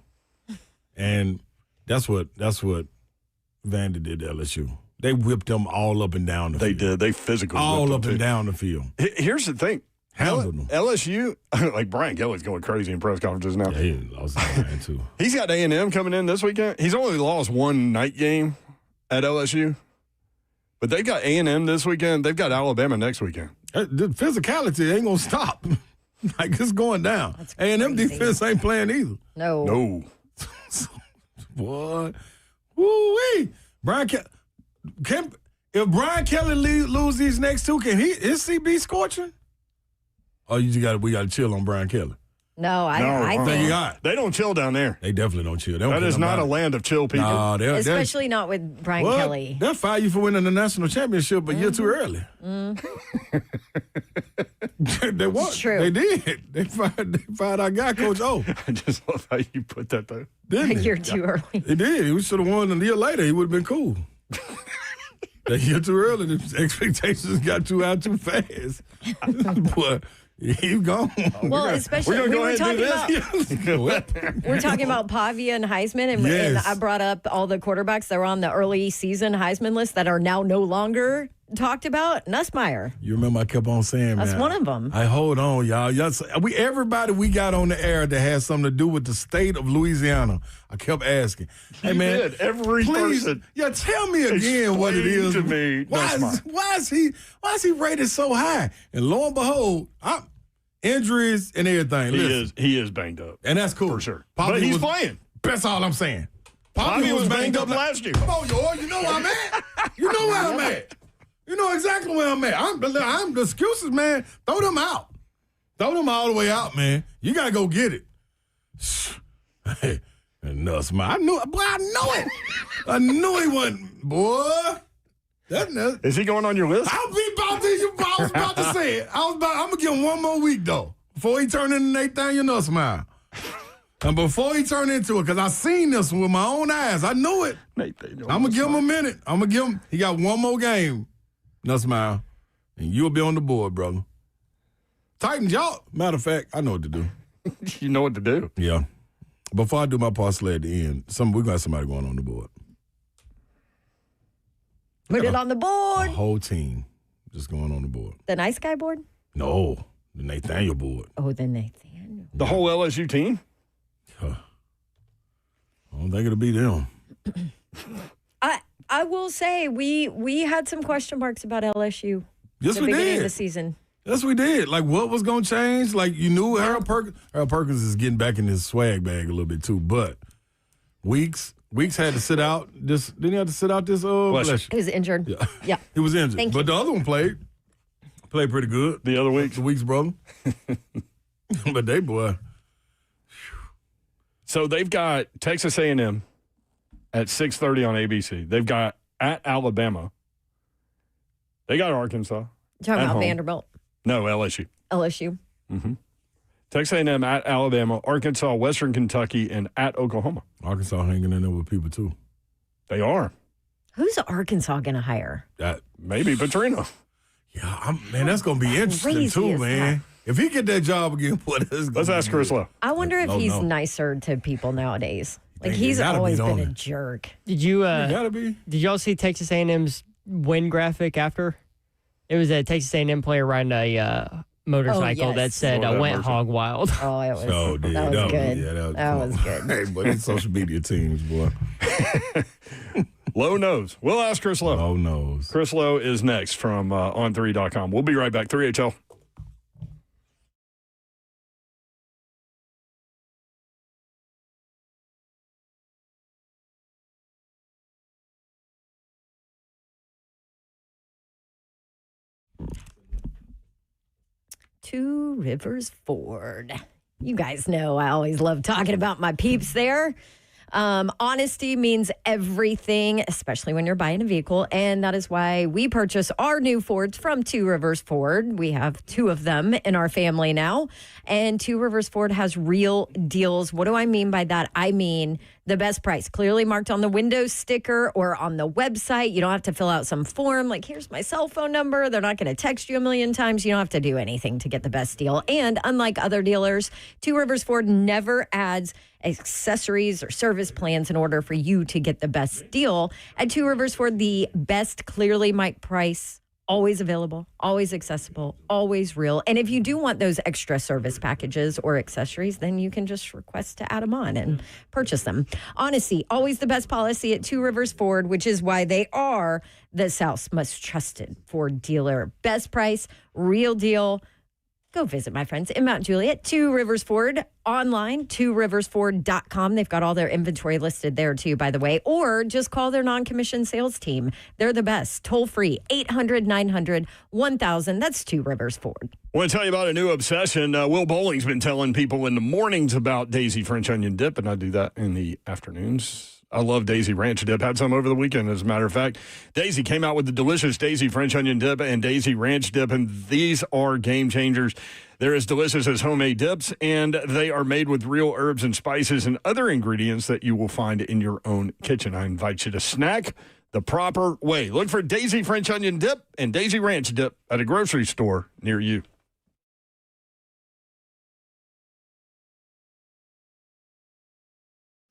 And that's what Vandy did to LSU. They whipped them all up and down the field. They did. They physically all whipped up them and too. down the field. Here's the thing. Handled them. LSU, like Brian Kelly's going crazy in press conferences now. Yeah, he lost his mind too. He's got A&M coming in this weekend. He's only lost one night game at LSU. But they got A&M this weekend. They've got Alabama next weekend. The physicality ain't going to stop. Like, it's going down. A&M defense ain't playing either. No. What? Woo-wee. Brian If Brian Kelly lose these next two, can his CB scorching? Oh, we got to chill on Brian Kelly. No, I think they don't chill down there. They definitely don't chill. That is not a land of chill people. No, especially not with Brian Kelly. They'll fire you for winning the national championship a year too early. They won. It's true. They did. They fired our guy, Coach O. I just love how you put that there. Didn't A year too early. He did. He should have won a year later. He would have been cool. That year too early, the expectations got too out too fast. Boy, he's gone. Well, especially we're talking about Pavia and Heisman, and I brought up all the quarterbacks that were on the early season Heisman list that are now no longer talked about. Nussmeier. You remember I kept on saying, that's man, one of them. I hold on, y'all. Everybody we got on the air that has something to do with the state of Louisiana. I kept asking, hey man, every person. Yeah, tell me again what it is. To me, why is he rated so high? And lo and behold, injuries and everything. He is banged up, and that's cool for sure. Poppy but he's playing. That's all I'm saying. Poppy was banged up last year. Come on, y'all. You know where I'm at. You know where I'm at. You know exactly where I'm at. I'm the excuses, man. Throw them out. Throw them all the way out, man. You gotta go get it. Hey, nuts, man. I knew it. I knew he wasn't, boy. That's nuts. Is he going on your list? I was about to say it. I'm gonna give him one more week though before he turn into Nathaniel Nussmeier. And before he turned into it, because I seen this with my own eyes, I knew it. I'm gonna give him a minute. I'm gonna give him. He got one more game. Nussmeier, and you'll be on the board, brother. Titans, y'all. Matter of fact, I know what to do. You know what to do. Yeah. Before I do my parlay at the end, we got somebody going on the board. Put it on the board. The whole team just going on the board. The nice guy board? No, the Nathaniel board. Oh, the Nathaniel. The whole LSU team? I don't think it'll be them. I will say we had some question marks about LSU. Yes, at the we beginning did. Of the season. Yes, we did. Like, what was going to change? Like, you knew Harold Perkins is getting back in his swag bag a little bit too. But Weeks had to sit out. Didn't he have to sit out this? He was injured. Yeah. He was injured. Thank but you. the other one played pretty good. The other weeks, the Weeks brother. But they boy. So they've got Texas A&M at 6:30 on ABC. They've got at Alabama. They got Arkansas. Talking about home. Vanderbilt. No, LSU. LSU. Mm-hmm. Texas A&M at Alabama, Arkansas, Western Kentucky, and at Oklahoma. Arkansas hanging in there with people too. They are. Who's Arkansas going to hire? Maybe Petrino. Yeah, man, that's going to be interesting too, man. If he get that job again, let's ask Chris Lowe. I wonder if he's nicer to people nowadays. Like, he's always been a jerk. Did you? Gotta be. Did y'all see Texas A&M's win graphic after? It was a Texas A&M player riding a motorcycle that said "went hog wild." Oh, it was. So that was good. Yeah, that was good. Hey, but these social media teams, boy. Lowe knows. We'll ask Chris Lowe. Lowe knows. Chris Lowe is next from on3.com. We'll be right back. 3HL. Two Rivers Ford. You guys know I always love talking about my peeps there. Honesty means everything, especially when you're buying a vehicle. And that is why we purchase our new Fords from Two Rivers Ford. We have two of them in our family now. And Two Rivers Ford has real deals. What do I mean by that? I mean the best price, clearly marked on the window sticker or on the website. You don't have to fill out some form like, here's my cell phone number. They're not going to text you a million times. You don't have to do anything to get the best deal. And unlike other dealers, Two Rivers Ford never adds accessories or service plans in order for you to get the best deal. At Two Rivers Ford, the best clearly marked price, always available, always accessible, always real. And if you do want those extra service packages or accessories, then you can just request to add them on and purchase them. Honesty, always the best policy at Two Rivers Ford, which is why they are the South's most trusted Ford dealer. Best price, real deal. go visit my friends in Mount Juliet, Two Rivers Ford, online, tworiversford.com. They've got all their inventory listed there too, by the way, or just call their non-commissioned sales team. They're the best. Toll free, 800-900-1000. That's Two Rivers Ford. I want to tell you about a new obsession. Will Bowling's been telling people in the mornings about Daisy French Onion Dip, and I do that in the afternoons. I love Daisy Ranch Dip. Had some over the weekend, as a matter of fact. Daisy came out with the delicious Daisy French Onion Dip and Daisy Ranch Dip, and these are game changers. They're as delicious as homemade dips, and they are made with real herbs and spices and other ingredients that you will find in your own kitchen. I invite you to snack the proper way. Look for Daisy French Onion Dip and Daisy Ranch Dip at a grocery store near you.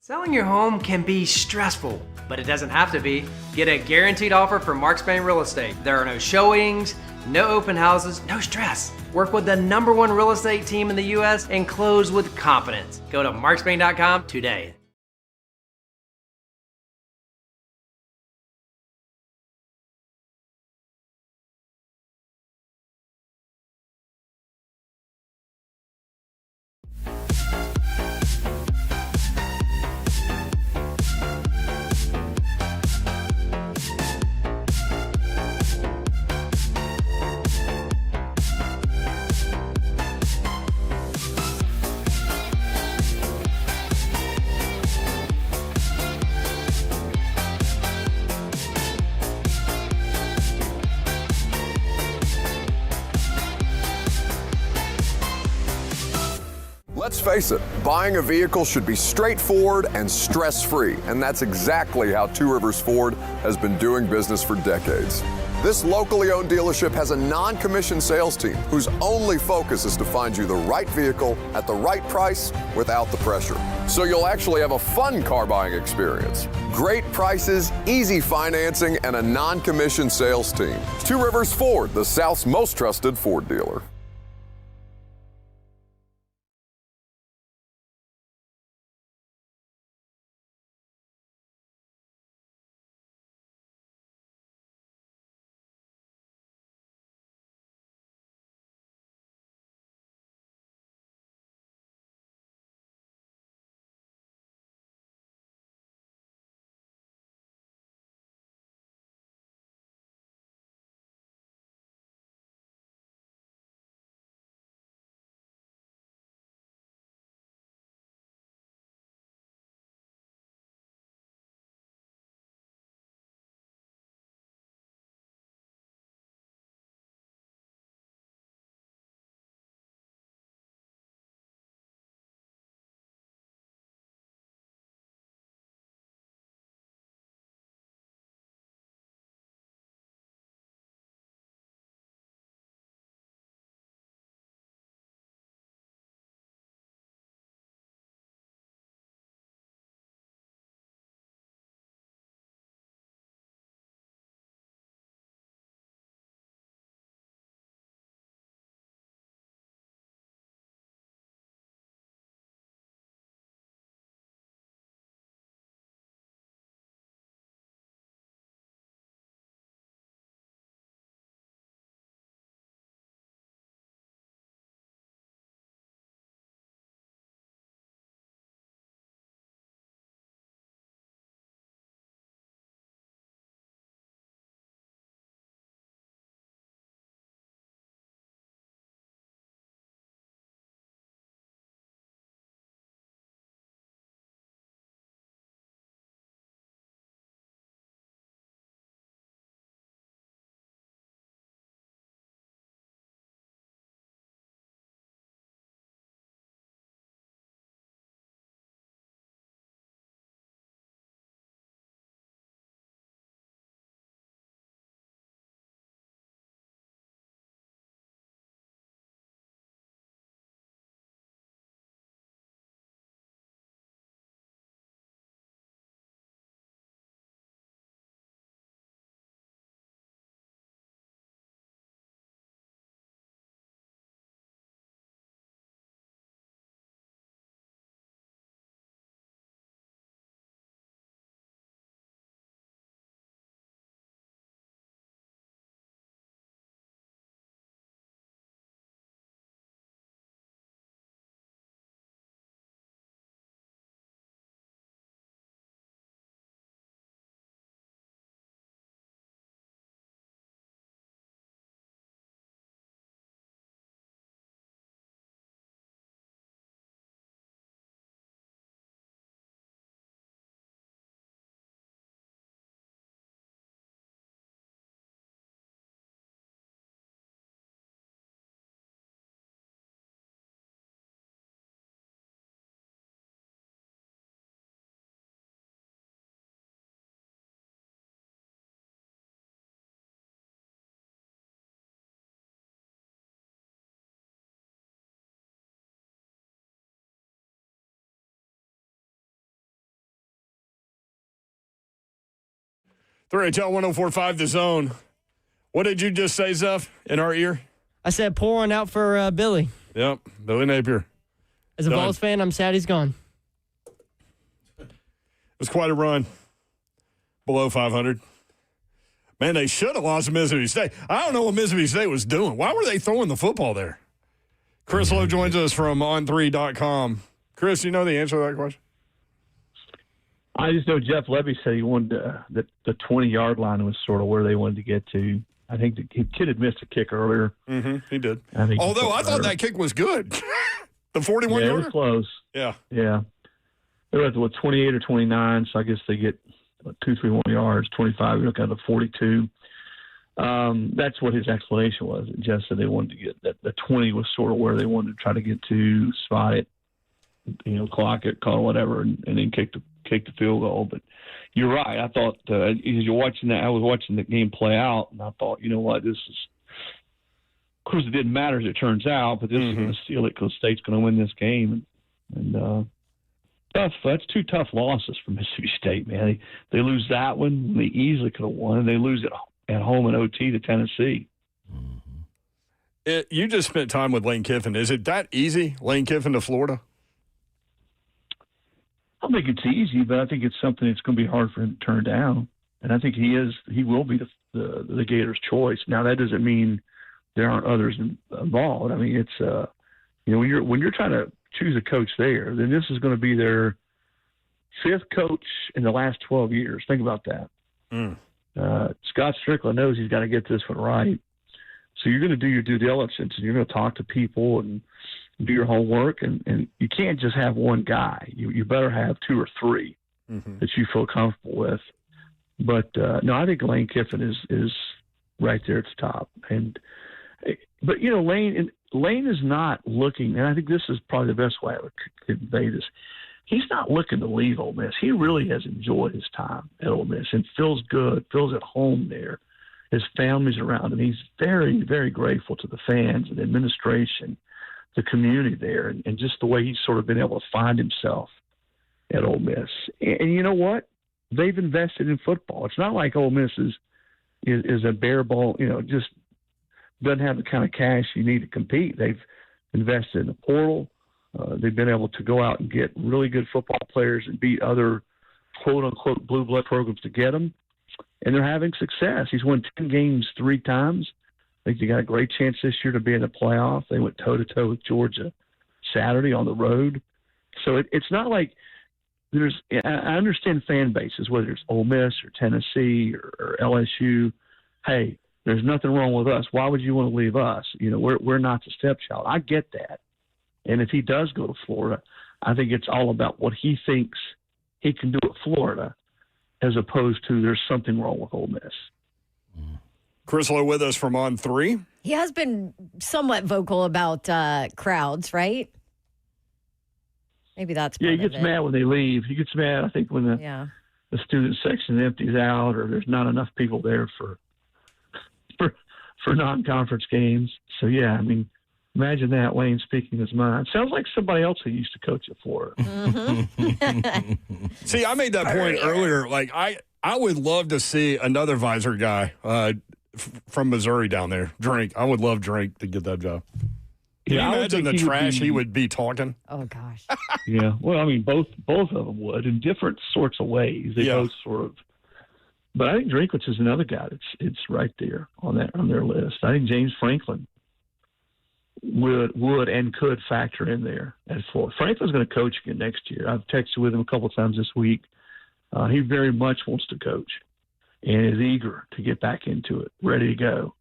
Selling your home can be stressful, but it doesn't have to be. Get a guaranteed offer from Mark Spain Real Estate. There are no showings, no open houses, no stress. Work with the #1 real estate team in the U.S. and close with confidence. Go to markspain.com today. Let's face it, buying a vehicle should be straightforward and stress-free, and that's exactly how Two Rivers Ford has been doing business for decades. This locally owned dealership has a non-commissioned sales team whose only focus is to find you the right vehicle at the right price without the pressure. So you'll actually have a fun car buying experience. Great prices, easy financing, and a non-commissioned sales team. Two Rivers Ford, the South's most trusted Ford dealer. 3HL 104.5 The Zone. What did you just say, Zeph, in our ear? I said pour one out for Billy. Yep, Billy Napier. As a Done. Vols fan, I'm sad he's gone. It was quite a run. Below 500. Man, they should have lost to Mississippi State. I don't know what Mississippi State was doing. Why were they throwing the football there? Chris Lowe joins us from on3.com. Chris, you know the answer to that question? I just know Jeff Levy said he wanted the 20-yard line was sort of where they wanted to get to. I think the kid had missed a kick earlier. Mm-hmm, he did. Although I thought that kick was good. The 41-yarder? Yeah, it was close. Yeah. Yeah. They were at 28 or 29, so I guess they get 2, 3 more yards, 25, you look at the 42. That's what his explanation was. Jeff said they wanted to get that the 20 was sort of where they wanted to try to get to, spot it, clock it, call whatever, and then kick the field goal. But you're right. I thought as you're watching that, I was watching the game play out, and I thought, you know what, this is. Of course, it didn't matter as it turns out, but this is going to steal it because State's going to win this game. And tough. That's 2 tough losses for Mississippi State, man. They lose that one. They easily could have won, and they lose it at home in OT to Tennessee. You just spent time with Lane Kiffin. Is it that easy, Lane Kiffin to Florida? I don't think it's easy, but I think it's something that's going to be hard for him to turn down. And I think he will be the Gators' choice. Now, that doesn't mean there aren't others involved. I mean, it's when you're trying to choose a coach there, then this is going to be their 5th coach in the last 12 years. Think about that. Scott Strickland knows he's got to get this one right. So you're going to do your due diligence, and you're going to talk to people and do your homework, and you can't just have one guy. You better have 2 or 3 that you feel comfortable with. But no, I think Lane Kiffin is right there at the top. But Lane is not looking, and I think this is probably the best way I would convey this. He's not looking to leave Ole Miss. He really has enjoyed his time at Ole Miss and feels good, feels at home there. His family's around him. He's very, very grateful to the fans and the administration, the community there, and just the way he's sort of been able to find himself at Ole Miss. And you know what? They've invested in football. It's not like Ole Miss is a bare ball, just doesn't have the kind of cash you need to compete. They've invested in the portal. They've been able to go out and get really good football players and beat other quote-unquote blue blood programs to get them. And they're having success. He's won 10 games 3 times. I think they got a great chance this year to be in the playoff. They went toe-to-toe with Georgia Saturday on the road. So it's not like I understand fan bases, whether it's Ole Miss or Tennessee or LSU. Hey, there's nothing wrong with us. Why would you want to leave us? We're not the stepchild. I get that. And if he does go to Florida, I think it's all about what he thinks he can do at Florida, as opposed to there's something wrong with Ole Miss. Chris Lowe with us from On3. He has been somewhat vocal about crowds, right? Maybe that's part he gets mad when they leave. He gets mad, I think, when the student section empties out or there's not enough people there for non-conference games. So, yeah, I mean, imagine that, Wayne speaking his mind. Sounds like somebody else who used to coach at Florida. See, I made that point earlier. Like, I would love to see another visor guy from Missouri down there, Drink. I would love Drink to get that job. Can you imagine the trash he would be talking? Oh, gosh. Yeah. Well, I mean, both of them would in different sorts of ways. They both sort of. But I think Drinkwitz is another guy it's right there on their list. I think James Franklin would and could factor in there at Florida. Franklin's going to coach again next year. I've texted with him a couple of times this week. He very much wants to coach and is eager to get back into it, ready to go.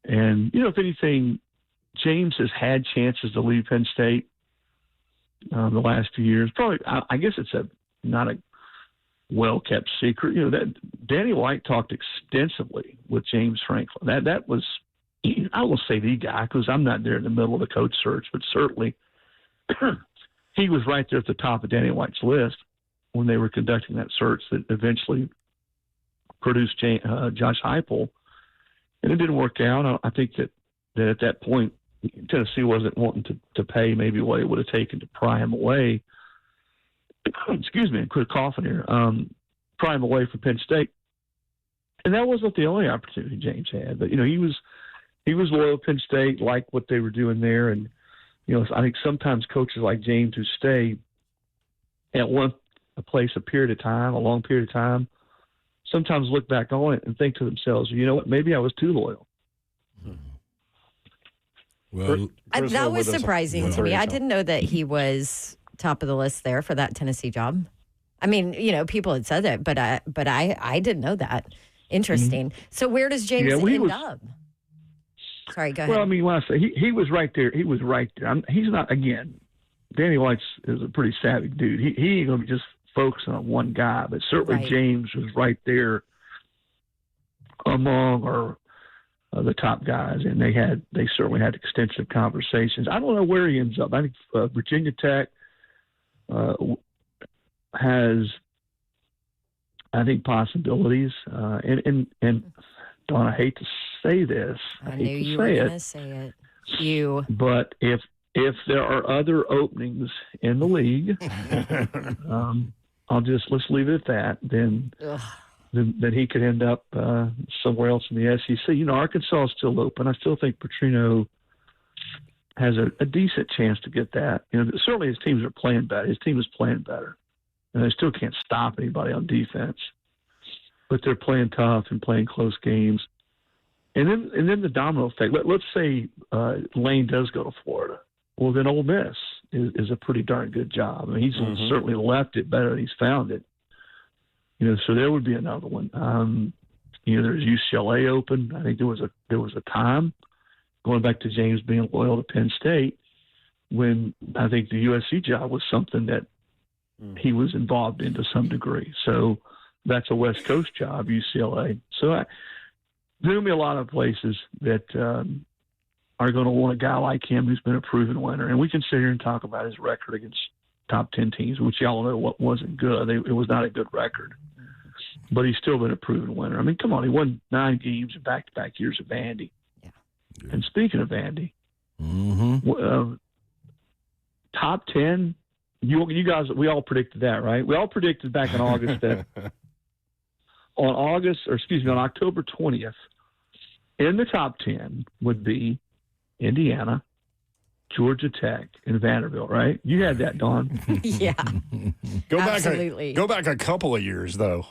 And, if anything, James has had chances to leave Penn State the last few years. Probably, I guess it's not a well-kept secret. That Danny White talked extensively with James Franklin. That was, I will say the guy, because I'm not there in the middle of the coach search, but certainly he was right there at the top of Danny White's list when they were conducting that search that eventually produced Josh Heupel. And it didn't work out. I think that at that point, Tennessee wasn't wanting to pay maybe what it would have taken to pry him away. Excuse me, quit coughing here. Pry him away from Penn State. And that wasn't the only opportunity James had, but he was loyal to Penn State, liked what they were doing there, and I think sometimes coaches like James who stay at a place a long period of time, sometimes look back on it and think to themselves, you know what, maybe I was too loyal. Well, that was surprising to me. I didn't know that he was top of the list there for that Tennessee job. I mean, people had said it, but I didn't know that. Interesting. Mm-hmm. So where does James end up? Sorry, go ahead. Well, I mean, when I say he was right there, he was right there. He's not, again, Danny White is a pretty savvy dude. He ain't going to be just focusing on one guy, but certainly James was right there among the top guys, and they certainly had extensive conversations. I don't know where he ends up. I think Virginia Tech has, I think, possibilities. And Dawn, I hate to say this. I knew you were going to say it. But if there are other openings in the league, let's leave it at that. Then he could end up somewhere else in the SEC. Arkansas is still open. I still think Petrino has a decent chance to get that. Certainly his teams are playing better. His team is playing better, and they still can't stop anybody on defense. But they're playing tough and playing close games. And then the domino effect. Let's say Lane does go to Florida. Well, then Ole Miss is a pretty darn good job. I mean, he's certainly left it better than he's found it. So there would be another one. There's UCLA open. I think there was a time, going back to James being loyal to Penn State, when I think the USC job was something that he was involved in to some degree. So that's a West Coast job, UCLA. So there will be a lot of places that are going to want a guy like him who's been a proven winner. And we can sit here and talk about his record against top 10 teams, which y'all know what wasn't good. It was not a good record. But he's still been a proven winner. I mean, come on, he won 9 games in back-to-back years at Vandy. Yeah. And speaking of Vandy, top 10, you guys, we all predicted that, right? We all predicted back in August that on October 20th, in the top 10 would be Indiana, Georgia Tech, and Vanderbilt, right? You had that, Dawn. Yeah. Absolutely. Go back a couple of years, though,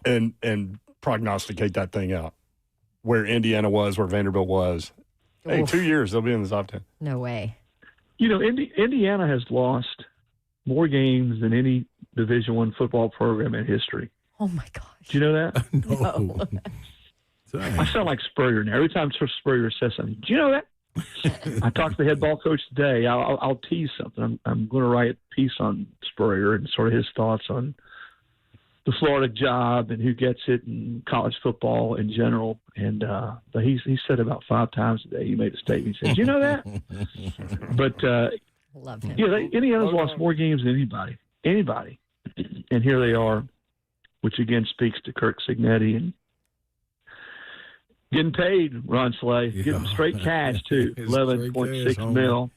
and prognosticate that thing out. Where Indiana was, where Vanderbilt was. Hey, Oof. 2 years, they'll be in the top 10. No way. Indiana has lost more games than any Division I football program in history. Oh, my gosh. Do you know that? No. I sound like Spurrier now. Every time Spurrier says something, do you know that? I talked to the head ball coach today. I'll tease something. I'm going to write a piece on Spurrier and sort of his thoughts on the Florida job and who gets it and college football in general. And but he said about 5 times today, he made a statement. He said, you know that? But love him. Yeah, Indiana's lost more games than anybody. And here they are, which again speaks to Kirk Cignetti and getting paid, Ron Slay, getting straight cash too, 11.6 mil.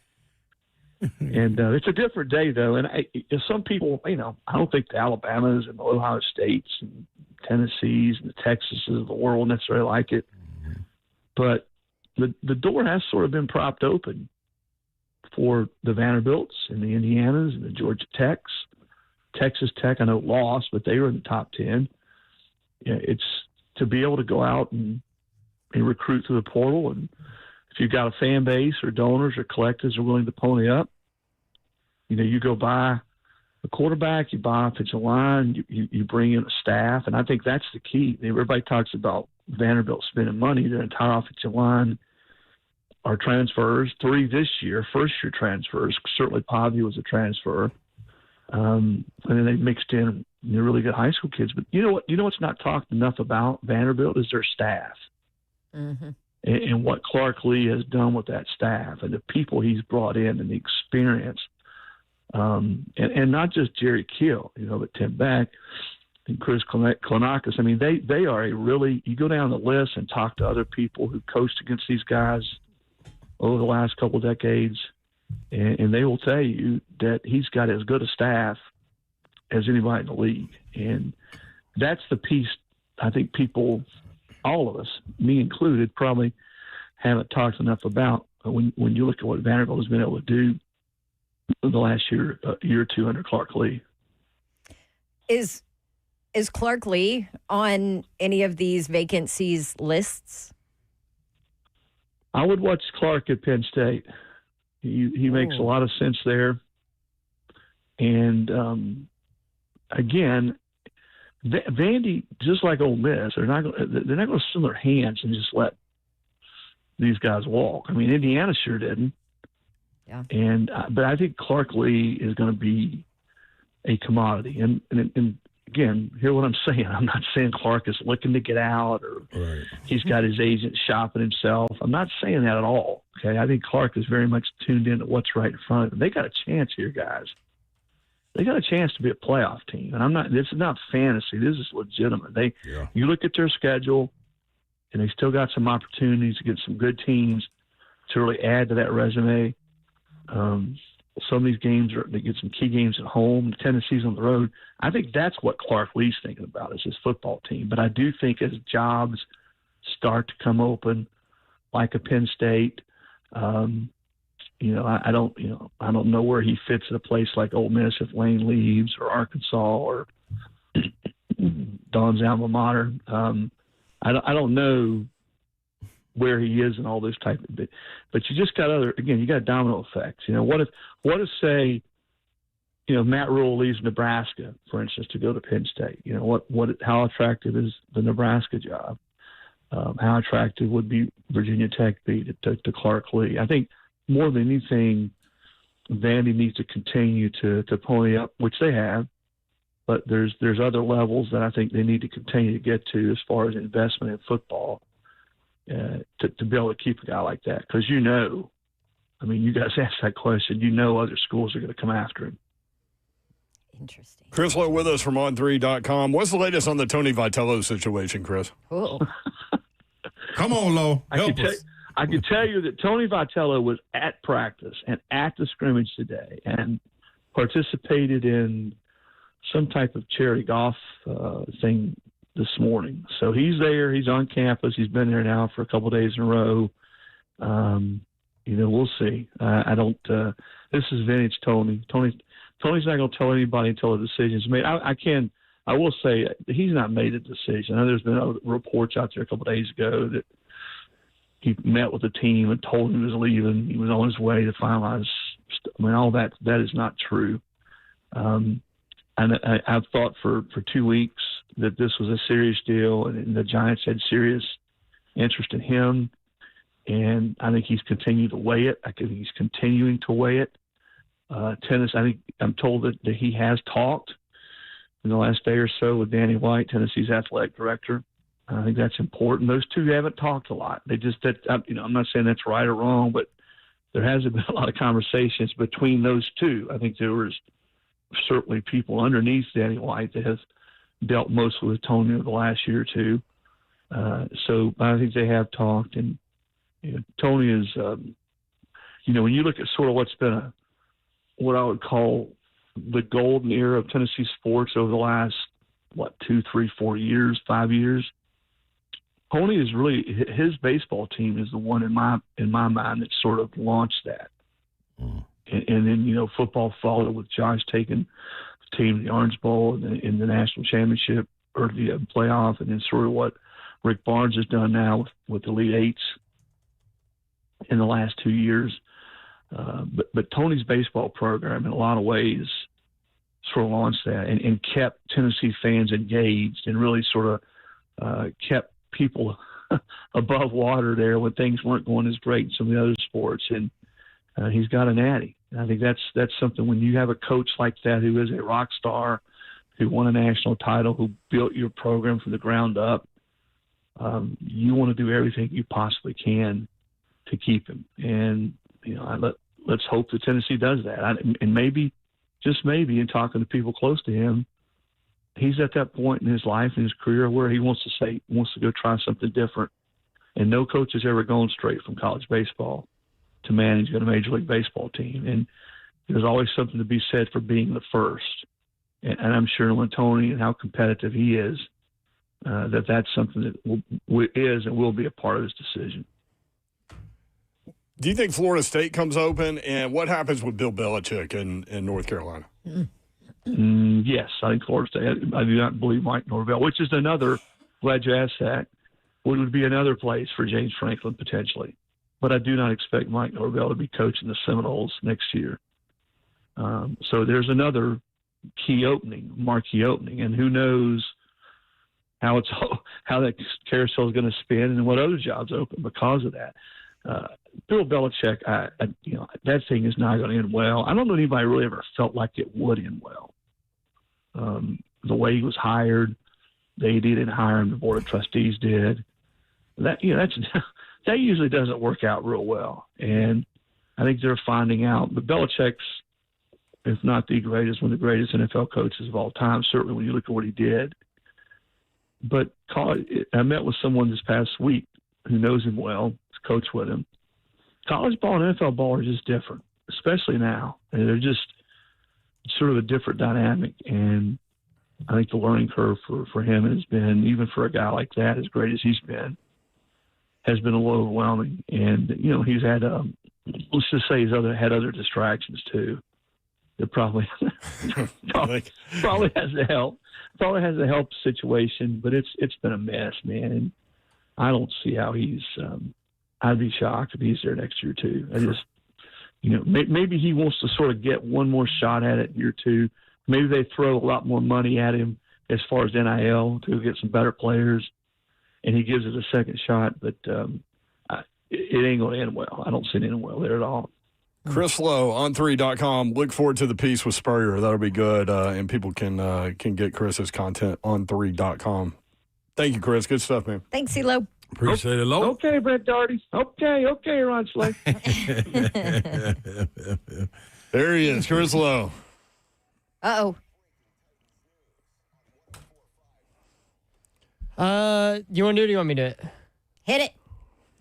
And it's a different day though. And some people, I don't think the Alabamas and the Ohio States and Tennessees and the Texases of the world necessarily like it. But the door has sort of been propped open for the Vanderbilts and the Indianas and the Georgia Techs. Texas Tech, I know, lost, but they were in the top 10. It's to be able to go out and recruit through the portal, and if you've got a fan base or donors or collectors are willing to pony up, you go buy a quarterback, you buy offensive line, you bring in a staff, and I think that's the key. Everybody talks about Vanderbilt spending money. Their entire offensive line are transfers, 3 this year, first-year transfers. Certainly Pavia was a transfer. And then they mixed in really good high school kids. But you know what's not talked enough about Vanderbilt is their staff. Mm-hmm. And what Clark Lee has done with that staff and the people he's brought in and the experience. And not just Jerry Kill, but Tim Beck and Chris Klonakis. I mean, they are you go down the list and talk to other people who coached against these guys over the last couple of decades, and they will tell you that he's got as good a staff as anybody in the league. And that's the piece I think people, all of us, me included, probably haven't talked enough about when you look at what Vanderbilt has been able to do in the last year or two under Clark Lee. Is Clark Lee on any of these vacancies lists? I would watch Clark at Penn State. He makes a lot of sense there. And again, Vandy, just like Ole Miss, they're not going to sit in their hands and just let these guys walk. I mean, Indiana sure didn't. Yeah. And but I think Clark Lee is going to be a commodity. And again, hear what I'm saying. I'm not saying Clark is looking to get out or he's got his agent shopping himself. I'm not saying that at all. Okay, I think Clark is very much tuned in to what's right in front of him. They got a chance here, guys. They got a chance to be a playoff team, and this is not fantasy. This is legitimate. You look at their schedule, and they still got some opportunities to get some good teams to really add to that resume. Some of these games they get some key games at home. Tennessee's on the road. I think that's what Clark Lee's thinking about is his football team. But I do think as jobs start to come open, like a Penn State, I don't know where he fits in a place like Ole Miss if Lane leaves, or Arkansas, or Don's alma mater. I don't know where he is and all those type of bit, but you just got you got domino effects. What if say, Matt Rule leaves Nebraska, for instance, to go to Penn State? How attractive is the Nebraska job? How attractive would be Virginia Tech be to Clark Lee? I think more than anything, Vandy needs to continue to pony up, which they have, but there's other levels that I think they need to continue to get to as far as investment in football to be able to keep a guy like that. Because you guys asked that question, other schools are going to come after him. Interesting. Chris Lowe with us from on3.com. What's the latest on the Tony Vitello situation, Chris? Oh. Come on, Lowe. Help us. I can tell you that Tony Vitello was at practice and at the scrimmage today and participated in some type of charity golf thing this morning. So he's there. He's on campus. He's been there now for a couple of days in a row. We'll see. This is vintage Tony. Tony's not going to tell anybody until the decision's made. I will say he's not made a decision. I know there's been other reports out there a couple of days ago that he met with the team and told him he was leaving. He was on his way to finalize. All that is not true. And I've thought for 2 weeks that this was a serious deal, and the Giants had serious interest in him. And I think he's continued to weigh it. I think he's continuing to weigh it. Tennis, I'm told that he has talked in the last day or so with Danny White, Tennessee's athletic director. I think that's important. Those two haven't talked a lot. I'm not saying that's right or wrong, but there hasn't been a lot of conversations between those two. I think there was certainly people underneath Danny White that have dealt mostly with Tony over the last year or two. So I think they have talked. And Tony is, when you look at sort of what's been what I would call the golden era of Tennessee sports over the last, 2, 3, 4 years, 5 years, Tony is really, his baseball team is the one in my mind that sort of launched that. And then, football followed with Josh taking the team to the Orange Bowl and in the national championship or the playoff, and then sort of what Rick Barnes has done now with the Elite Eights in the last 2 years. But Tony's baseball program, in a lot of ways, sort of launched that and kept Tennessee fans engaged and really sort of kept people above water there when things weren't going as great in some of the other sports. And he's got a natty. And I think that's something when you have a coach like that who is a rock star, who won a national title, who built your program from the ground up, you want to do everything you possibly can to keep him. And, let's hope that Tennessee does that. And maybe, just maybe, in talking to people close to him, he's at that point in his life and his career where he wants to go try something different. And no coach has ever gone straight from college baseball to managing a Major League Baseball team. And there's always something to be said for being the first. And I'm sure when Tony and how competitive he is, that's something that is and will be a part of his decision. Do you think Florida State comes open, and what happens with Bill Belichick in North Carolina? Yes, I think Florida State. I do not believe Mike Norvell, which is another, glad you asked that, would be another place for James Franklin potentially. But I do not expect Mike Norvell to be coaching the Seminoles next year. So there's another marquee opening, and who knows how that carousel is going to spin and what other jobs open because of that. Bill Belichick, that thing is not going to end well. I don't know anybody really ever felt like it would end well. The way he was hired, the AD didn't hire him, the board of trustees did. That usually doesn't work out real well, and I think they're finding out. But Belichick's, if not the greatest, one of the greatest NFL coaches of all time. Certainly, when you look at what he did. But I met with someone this past week who knows him well, coached with him. College ball and NFL ball are just different, especially now. And they're just sort of a different dynamic. And I think the learning curve for him has been, even for a guy like that, as great as he's been, has been a little overwhelming. And, he's had, let's just say had other distractions too. That probably has to help. Probably has a help situation, but it's been a mess, man. And I don't see how he's. I'd be shocked if he's there next year too. I just, maybe he wants to sort of get one more shot at it year two. Maybe they throw a lot more money at him as far as NIL to get some better players, and he gives it a second shot. But it ain't going to end well. I don't see it ending well there at all. Chris Lowe, on3.com. Look forward to the piece with Spurrier. That'll be good, and people can get Chris's content on 3.com. Thank you, Chris. Good stuff, man. Thanks, CeeLo. Appreciate it, Lowe. Okay, Brett Darty. Okay, Ron Slay. There he is, Chris Lowe. Uh-oh. You want to do it or do you want me to do it? Hit it.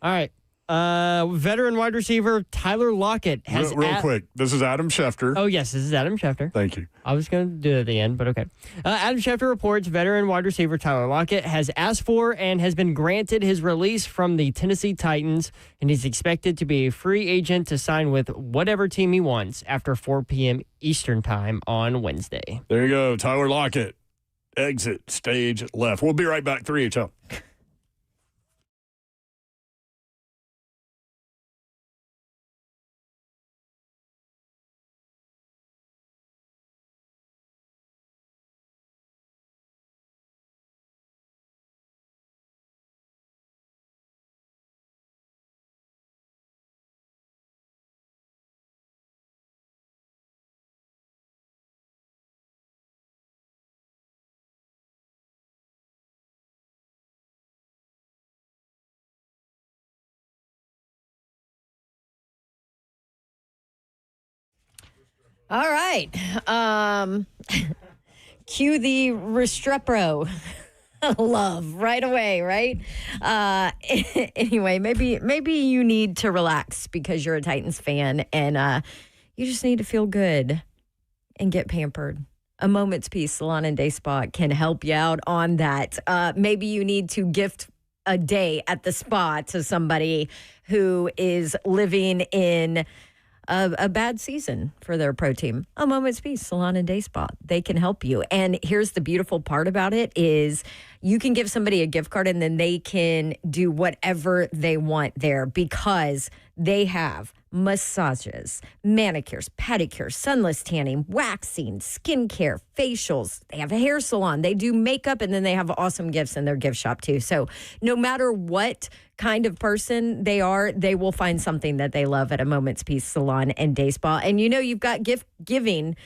All right. Veteran wide receiver Tyler Lockett has real quick. This is Adam Schefter. Oh, yes, this is Adam Schefter. Thank you. I was going to do it at the end, but okay. Adam Schefter reports veteran wide receiver Tyler Lockett has asked for and has been granted his release from the Tennessee Titans, and he's expected to be a free agent to sign with whatever team he wants after 4 p.m. Eastern time on Wednesday. There you go. Tyler Lockett, exit stage left. We'll be right back. 3HL. All right. Cue the Restrepo love right away, right? Anyway, maybe you need to relax because you're a Titans fan and you just need to feel good and get pampered. A Moment's Peace Salon and Day Spa can help you out on that. Maybe you need to gift a day at the spa to somebody who is living in a bad season for their pro team. A Moment's Peace Salon and Day Spa. They can help you. And here's the beautiful part about it is you can give somebody a gift card and then they can do whatever they want there because they have massages, manicures, pedicures, sunless tanning, waxing, skincare, facials. They have a hair salon. They do makeup, and then they have awesome gifts in their gift shop too. So no matter what kind of person they are, they will find something that they love at A Moment's Peace Salon and Day Spa. And you know you've got gift giving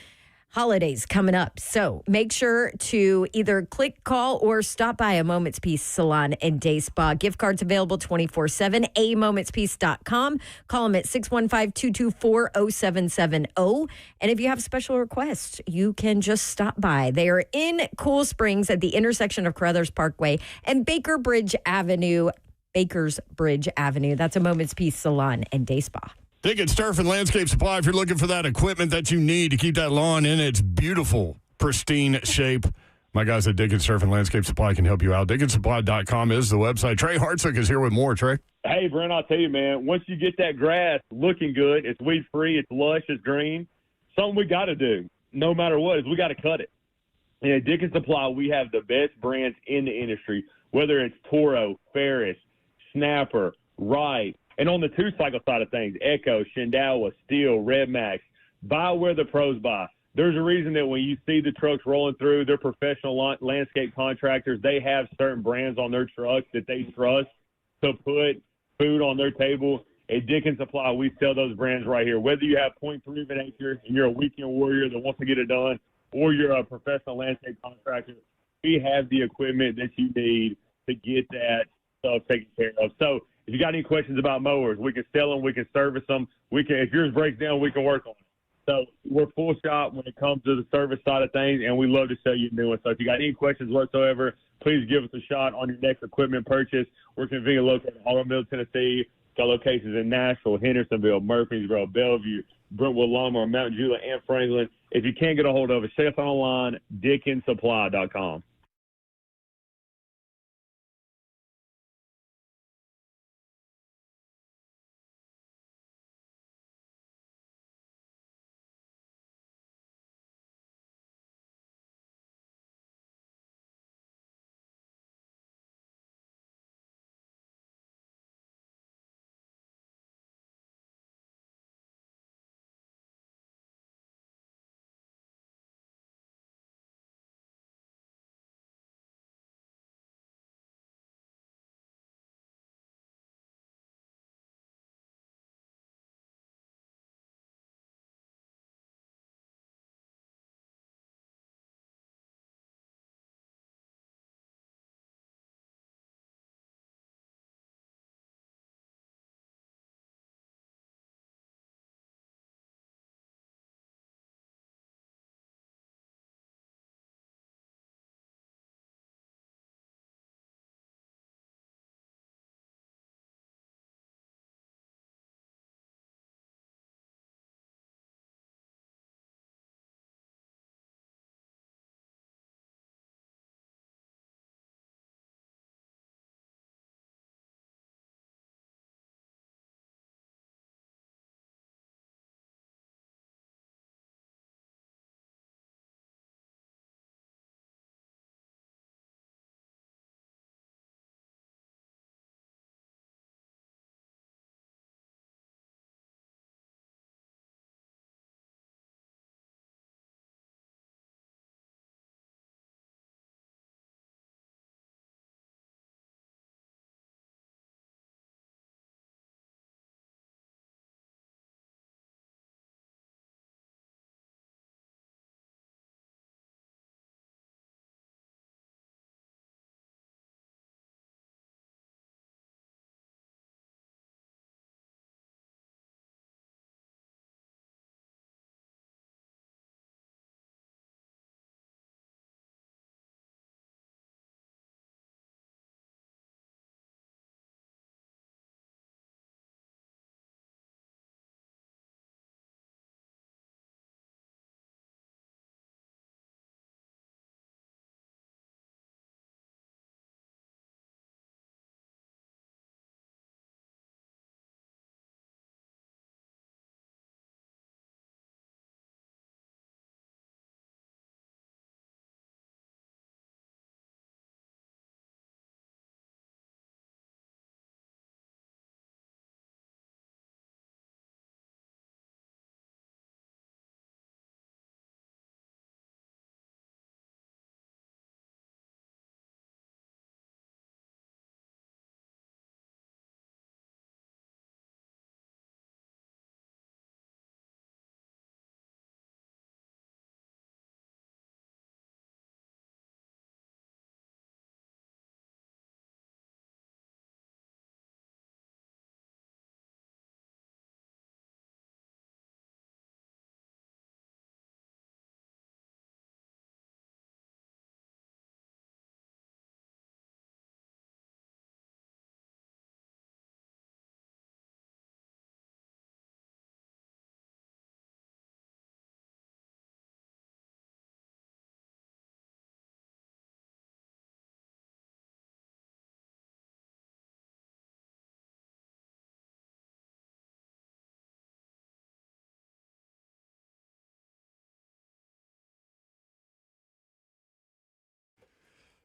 holidays coming up. So make sure to either click, call, or stop by A Moment's Peace Salon and Day Spa. Gift cards available 24/7, amomentspeace.com. Call them at 615-224-0770. And if you have special requests, you can just stop by. They are in Cool Springs at the intersection of Carruthers Parkway and Bakersbridge Avenue. That's A Moment's Peace Salon and Day Spa. Dickens Turf and Landscape Supply if you're looking for that equipment that you need to keep that lawn in its beautiful, pristine shape. My guys at Dickens Surf and Landscape Supply can help you out. DickensSupply.com is the website. Trey Hartsook is here with more. Trey? Hey, Brent, I'll tell you, man, once you get that grass looking good, it's weed-free, it's lush, it's green, something we got to do, no matter what, is we got to cut it. And at Dickens Supply, we have the best brands in the industry, whether it's Toro, Ferris, Snapper, Wright, and on the two-cycle side of things, Echo, Shindawa, Steel, Red Max. Buy where the pros buy. There's a reason that when you see the trucks rolling through, they're professional landscape contractors. They have certain brands on their trucks that they trust to put food on their table. At Dickens Supply, we sell those brands right here. Whether you have 0.3 of an acre and you're a weekend warrior that wants to get it done, or you're a professional landscape contractor, we have the equipment that you need to get that stuff taken care of. So if you got any questions about mowers, we can sell them, we can service them. If yours breaks down, we can work on it. So we're full shop when it comes to the service side of things, and we love to sell you a new one. So if you got any questions whatsoever, please give us a shot on your next equipment purchase. We're conveniently located in Auburn, Middle Tennessee. Got locations in Nashville, Hendersonville, Murfreesboro, Bellevue, Brentwood, Longmore, Mount Juliet, and Franklin. If you can't get a hold of us, check us online, DickensSupply.com.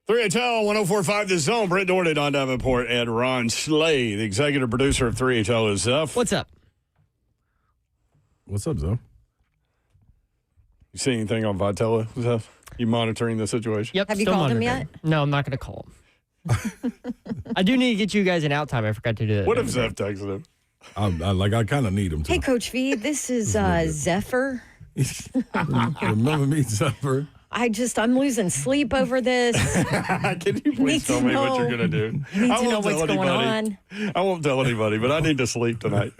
3HL 104.5 The Zone. Brent Doherty, Don Davenport, and Ron Slay. The executive producer of 3HL is Zeph. What's up? What's up, Zeph? You see anything on Vitello, Zeph? You monitoring the situation? Yep. Have you still called him monitoring. yet? No, I'm not going to call him. I do need to get you guys an out time. I forgot to do that. What if Zeph texted him? I kind of need him to. Hey, Coach V, this is Zephyr. Remember me, Zephyr? I'm losing sleep over this. Can you please tell me what you're going to do? I need to know what's going on. I won't tell anybody, but I need to sleep tonight.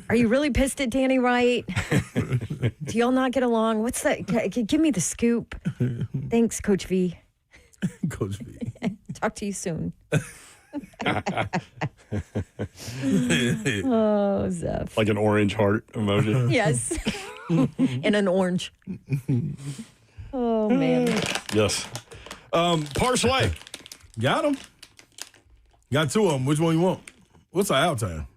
Are you really pissed at Danny Wright? Do y'all not get along? What's that? Give me the scoop. Thanks, Coach V. Coach V. Talk to you soon. Oh, Zeph. Like an orange heart emoji. Yes. And an orange. Oh, man. Yes. Parsley. Got him. Got two of them. Which one you want? What's our out time?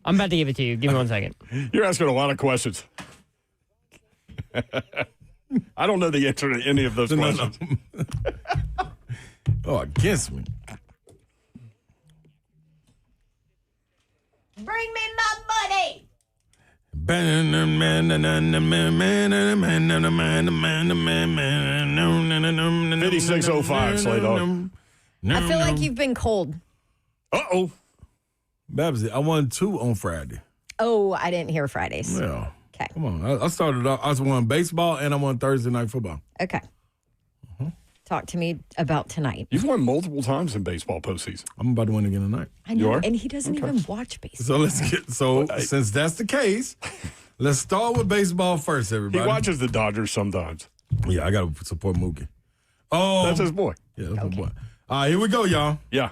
I'm about to give it to you. Give me 1 second. You're asking a lot of questions. I don't know the answer to any of those questions. Oh, against me. Bring me my money. 5605, Slay Dog. I feel like you've been cold. Uh-oh. Babsy, I won 2 on Friday. Oh, I didn't hear Fridays. Yeah. Okay. Come on. I started off, I won baseball and I won Thursday night football. Okay. Talk to me about tonight. You've won multiple times in baseball postseason. I'm about to win again tonight. I know, You are? and he doesn't even watch baseball. So let's get, since that's the case, let's start with baseball first, everybody. He watches the Dodgers sometimes. Yeah, I got to support Mookie. Oh. That's his boy. Yeah, that's my boy. All right, here we go, y'all. Yeah.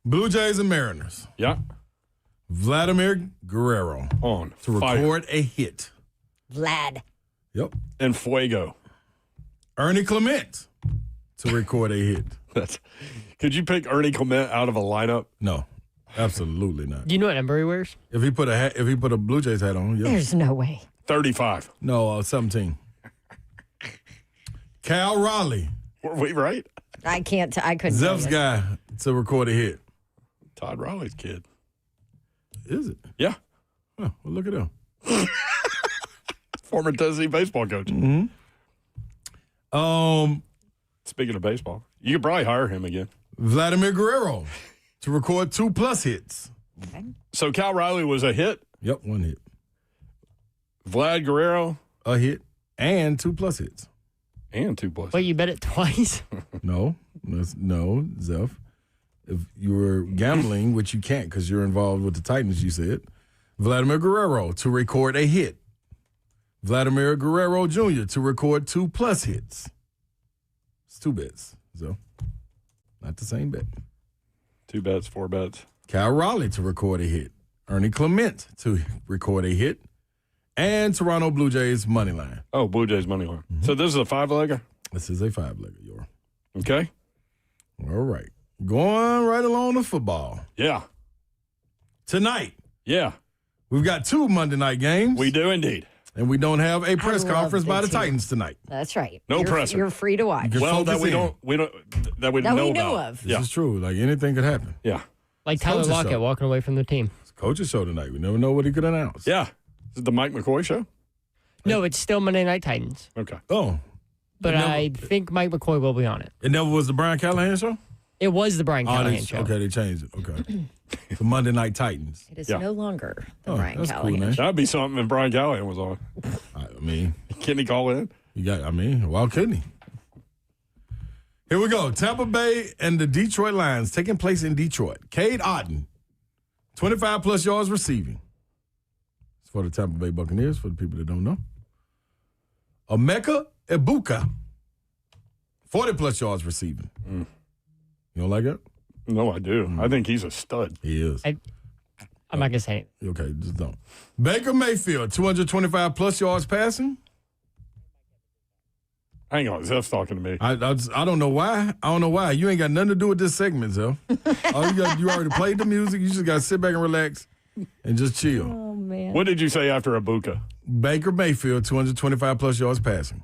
Blue Jays and Mariners. Yeah. Vladimir Guerrero On. to record a hit. Vlad. Yep. And Fuego. Ernie Clement to record a hit. Could you pick Ernie Clement out of a lineup? No, absolutely not. Do you know what number he wears? If he put a Blue Jays hat on, yes. There's no way. 35. No, 17. Cal Raleigh. Were we right? I couldn't. Zeph's guy to record a hit. Todd Raleigh's kid. Is it? Yeah. Oh, well, look at him. Former Tennessee baseball coach. Mm-hmm. Speaking of baseball, you could probably hire him again. Vladimir Guerrero to record 2+ hits. Okay. So Cal Riley was a hit. Yep, 1 hit. Vlad Guerrero, a hit and 2+ hits. And 2+. Wait, you bet it twice? No, Zeph. If you were gambling, which you can't because you're involved with the Titans, you said, Vladimir Guerrero to record a hit. Vladimir Guerrero Jr. to record 2+ hits. It's 2 bets, so not the same bet. 2 bets, 4 bets. Cal Raleigh to record a hit. Ernie Clement to record a hit. And Toronto Blue Jays money line. Oh, Blue Jays money line. Mm-hmm. So this is a 5-legger? This is a 5-legger, Yor. Okay. All right. Going right along to football. Yeah. Tonight. Yeah. We've got 2 Monday night games. We do indeed. And we don't have a press conference by the Titans tonight. That's right. No presser. You're free to watch. Well, that we know of. This is true. Like anything could happen. Yeah. Like Tyler Lockett walking away from the team. It's coach's show tonight. We never know what he could announce. Yeah. Is it the Mike McCoy show? No, it's still Monday Night Titans. Okay. Oh. But I think Mike McCoy will be on it. It never was the Brian Callahan show? It was the Brian Callahan show. Okay, they changed it. Okay. The Monday Night Titans. It is no longer the Brian that's Callahan cool, man. That'd be something if Brian Callahan was on. I mean. Can he call in? Why couldn't he? Here we go. Tampa Bay and the Detroit Lions taking place in Detroit. Cade Otton, 25+ yards receiving. It's for the Tampa Bay Buccaneers, for the people that don't know. Emeka Egbuka, 40+ yards receiving. You don't like that? No, I do. I think he's a stud. He is. I'm not going to say it. Okay, just don't. Baker Mayfield, 225+ yards passing. Hang on, Zeph's talking to me. I don't know why. I don't know why. You ain't got nothing to do with this segment, Zeph. You already played the music. You just got to sit back and relax and just chill. Oh, man. What did you say after Egbuka? Baker Mayfield, 225+ yards passing.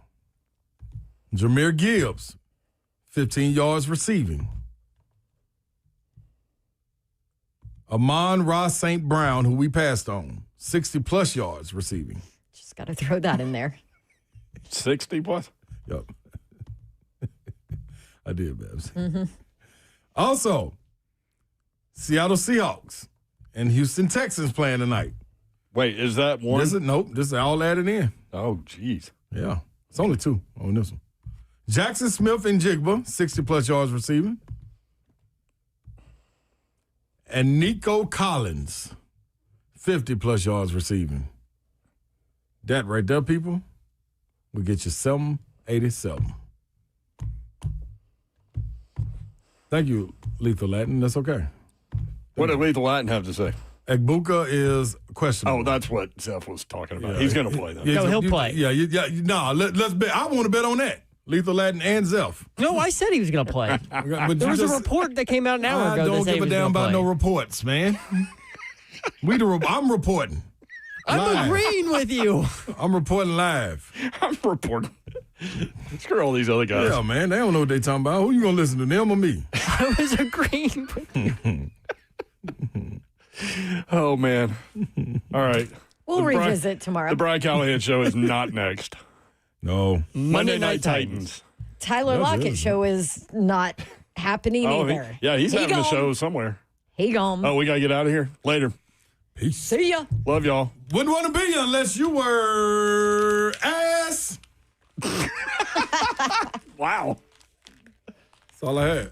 Jahmyr Gibbs, 15 yards receiving. Amon-Ra St. Brown, who we passed on, 60-plus yards receiving. Just got to throw that in there. 60 plus? Yep. I did, Babs. Mm-hmm. Also, Seattle Seahawks and Houston Texans playing tonight. Wait, is that one? Nope, this is all added in. Oh, jeez. Yeah, it's only 2 on this one. Jackson Smith and Jigba, 60-plus yards receiving. And Nico Collins, 50-plus yards receiving. That right there, people, will get you 787. Thank you, Lethal Latin. That's okay. What did Lethal Latin have to say? Egbuka is questionable. Oh, that's what Zeph was talking about. He's going to play that. No, he'll play. No, let's bet. I want to bet on that. Lethal Latin and Zeph. No, I said he was going to play. There was a report that came out an hour ago. I don't give a damn about no reports, man. I'm reporting. I'm agreeing with you. I'm reporting live. I'm reporting. Screw all these other guys. Yeah, man. They don't know what they talking about. Who you going to listen to, them or me? I was agreeing with you. Oh, man. All right. We'll revisit tomorrow. The Brian Callahan Show is not next. No. Monday Night Titans. Tyler Lockett show is not happening either. He's having a show somewhere. He gone. Oh, we got to get out of here. Later. Peace. See ya. Love y'all. Wouldn't want to be unless you were ass. Wow. That's all I had.